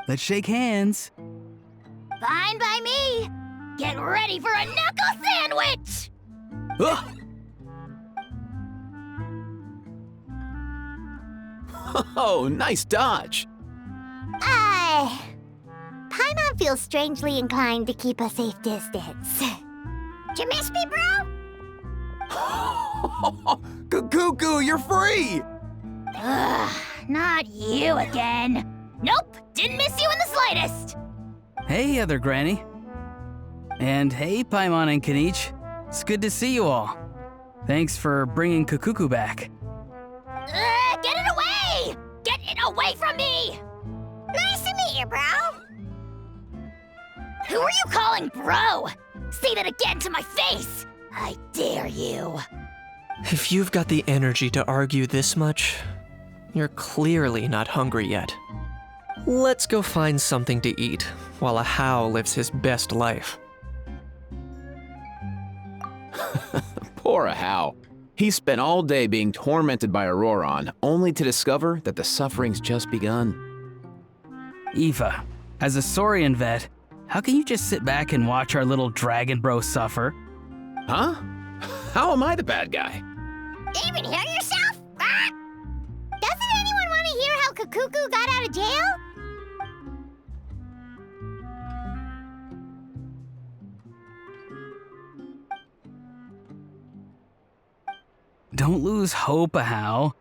Let's shake hands. Fine by me. Get ready for a knuckle sandwich! Ugh. Oh, nice dodge. Paimon feels strangely inclined to keep a safe distance. Did you miss me, bro? Kukuku, you're free! Ugh, not you again. Nope, didn't miss you in the slightest. Hey, other granny. And hey, Paimon and Kanich. It's good to see you all. Thanks for bringing Kukuku back. Get it away! Get it away from me! Nice to meet you, bro. Who are you calling bro? Say that again to my face! I dare you. If you've got the energy to argue this much, you're clearly not hungry yet. Let's go find something to eat while aaaaha lives his best life. Poor aaaaha. He spent all day being tormented by Auroran, only to discover that the suffering's just begun. Aoife, as a Saurian vet, how can you just sit back and watch our little dragon bro suffer? Huh? How am I the bad guy? Even hear yourself? Ah! Doesn't anyone want to hear how Kukuku got out of jail? Don't lose hope, aaaaha.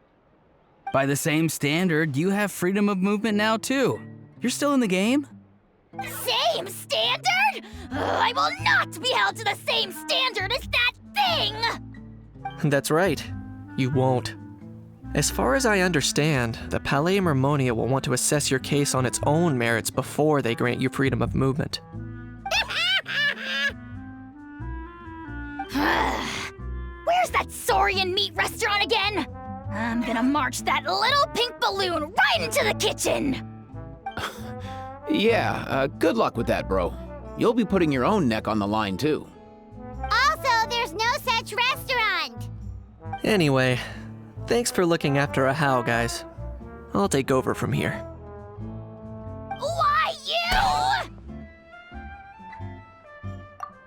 By the same standard, you have freedom of movement now too. You're still in the game? Same standard? I will not be held to the same standard as that thing! That's right. You won't. As far as I understand, the Palais Mermonia will want to assess your case on its own merits before they grant you freedom of movement. Where's that Saurian meat restaurant again? I'm gonna march that little pink balloon right into the kitchen! Yeah, good luck with that, bro. You'll be putting your own neck on the line, too. Also, there's no such restaurant! Anyway, thanks for looking after aaaaha, guys. I'll take over from here. Why, you?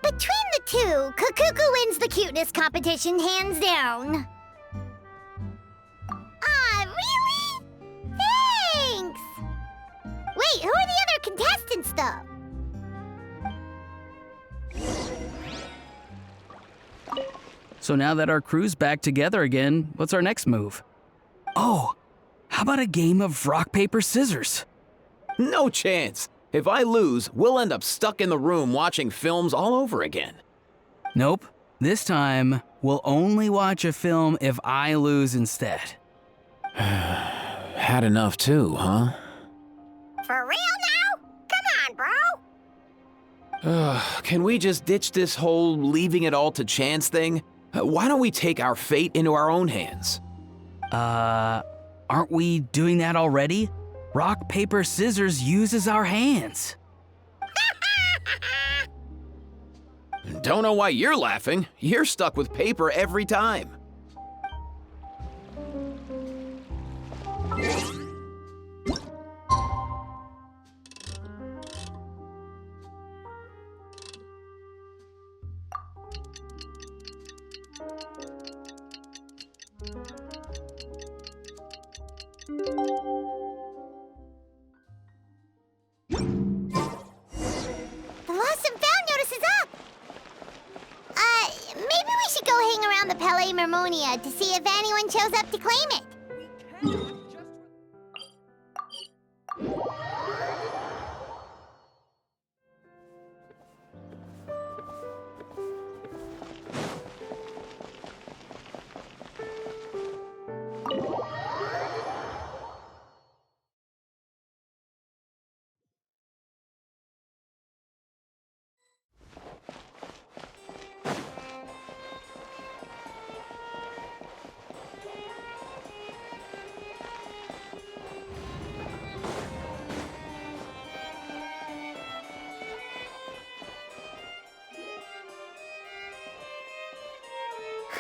Between the two, Kakuku wins the cuteness competition hands down. Ah, really? Thanks! Wait, who are the other contestants, though? So now that our crew's back together again, what's our next move? Oh, how about a game of rock, paper, scissors? No chance. If I lose, we'll end up stuck in the room watching films all over again. Nope. This time, we'll only watch a film if I lose instead. Had enough too, huh? For real now? Come on, bro! Can we just ditch this whole leaving it all to chance thing? Why don't we take our fate into our own hands? Aren't we doing that already? Rock, paper, scissors uses our hands. Don't know why you're laughing. You're stuck with paper every time. The lost and found notice is up! Maybe we should go hang around the Palais Mermonia to see if anyone shows up to claim it.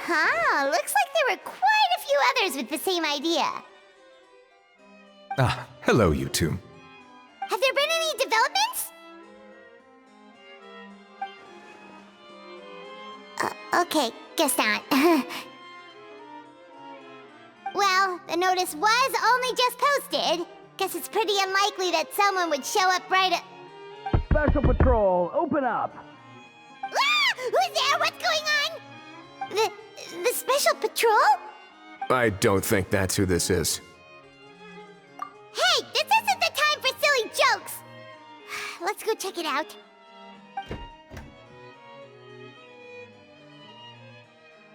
Huh, looks like there were quite a few others with the same idea. Ah, hello, you two. Have there been any developments? Okay, guess not. Well, the notice was only just posted. Guess it's pretty unlikely that someone would show up right at... Special Patrol, open up! Ah! Who's there? What's going on? The Special Patrol? I don't think that's who this is. Hey, this isn't the time for silly jokes! Let's go check it out.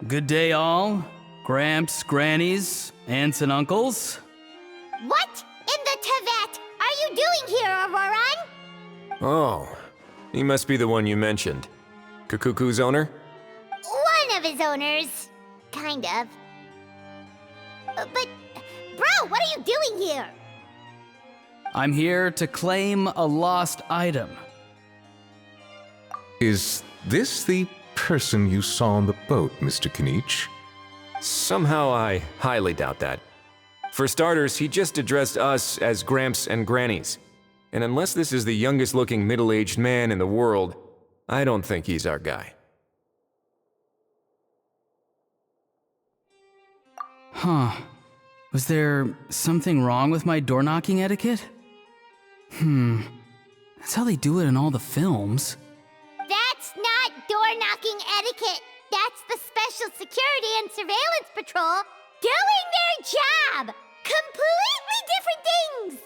Good day, all. Gramps, grannies, aunts, and uncles. What in the Tevet are you doing here, Auroran? Oh, he must be the one you mentioned. Kakuku's owner? One of his owners. Kind of. But, bro, what are you doing here? I'm here to claim a lost item. Is this the person you saw on the boat, Mr. Kinich? Somehow I highly doubt that. For starters, he just addressed us as Gramps and Grannies. And unless this is the youngest looking middle-aged man in the world, I don't think he's our guy. Huh. Was there something wrong with my door-knocking etiquette? That's how they do it in all the films. That's not door-knocking etiquette. That's the Special Security and Surveillance Patrol doing their job! Completely different things!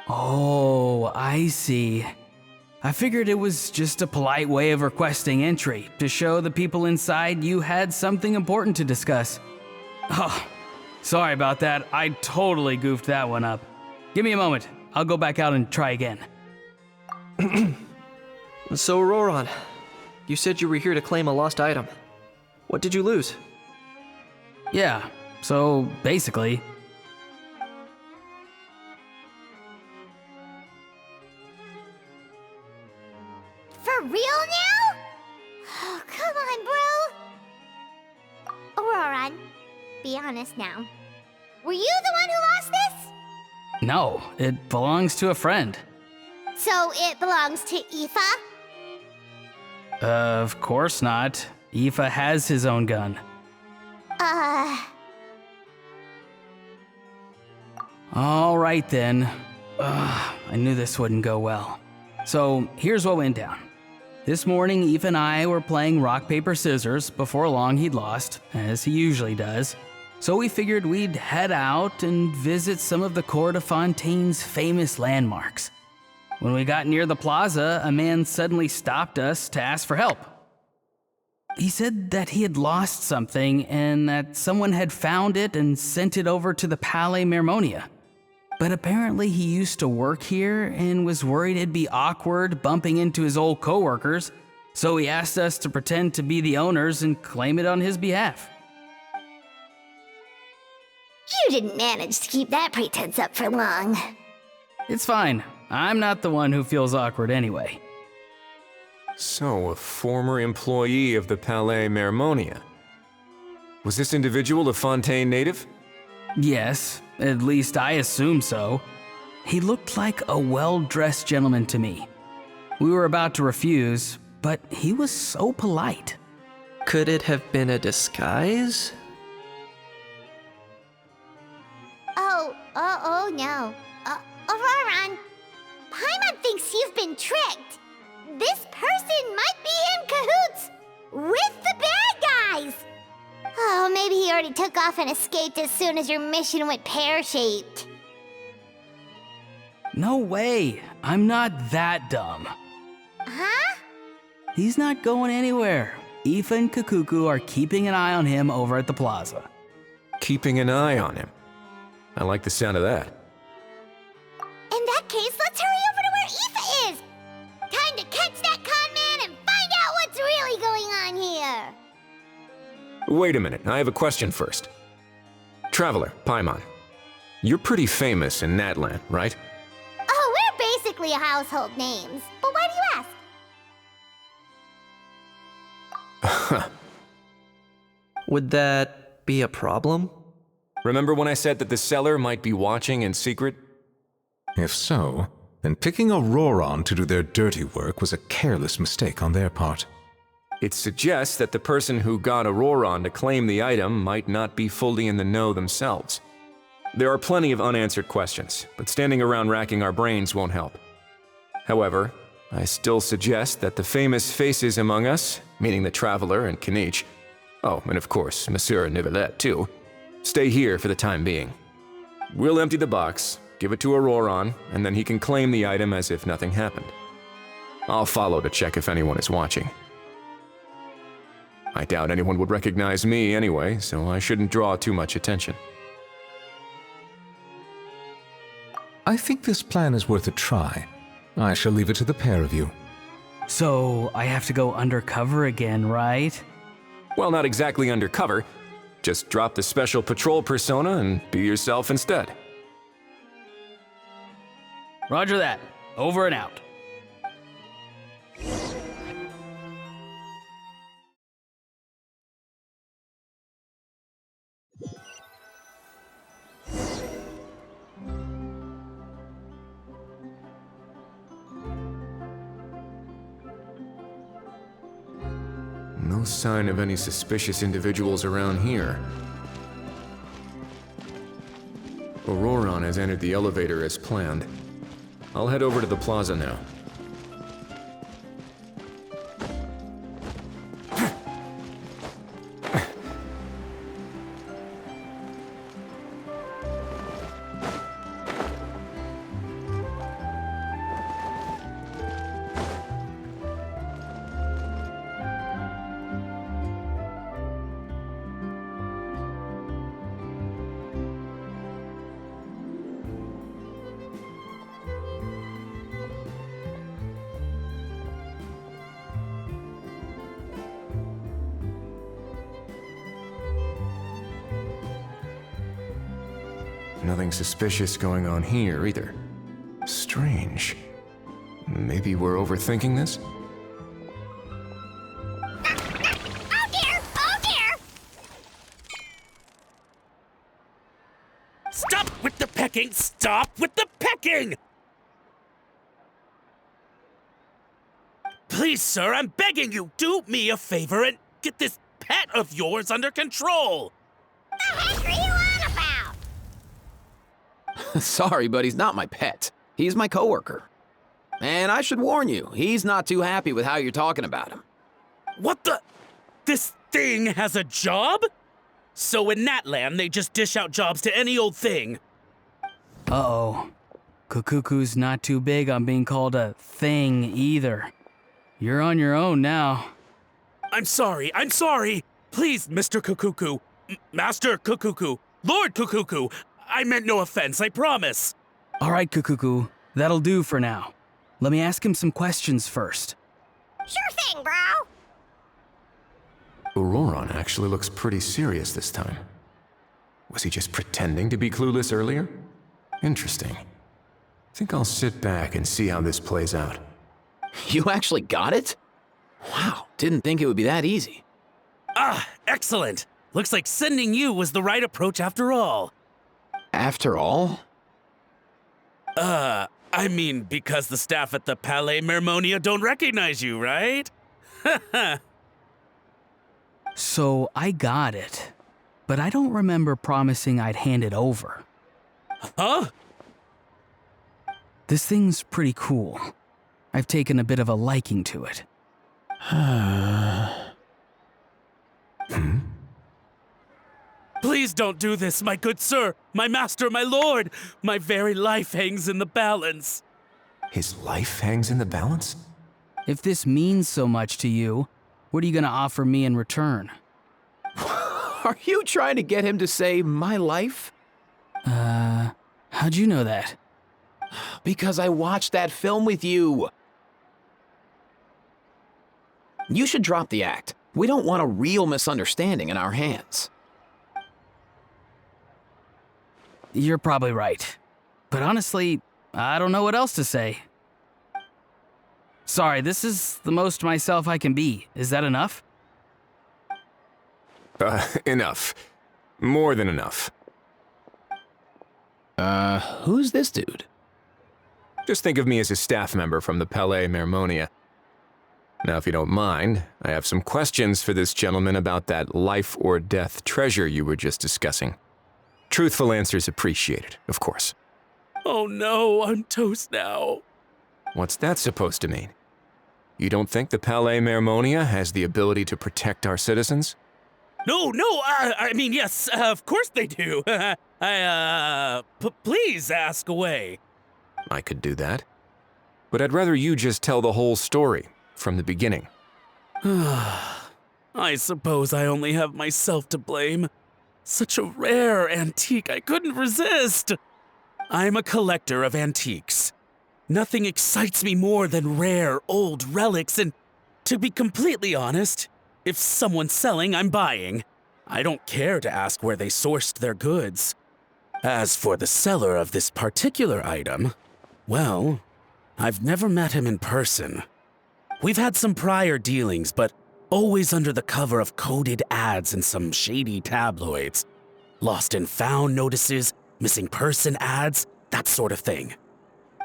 Oh, I see. I figured it was just a polite way of requesting entry to show the people inside you had something important to discuss. Oh, sorry about that. I totally goofed that one up. Give me a moment. I'll go back out and try again. So, Roran, you said you were here to claim a lost item. What did you lose? Yeah, so basically... For real now? Oh, come on, bro. Auroran, be honest now. Were you the one who lost this? No, it belongs to a friend. So it belongs to Aaaha? Of course not. Aaaha has his own gun. All right then. I knew this wouldn't go well. So here's what went down. This morning, Aaaha and I were playing rock, paper, scissors. Before long, he'd lost, as he usually does. So we figured we'd head out and visit some of the Court of Fontaine's famous landmarks. When we got near the plaza, a man suddenly stopped us to ask for help. He said that he had lost something and that someone had found it and sent it over to the Palais Mermonia. But apparently he used to work here and was worried it'd be awkward bumping into his old coworkers, so he asked us to pretend to be the owners and claim it on his behalf. You didn't manage to keep that pretense up for long. It's fine. I'm not the one who feels awkward anyway. So, a former employee of the Palais Mermonia. Was this individual a Fontaine native? Yes, at least I assume so. He looked like a well-dressed gentleman to me. We were about to refuse, but he was so polite. Could it have been a disguise? Oh no. Auroran, Paimon thinks you've been tricked. This person might be in cahoots with the bad guys. Oh, maybe he already took off and escaped as soon as your mission went pear-shaped. No way. I'm not that dumb. Huh? He's not going anywhere. Aaaha and Kakuku are keeping an eye on him over at the plaza. Keeping an eye on him. I like the sound of that. In that case, let's hurry over to where Aaaha is. Time to catch that con man and find out what's really going on here. Wait a minute, I have a question first. Traveler, Paimon, you're pretty famous in Natland, right? Oh, we're basically household names. But why do you ask? Would that be a problem? Remember when I said that the seller might be watching in secret? If so, then picking a Roran to do their dirty work was a careless mistake on their part. It suggests that the person who got a Roran to claim the item might not be fully in the know themselves. There are plenty of unanswered questions, but standing around racking our brains won't help. However, I still suggest that the famous faces among us, meaning the Traveler and Kinich, oh, and of course, Monsieur Nivelet too, stay here for the time being. We'll empty the box, give it to Auroran, and then he can claim the item as if nothing happened. I'll follow to check if anyone is watching. I doubt anyone would recognize me anyway, so I shouldn't draw too much attention. I think this plan is worth a try. I shall leave it to the pair of you. So, I have to go undercover again, right? Well, not exactly undercover. Just drop the special patrol persona and be yourself instead. Roger that. Over and out. No sign of any suspicious individuals around here. Auroran has entered the elevator as planned. I'll head over to the plaza now. Nothing suspicious going on here either. Strange. Maybe we're overthinking this? Oh dear! Oh dear! Stop with the pecking! Stop with the pecking! Please, sir, I'm begging you, do me a favor and get this pet of yours under control! The heck are you on about? Sorry, but he's not my pet. He's my coworker. And I should warn you, he's not too happy with how you're talking about him. What the? This thing has a job? So in that land, they just dish out jobs to any old thing. Uh-oh. Kukuku's not too big on being called a thing either. You're on your own now. I'm sorry. Please, Mr. Kukuku. Master Kukuku. Lord Kukuku. I meant no offense, I promise. All right, Kukuku. That'll do for now. Let me ask him some questions first. Sure thing, bro. Auroron actually looks pretty serious this time. Was he just pretending to be clueless earlier? Interesting. Think I'll sit back and see how this plays out. You actually got it? Wow, didn't think it would be that easy. Ah, excellent. Looks like sending you was the right approach after all. After all? I mean, because the staff at the Palais Mermonia don't recognize you, right? So I got it, but I don't remember promising I'd hand it over. Huh? This thing's pretty cool. I've taken a bit of a liking to it. Please don't do this, my good sir, my master, my lord. My very life hangs in the balance. His life hangs in the balance? If this means so much to you, what are you gonna offer me in return? Are you trying to get him to say my life? How'd you know that? Because I watched that film with you. You should drop the act. We don't want a real misunderstanding in our hands. You're probably right. But honestly, I don't know what else to say. Sorry, this is the most myself I can be. Is that enough? Enough. More than enough. Who's this dude? Just think of me as a staff member from the Palais Mermonia. Now, if you don't mind, I have some questions for this gentleman about that life or death treasure you were just discussing. Truthful answers appreciated, of course. Oh no, I'm toast now. What's that supposed to mean? You don't think the Palais Mermonia has the ability to protect our citizens? No, I mean, yes, of course they do. Please ask away. I could do that. But I'd rather you just tell the whole story, from the beginning. I suppose I only have myself to blame. Such a rare antique, I couldn't resist. I'm a collector of antiques. Nothing excites me more than rare, old relics, and to be completely honest, if someone's selling, I'm buying. I don't care to ask where they sourced their goods. As for the seller of this particular item, well, I've never met him in person. We've had some prior dealings, but always under the cover of coded ads in some shady tabloids. Lost and found notices, missing person ads, that sort of thing.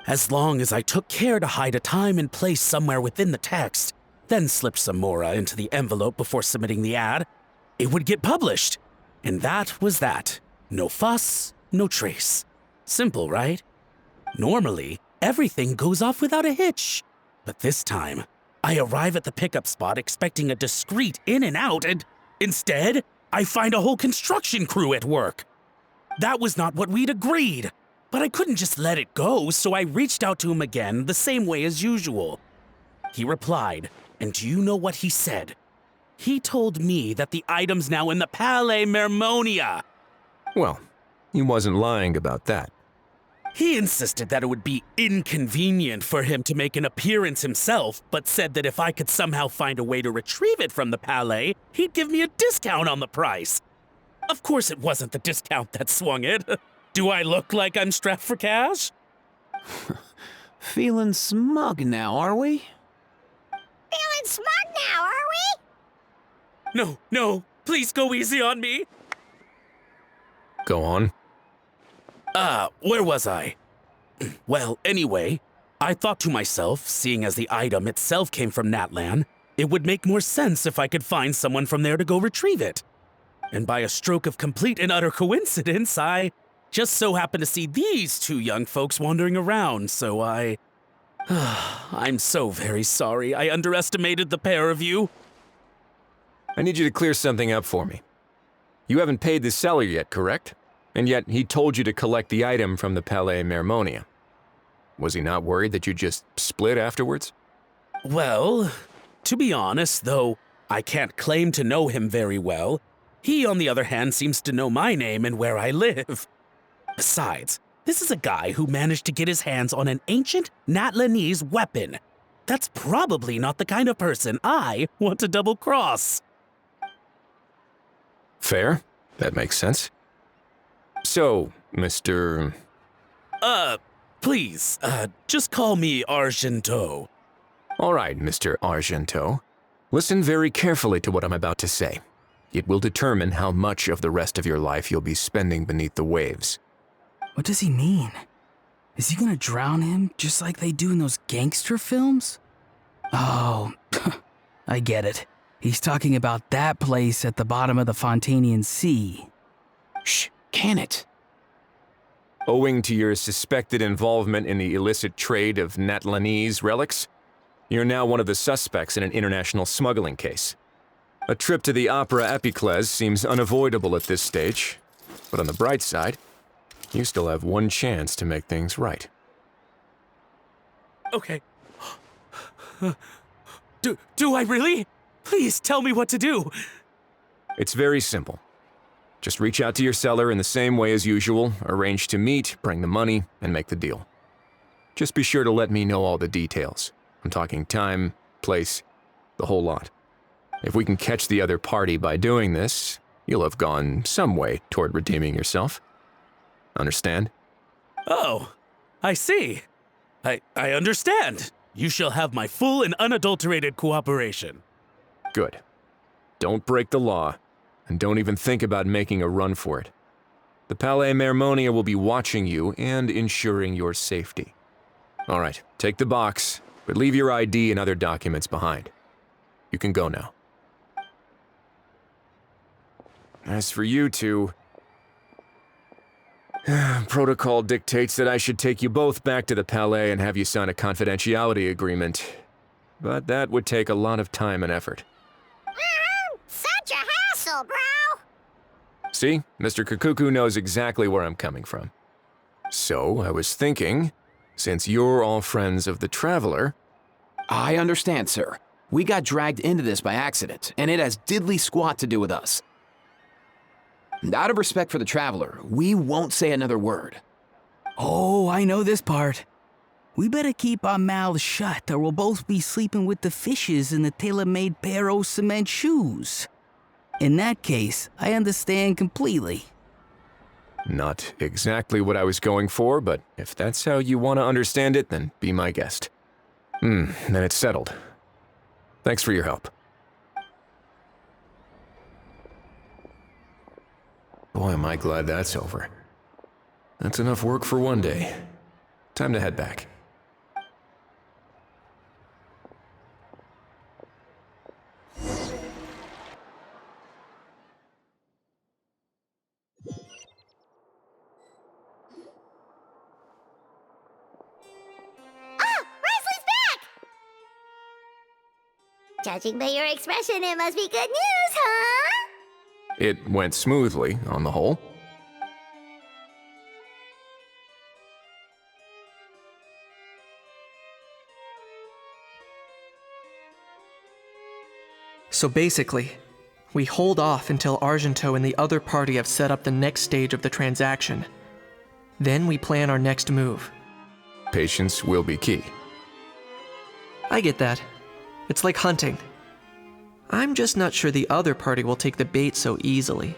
As long as I took care to hide a time and place somewhere within the text, then slipped some mora into the envelope before submitting the ad, it would get published. And that was that. No fuss, no trace. Simple, right? Normally, everything goes off without a hitch. But this time, I arrive at the pickup spot expecting a discreet in and out, and instead, I find a whole construction crew at work. That was not what we'd agreed, but I couldn't just let it go, so I reached out to him again the same way as usual. He replied, and do you know what he said? He told me that the item's now in the Palais Mermonia. Well, he wasn't lying about that. He insisted that it would be inconvenient for him to make an appearance himself, but said that if I could somehow find a way to retrieve it from the Palais, he'd give me a discount on the price. Of course it wasn't the discount that swung it. Do I look like I'm strapped for cash? Feeling smug now, are we? Feeling smug now, are we? No, please go easy on me. Go on. Where was I? Well, anyway, I thought to myself, seeing as the item itself came from Natlan, it would make more sense if I could find someone from there to go retrieve it. And by a stroke of complete and utter coincidence, I just so happened to see these two young folks wandering around, so I'm so very sorry. I underestimated the pair of you. I need you to clear something up for me. You haven't paid the seller yet, correct? And yet he told you to collect the item from the Palais Mermonia. Was he not worried that you just split afterwards? Well, to be honest, though I can't claim to know him very well, he, on the other hand, seems to know my name and where I live. Besides, this is a guy who managed to get his hands on an ancient Natlanese weapon. That's probably not the kind of person I want to double-cross. Fair. That makes sense. So, Mr. Please, just call me Argento. All right, Mr. Argento. Listen very carefully to what I'm about to say. It will determine how much of the rest of your life you'll be spending beneath the waves. What does he mean? Is he gonna drown him just like they do in those gangster films? Oh, I get it. He's talking about that place at the bottom of the Fontanian Sea. Shh, can it? Owing to your suspected involvement in the illicit trade of Natlanese relics, you're now one of the suspects in an international smuggling case. A trip to the Opera Epiclese seems unavoidable at this stage, but on the bright side, you still have one chance to make things right. Okay. Do I really? Please tell me what to do. It's very simple. Just reach out to your seller in the same way as usual, arrange to meet, bring the money, and make the deal. Just be sure to let me know all the details. I'm talking time, place, the whole lot. If we can catch the other party by doing this, you'll have gone some way toward redeeming yourself. Understand? Oh, I see. I understand. You shall have my full and unadulterated cooperation. Good. Don't break the law, and don't even think about making a run for it. The Palais Mermonia will be watching you and ensuring your safety. All right, take the box, but leave your ID and other documents behind. You can go now. As for you two, protocol dictates that I should take you both back to the Palais and have you sign a confidentiality agreement. But that would take a lot of time and effort. Such a hassle, bro! See, Mr. Kakuku knows exactly where I'm coming from. So, I was thinking, since you're all friends of the Traveler... I understand, sir. We got dragged into this by accident, and it has diddly squat to do with us. Out of respect for the Traveler, we won't say another word. Oh, I know this part. We better keep our mouths shut or we'll both be sleeping with the fishes in the tailor-made pair of cement shoes. In that case, I understand completely. Not exactly what I was going for, but if that's how you want to understand it, then be my guest. Then it's settled. Thanks for your help. Boy, am I glad that's over. That's enough work for one day. Time to head back. Judging by your expression, it must be good news, huh? It went smoothly, on the whole. So basically, we hold off until Argento and the other party have set up the next stage of the transaction. Then we plan our next move. Patience will be key. I get that. It's like hunting. I'm just not sure the other party will take the bait so easily.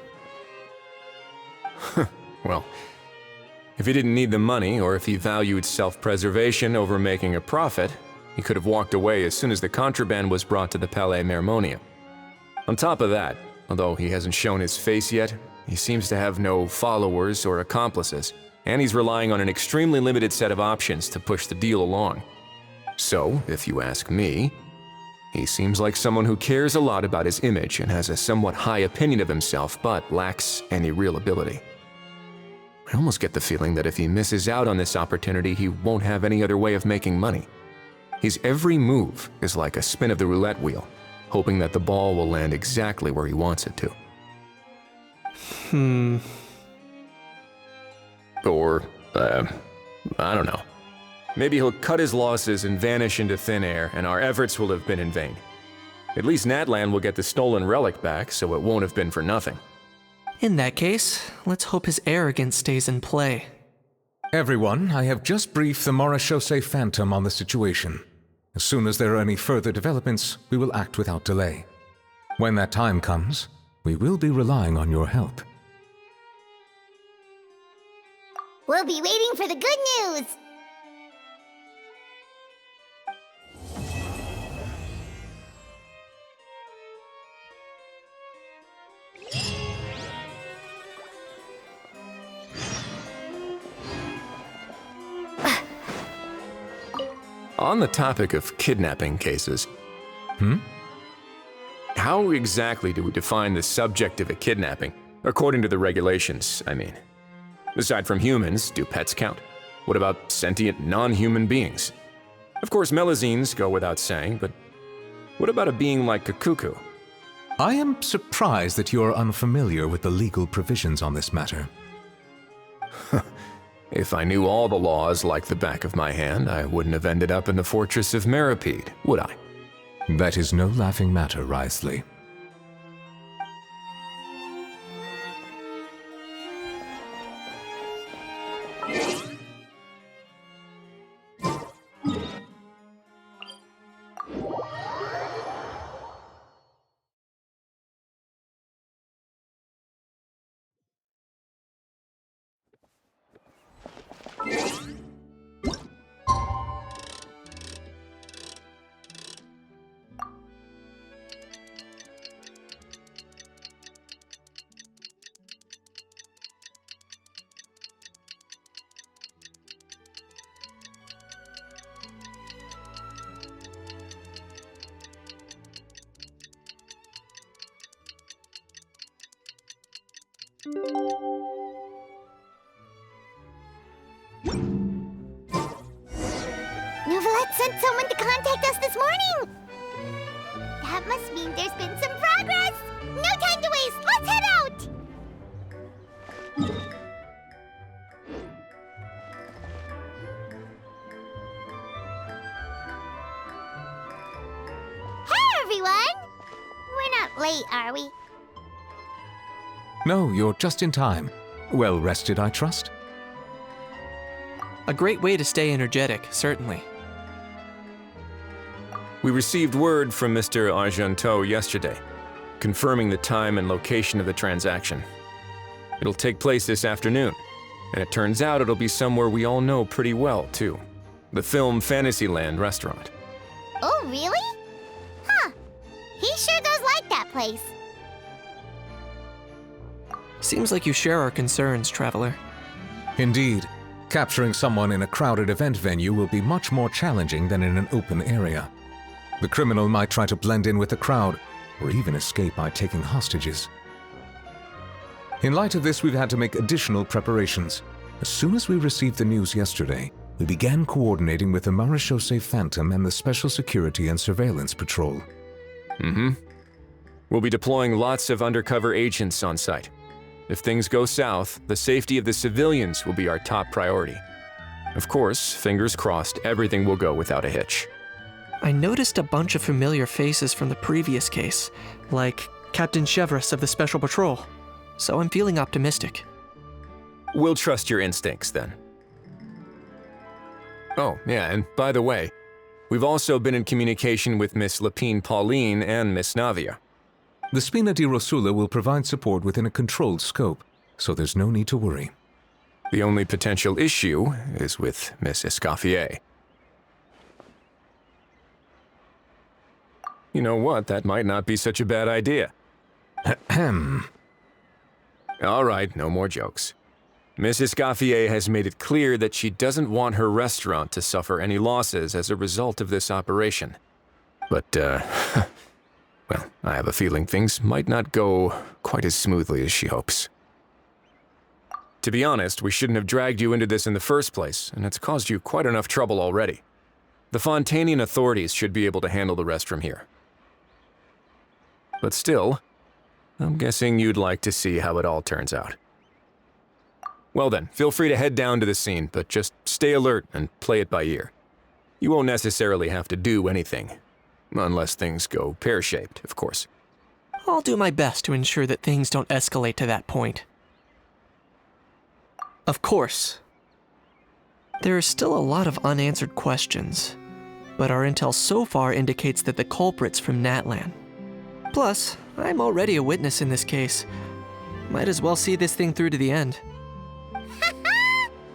Well, If he didn't need the money, or if he valued self-preservation over making a profit, he could have walked away as soon as the contraband was brought to the Palais Mermonia. On top of that, although he hasn't shown his face yet, he seems to have no followers or accomplices, and he's relying on an extremely limited set of options to push the deal along. So, if you ask me, he seems like someone who cares a lot about his image and has a somewhat high opinion of himself, but lacks any real ability. I almost get the feeling that if he misses out on this opportunity, he won't have any other way of making money. His every move is like a spin of the roulette wheel, hoping that the ball will land exactly where he wants it to. Or, I don't know. Maybe he'll cut his losses and vanish into thin air, and our efforts will have been in vain. At least Natlan will get the stolen relic back, so it won't have been for nothing. In that case, let's hope his arrogance stays in play. Everyone, I have just briefed the Marechaussee Phantom on the situation. As soon as there are any further developments, we will act without delay. When that time comes, we will be relying on your help. We'll be waiting for the good news! On the topic of kidnapping cases, how exactly do we define the subject of a kidnapping? According to the regulations, I mean. Aside from humans, do pets count? What about sentient non-human beings? Of course, melazines go without saying, but what about a being like Kakuku? I am surprised that you are unfamiliar with the legal provisions on this matter. If I knew all the laws like the back of my hand, I wouldn't have ended up in the fortress of Meripede, would I? That is no laughing matter, Wriothesley. Novelette sent someone to contact us this morning! That must mean there's been some progress! No time to waste! Let's head out! Hey, everyone! We're not late, are we? No, you're just in time. Well rested, I trust? A great way to stay energetic, certainly. We received word from Mr. Argenteau yesterday, confirming the time and location of the transaction. It'll take place this afternoon, and it turns out it'll be somewhere we all know pretty well, too. The film Fantasyland restaurant. Oh, really? Huh. He sure does like that place. Seems like you share our concerns, Traveler. Indeed. Capturing someone in a crowded event venue will be much more challenging than in an open area. The criminal might try to blend in with the crowd, or even escape by taking hostages. In light of this, we've had to make additional preparations. As soon as we received the news yesterday, we began coordinating with the Marechaussee Phantom and the Special Security and Surveillance Patrol. We'll be deploying lots of undercover agents on site. If things go south, the safety of the civilians will be our top priority. Of course, fingers crossed, everything will go without a hitch. I noticed a bunch of familiar faces from the previous case, like Captain Chevreuse of the Special Patrol, so I'm feeling optimistic. We'll trust your instincts, then. Oh, yeah, and by the way, we've also been in communication with Miss Lapine Pauline and Miss Navia. The Spina di Rosula will provide support within a controlled scope, so there's no need to worry. The only potential issue is with Miss Escoffier. You know what? That might not be such a bad idea. Ahem. All right, no more jokes. Miss Escoffier has made it clear that she doesn't want her restaurant to suffer any losses as a result of this operation. But, well, I have a feeling things might not go quite as smoothly as she hopes. To be honest, we shouldn't have dragged you into this in the first place, and it's caused you quite enough trouble already. The Fontanian authorities should be able to handle the rest from here. But still, I'm guessing you'd like to see how it all turns out. Well then, feel free to head down to the scene, but just stay alert and play it by ear. You won't necessarily have to do anything, unless things go pear-shaped, of course. I'll do my best to ensure that things don't escalate to that point. Of course. There are still a lot of unanswered questions, but our intel so far indicates that the culprit's from Natlan. Plus, I'm already a witness in this case. Might as well see this thing through to the end.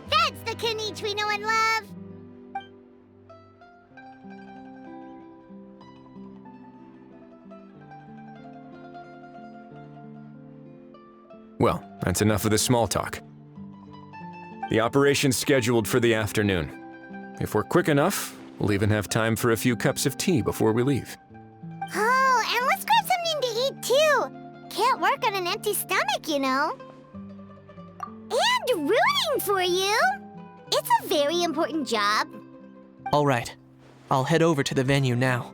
That's the Knight we know and love! Well, that's enough of the small talk. The operation's scheduled for the afternoon. If we're quick enough, we'll even have time for a few cups of tea before we leave. Oh, and let's grab something to eat too! Can't work on an empty stomach, you know. And rooting for you! It's a very important job. All right, I'll head over to the venue now.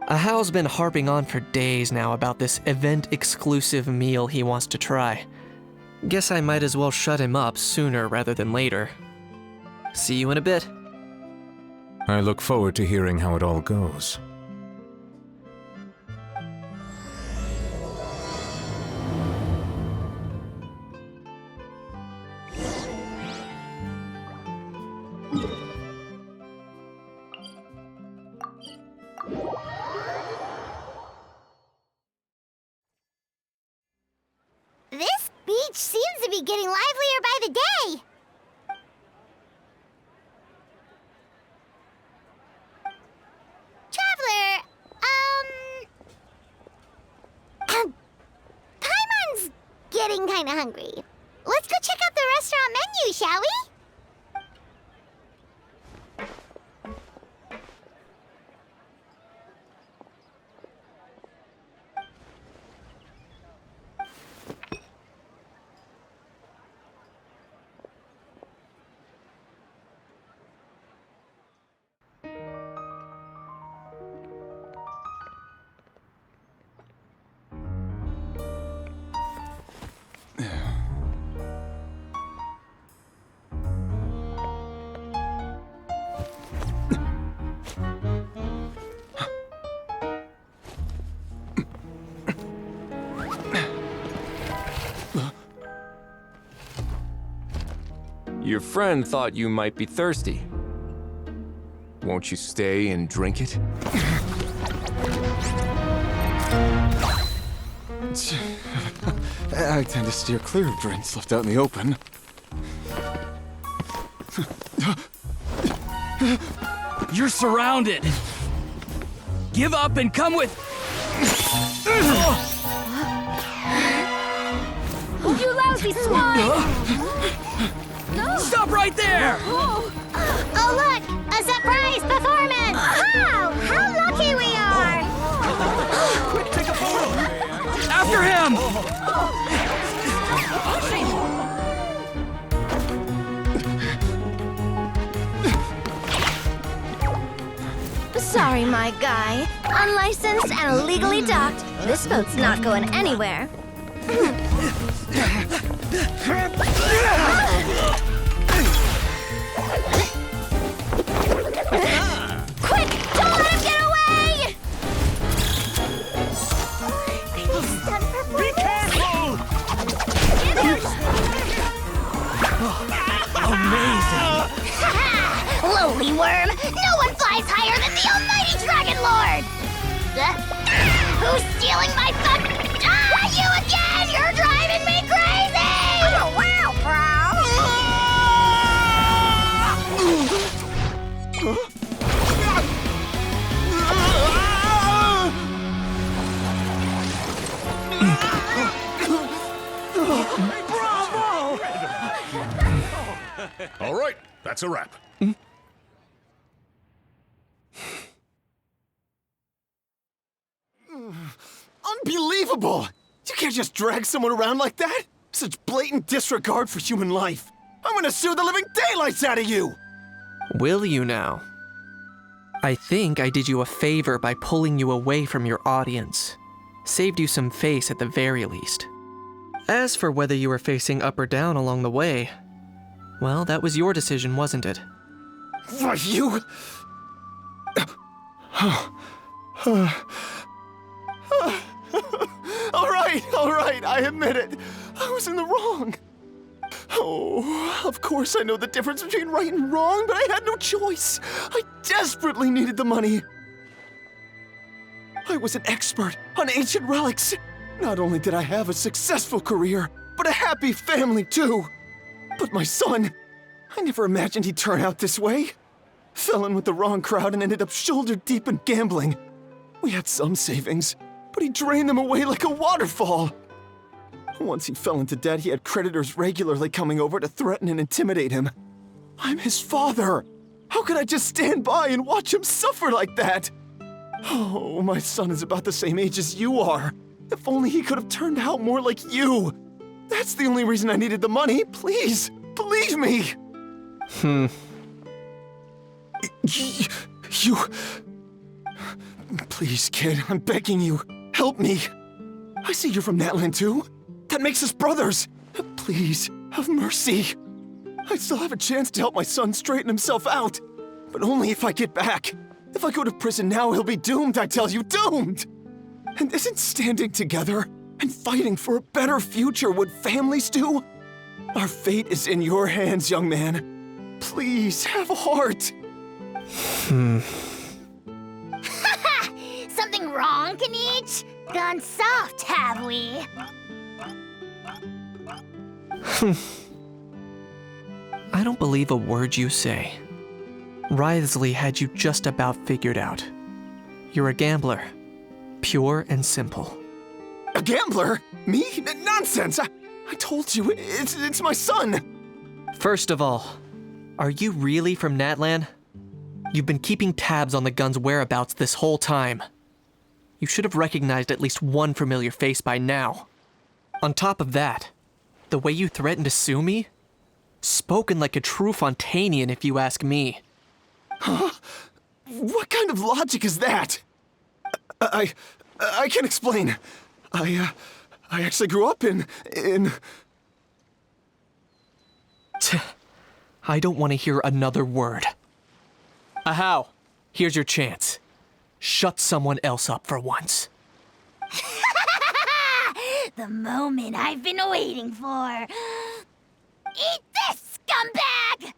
Aaaaha's been harping on for days now about this event-exclusive meal he wants to try. Guess I might as well shut him up sooner rather than later. See you in a bit. I look forward to hearing how it all goes. This beach seems to be getting livelier by the day. Traveler, Paimon's getting kinda hungry. Let's go check out the restaurant menu, shall we? Your friend thought you might be thirsty. Won't you stay and drink it? I tend to steer clear of drinks left out in the open. You're surrounded. Give up and come with... You lousy swine! Stop right there! Oh, look! A surprise performance! Wow! How lucky we are! Quick, take a photo! After him! Sorry, my guy. Unlicensed and illegally docked. This boat's not going anywhere. Quick! Don't let him get away! Be careful! Amazing! Lowly worm! No one flies higher than the almighty Dragon Lord! Who's stealing my fun? Ah, you again! You're driving me crazy! Oh, wow, bro! All right, that's a wrap. Unbelievable! You can't just drag someone around like that! Such blatant disregard for human life! I'm gonna sue the living daylights out of you! Will you now? I think I did you a favor by pulling you away from your audience. Saved you some face at the very least. As for whether you were facing up or down along the way, well, that was your decision, wasn't it? Why, you... All right, I admit it. I was in the wrong. Oh, of course I know the difference between right and wrong, but I had no choice. I desperately needed the money. I was an expert on ancient relics. Not only did I have a successful career, but a happy family too. But my son, I never imagined he'd turn out this way. Fell in with the wrong crowd and ended up shoulder deep in gambling. We had some savings, but he drained them away like a waterfall. Once he fell into debt, he had creditors regularly coming over to threaten and intimidate him. I'm his father. How could I just stand by and watch him suffer like that? Oh, my son is about the same age as you are. If only he could have turned out more like you. That's the only reason I needed the money. Please, believe me. You... Please, kid, I'm begging you. Help me. I see you're from Natland too. That makes us brothers. Please, have mercy. I still have a chance to help my son straighten himself out. But only if I get back. If I go to prison now, he'll be doomed, I tell you, doomed! And isn't standing together and fighting for a better future what families do? Our fate is in your hands, young man. Please, have a heart. Something wrong, Kanich? Gone soft, have we? I don't believe a word you say. Wriothesley had you just about figured out. You're a gambler. Pure and simple. A gambler? Me? Nonsense! I told you, it's my son! First of all, are you really from Natland? You've been keeping tabs on the gun's whereabouts this whole time. You should have recognized at least one familiar face by now. On top of that, the way you threatened to sue me? Spoken like a true Fontanian, if you ask me. Huh? What kind of logic is that? I can explain. I actually grew up in... I don't want to hear another word. Aaaaha, here's your chance. Shut someone else up for once. The moment I've been waiting for. Eat this, scumbag!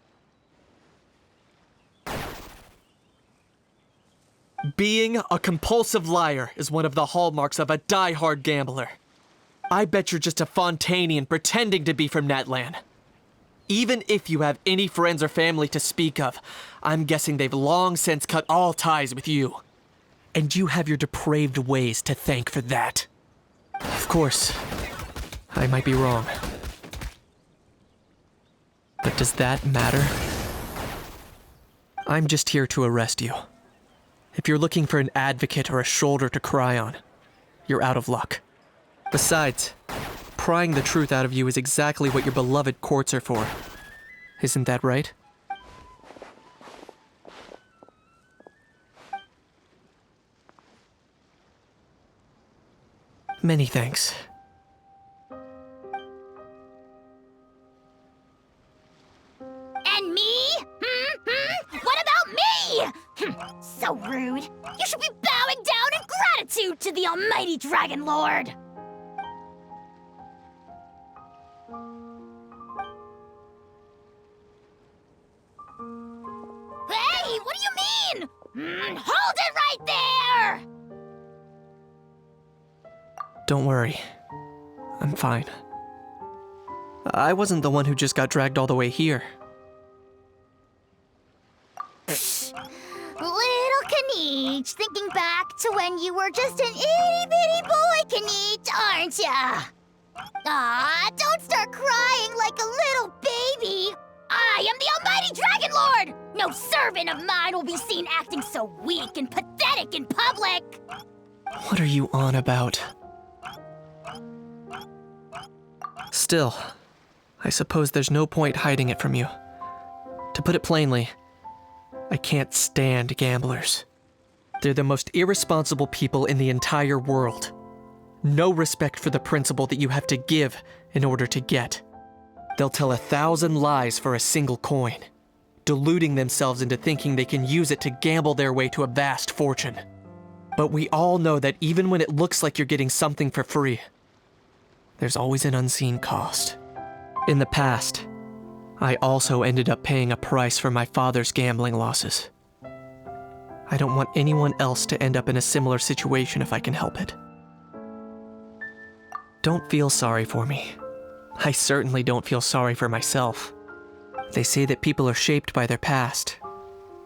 Being a compulsive liar is one of the hallmarks of a die-hard gambler. I bet you're just a Fontanian pretending to be from Natland. Even if you have any friends or family to speak of, I'm guessing they've long since cut all ties with you. And you have your depraved ways to thank for that. Of course, I might be wrong. But does that matter? I'm just here to arrest you. If you're looking for an advocate or a shoulder to cry on, you're out of luck. Besides, prying the truth out of you is exactly what your beloved courts are for. Isn't that right? Many thanks. And me? What about me? So rude. You should be bowing down in gratitude to the almighty Dragon Lord. Hey, what do you mean? Hold it right there! Don't worry. I'm fine. I wasn't the one who just got dragged all the way here. Little Kanich, thinking back to when you were just an itty-bitty boy, Kanich, aren't ya? Aw, don't start crying like a little baby. I am the Almighty Dragon Lord! No servant of mine will be seen acting so weak and pathetic in public! What are you on about? Still, I suppose there's no point hiding it from you. To put it plainly, I can't stand gamblers. They're the most irresponsible people in the entire world. No respect for the principle that you have to give in order to get. They'll tell 1,000 lies for a single coin, deluding themselves into thinking they can use it to gamble their way to a vast fortune. But we all know that even when it looks like you're getting something for free, there's always an unseen cost. In the past, I also ended up paying a price for my father's gambling losses. I don't want anyone else to end up in a similar situation if I can help it. Don't feel sorry for me. I certainly don't feel sorry for myself. They say that people are shaped by their past,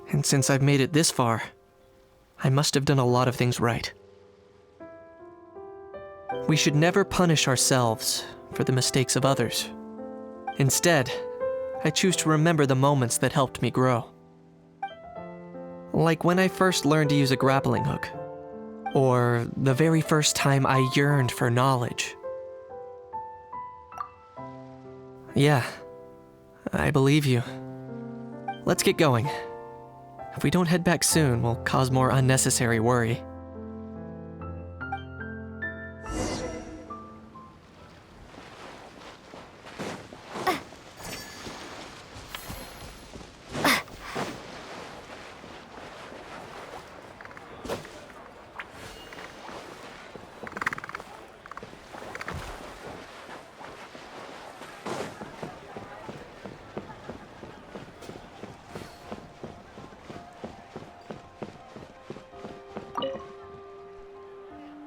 and since I've made it this far, I must have done a lot of things right. We should never punish ourselves for the mistakes of others. Instead, I choose to remember the moments that helped me grow. Like when I first learned to use a grappling hook, or the very first time I yearned for knowledge. Yeah, I believe you. Let's get going. If we don't head back soon, we'll cause more unnecessary worry.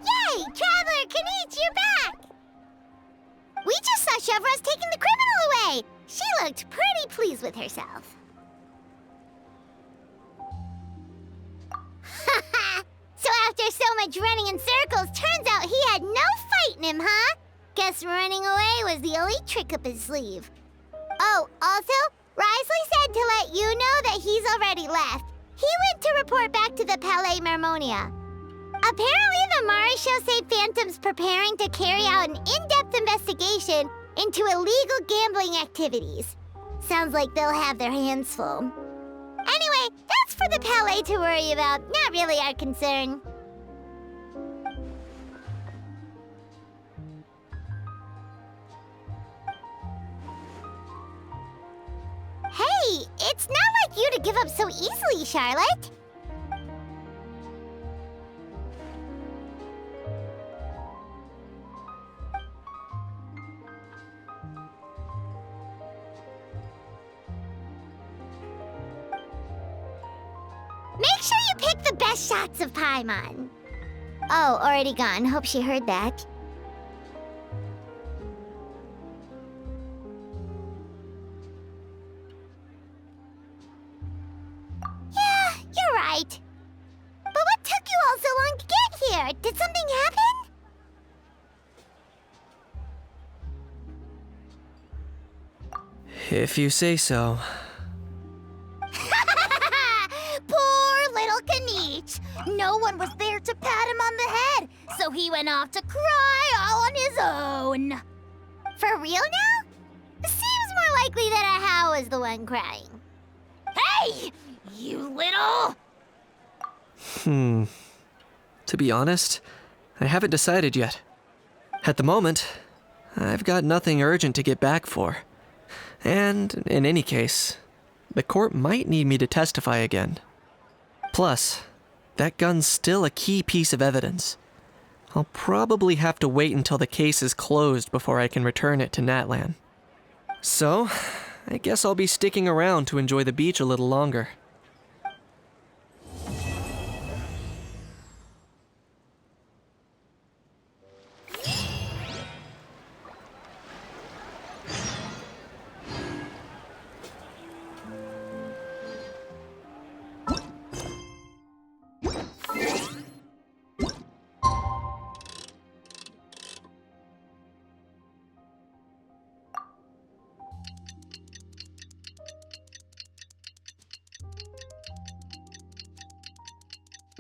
Yay! Traveler Kanichi, you're back! We just saw Chevro's taking the criminal away! She looked pretty pleased with herself. So after so much running in circles, turns out he had no fight in him, huh? Guess running away was the only trick up his sleeve. Oh, also, Risley said to let you know that he's already left. He went to report back to the Palais Mermonia. Apparently, the Mari show say Phantom's preparing to carry out an in-depth investigation into illegal gambling activities. Sounds like they'll have their hands full. Anyway, that's for the Palais to worry about, not really our concern. Hey, it's not like you to give up so easily, Charlotte. Make sure you pick the best shots of Paimon. Oh, already gone. Hope she heard that. Yeah, you're right. But what took you all so long to get here? Did something happen? If you say so. Poor little Kanich. No one was there to pat him on the head, so he went off to cry all on his own. For real now? Seems more likely that Aha was the one crying. Hey! You little... To be honest, I haven't decided yet. At the moment, I've got nothing urgent to get back for. And, in any case, the court might need me to testify again. Plus, that gun's still a key piece of evidence. I'll probably have to wait until the case is closed before I can return it to Natlan. So, I guess I'll be sticking around to enjoy the beach a little longer.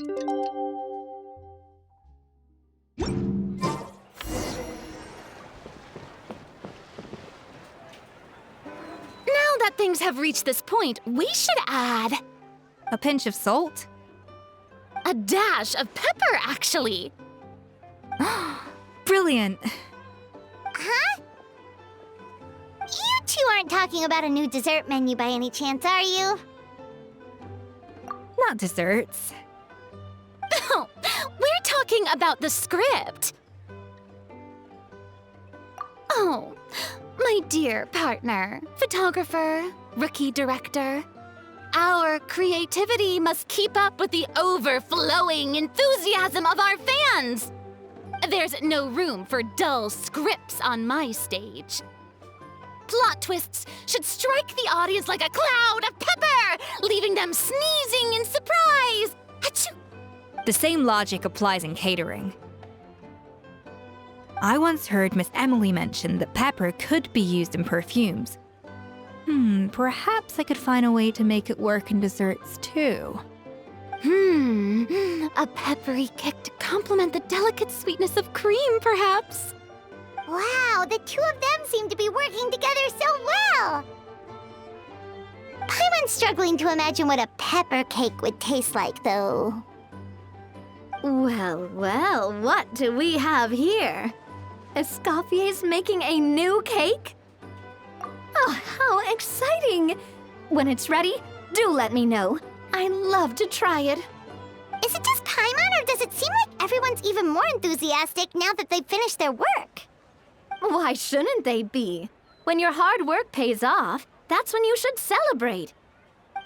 Now that things have reached this point, we should add a pinch of salt. A dash of pepper, actually. Brilliant. Huh? You two aren't talking about a new dessert menu by any chance, are you? Not desserts. Oh, we're talking about the script. Oh, my dear partner, photographer, rookie director. Our creativity must keep up with the overflowing enthusiasm of our fans. There's no room for dull scripts on my stage. Plot twists should strike the audience like a cloud of pepper, leaving them sneezing in surprise. Achoo! The same logic applies in catering. I once heard Miss Emily mention that pepper could be used in perfumes. Perhaps I could find a way to make it work in desserts too. A peppery kick to complement the delicate sweetness of cream, perhaps. Wow, the two of them seem to be working together so well. I'm struggling to imagine what a pepper cake would taste like, though. Well, well, what do we have here? Escoffier's making a new cake? Oh, how exciting! When it's ready, do let me know. I'd love to try it. Is it just Paimon, or does it seem like everyone's even more enthusiastic now that they've finished their work? Why shouldn't they be? When your hard work pays off, that's when you should celebrate.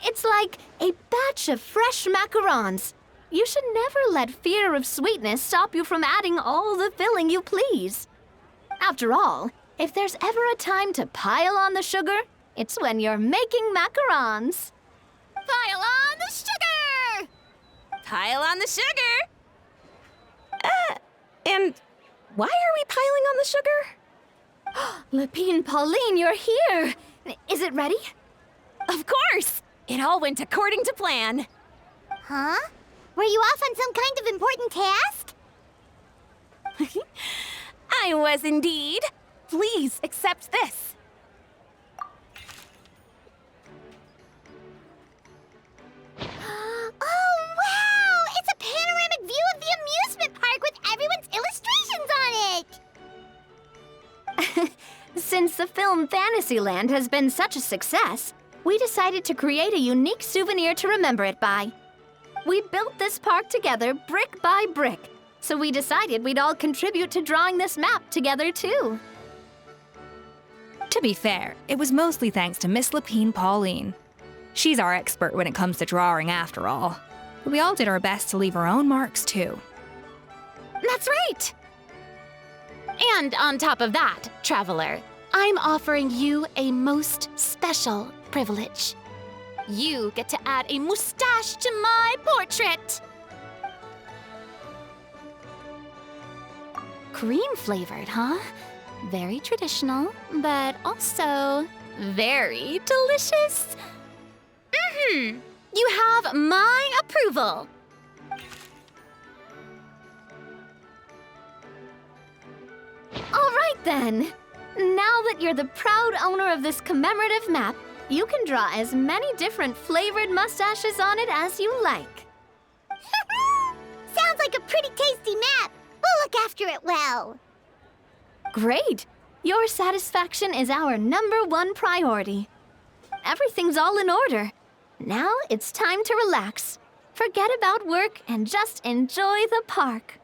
It's like a batch of fresh macarons. You should never let fear of sweetness stop you from adding all the filling you please. After all, if there's ever a time to pile on the sugar, it's when you're making macarons. Pile on the sugar! Pile on the sugar! And why are we piling on the sugar? Lapine Pauline, you're here! Is it ready? Of course! It all went according to plan. Huh? Were you off on some kind of important task? I was indeed. Please accept this. Oh, wow! It's a panoramic view of the amusement park with everyone's illustrations on it! Since the film Fantasyland has been such a success, we decided to create a unique souvenir to remember it by. We built this park together brick by brick, so we decided we'd all contribute to drawing this map together too. To be fair, it was mostly thanks to Miss Lapine Pauline. She's our expert when it comes to drawing after all. But we all did our best to leave our own marks too. That's right! And on top of that, Traveler, I'm offering you a most special privilege. You get to add a mustache to my portrait! Cream-flavored, huh? Very traditional, but also very delicious. You have my approval. All right then. Now that you're the proud owner of this commemorative map, you can draw as many different flavored mustaches on it as you like. Sounds like a pretty tasty map. We'll look after it well. Great! Your satisfaction is our #1 priority. Everything's all in order. Now it's time to relax. Forget about work and just enjoy the park.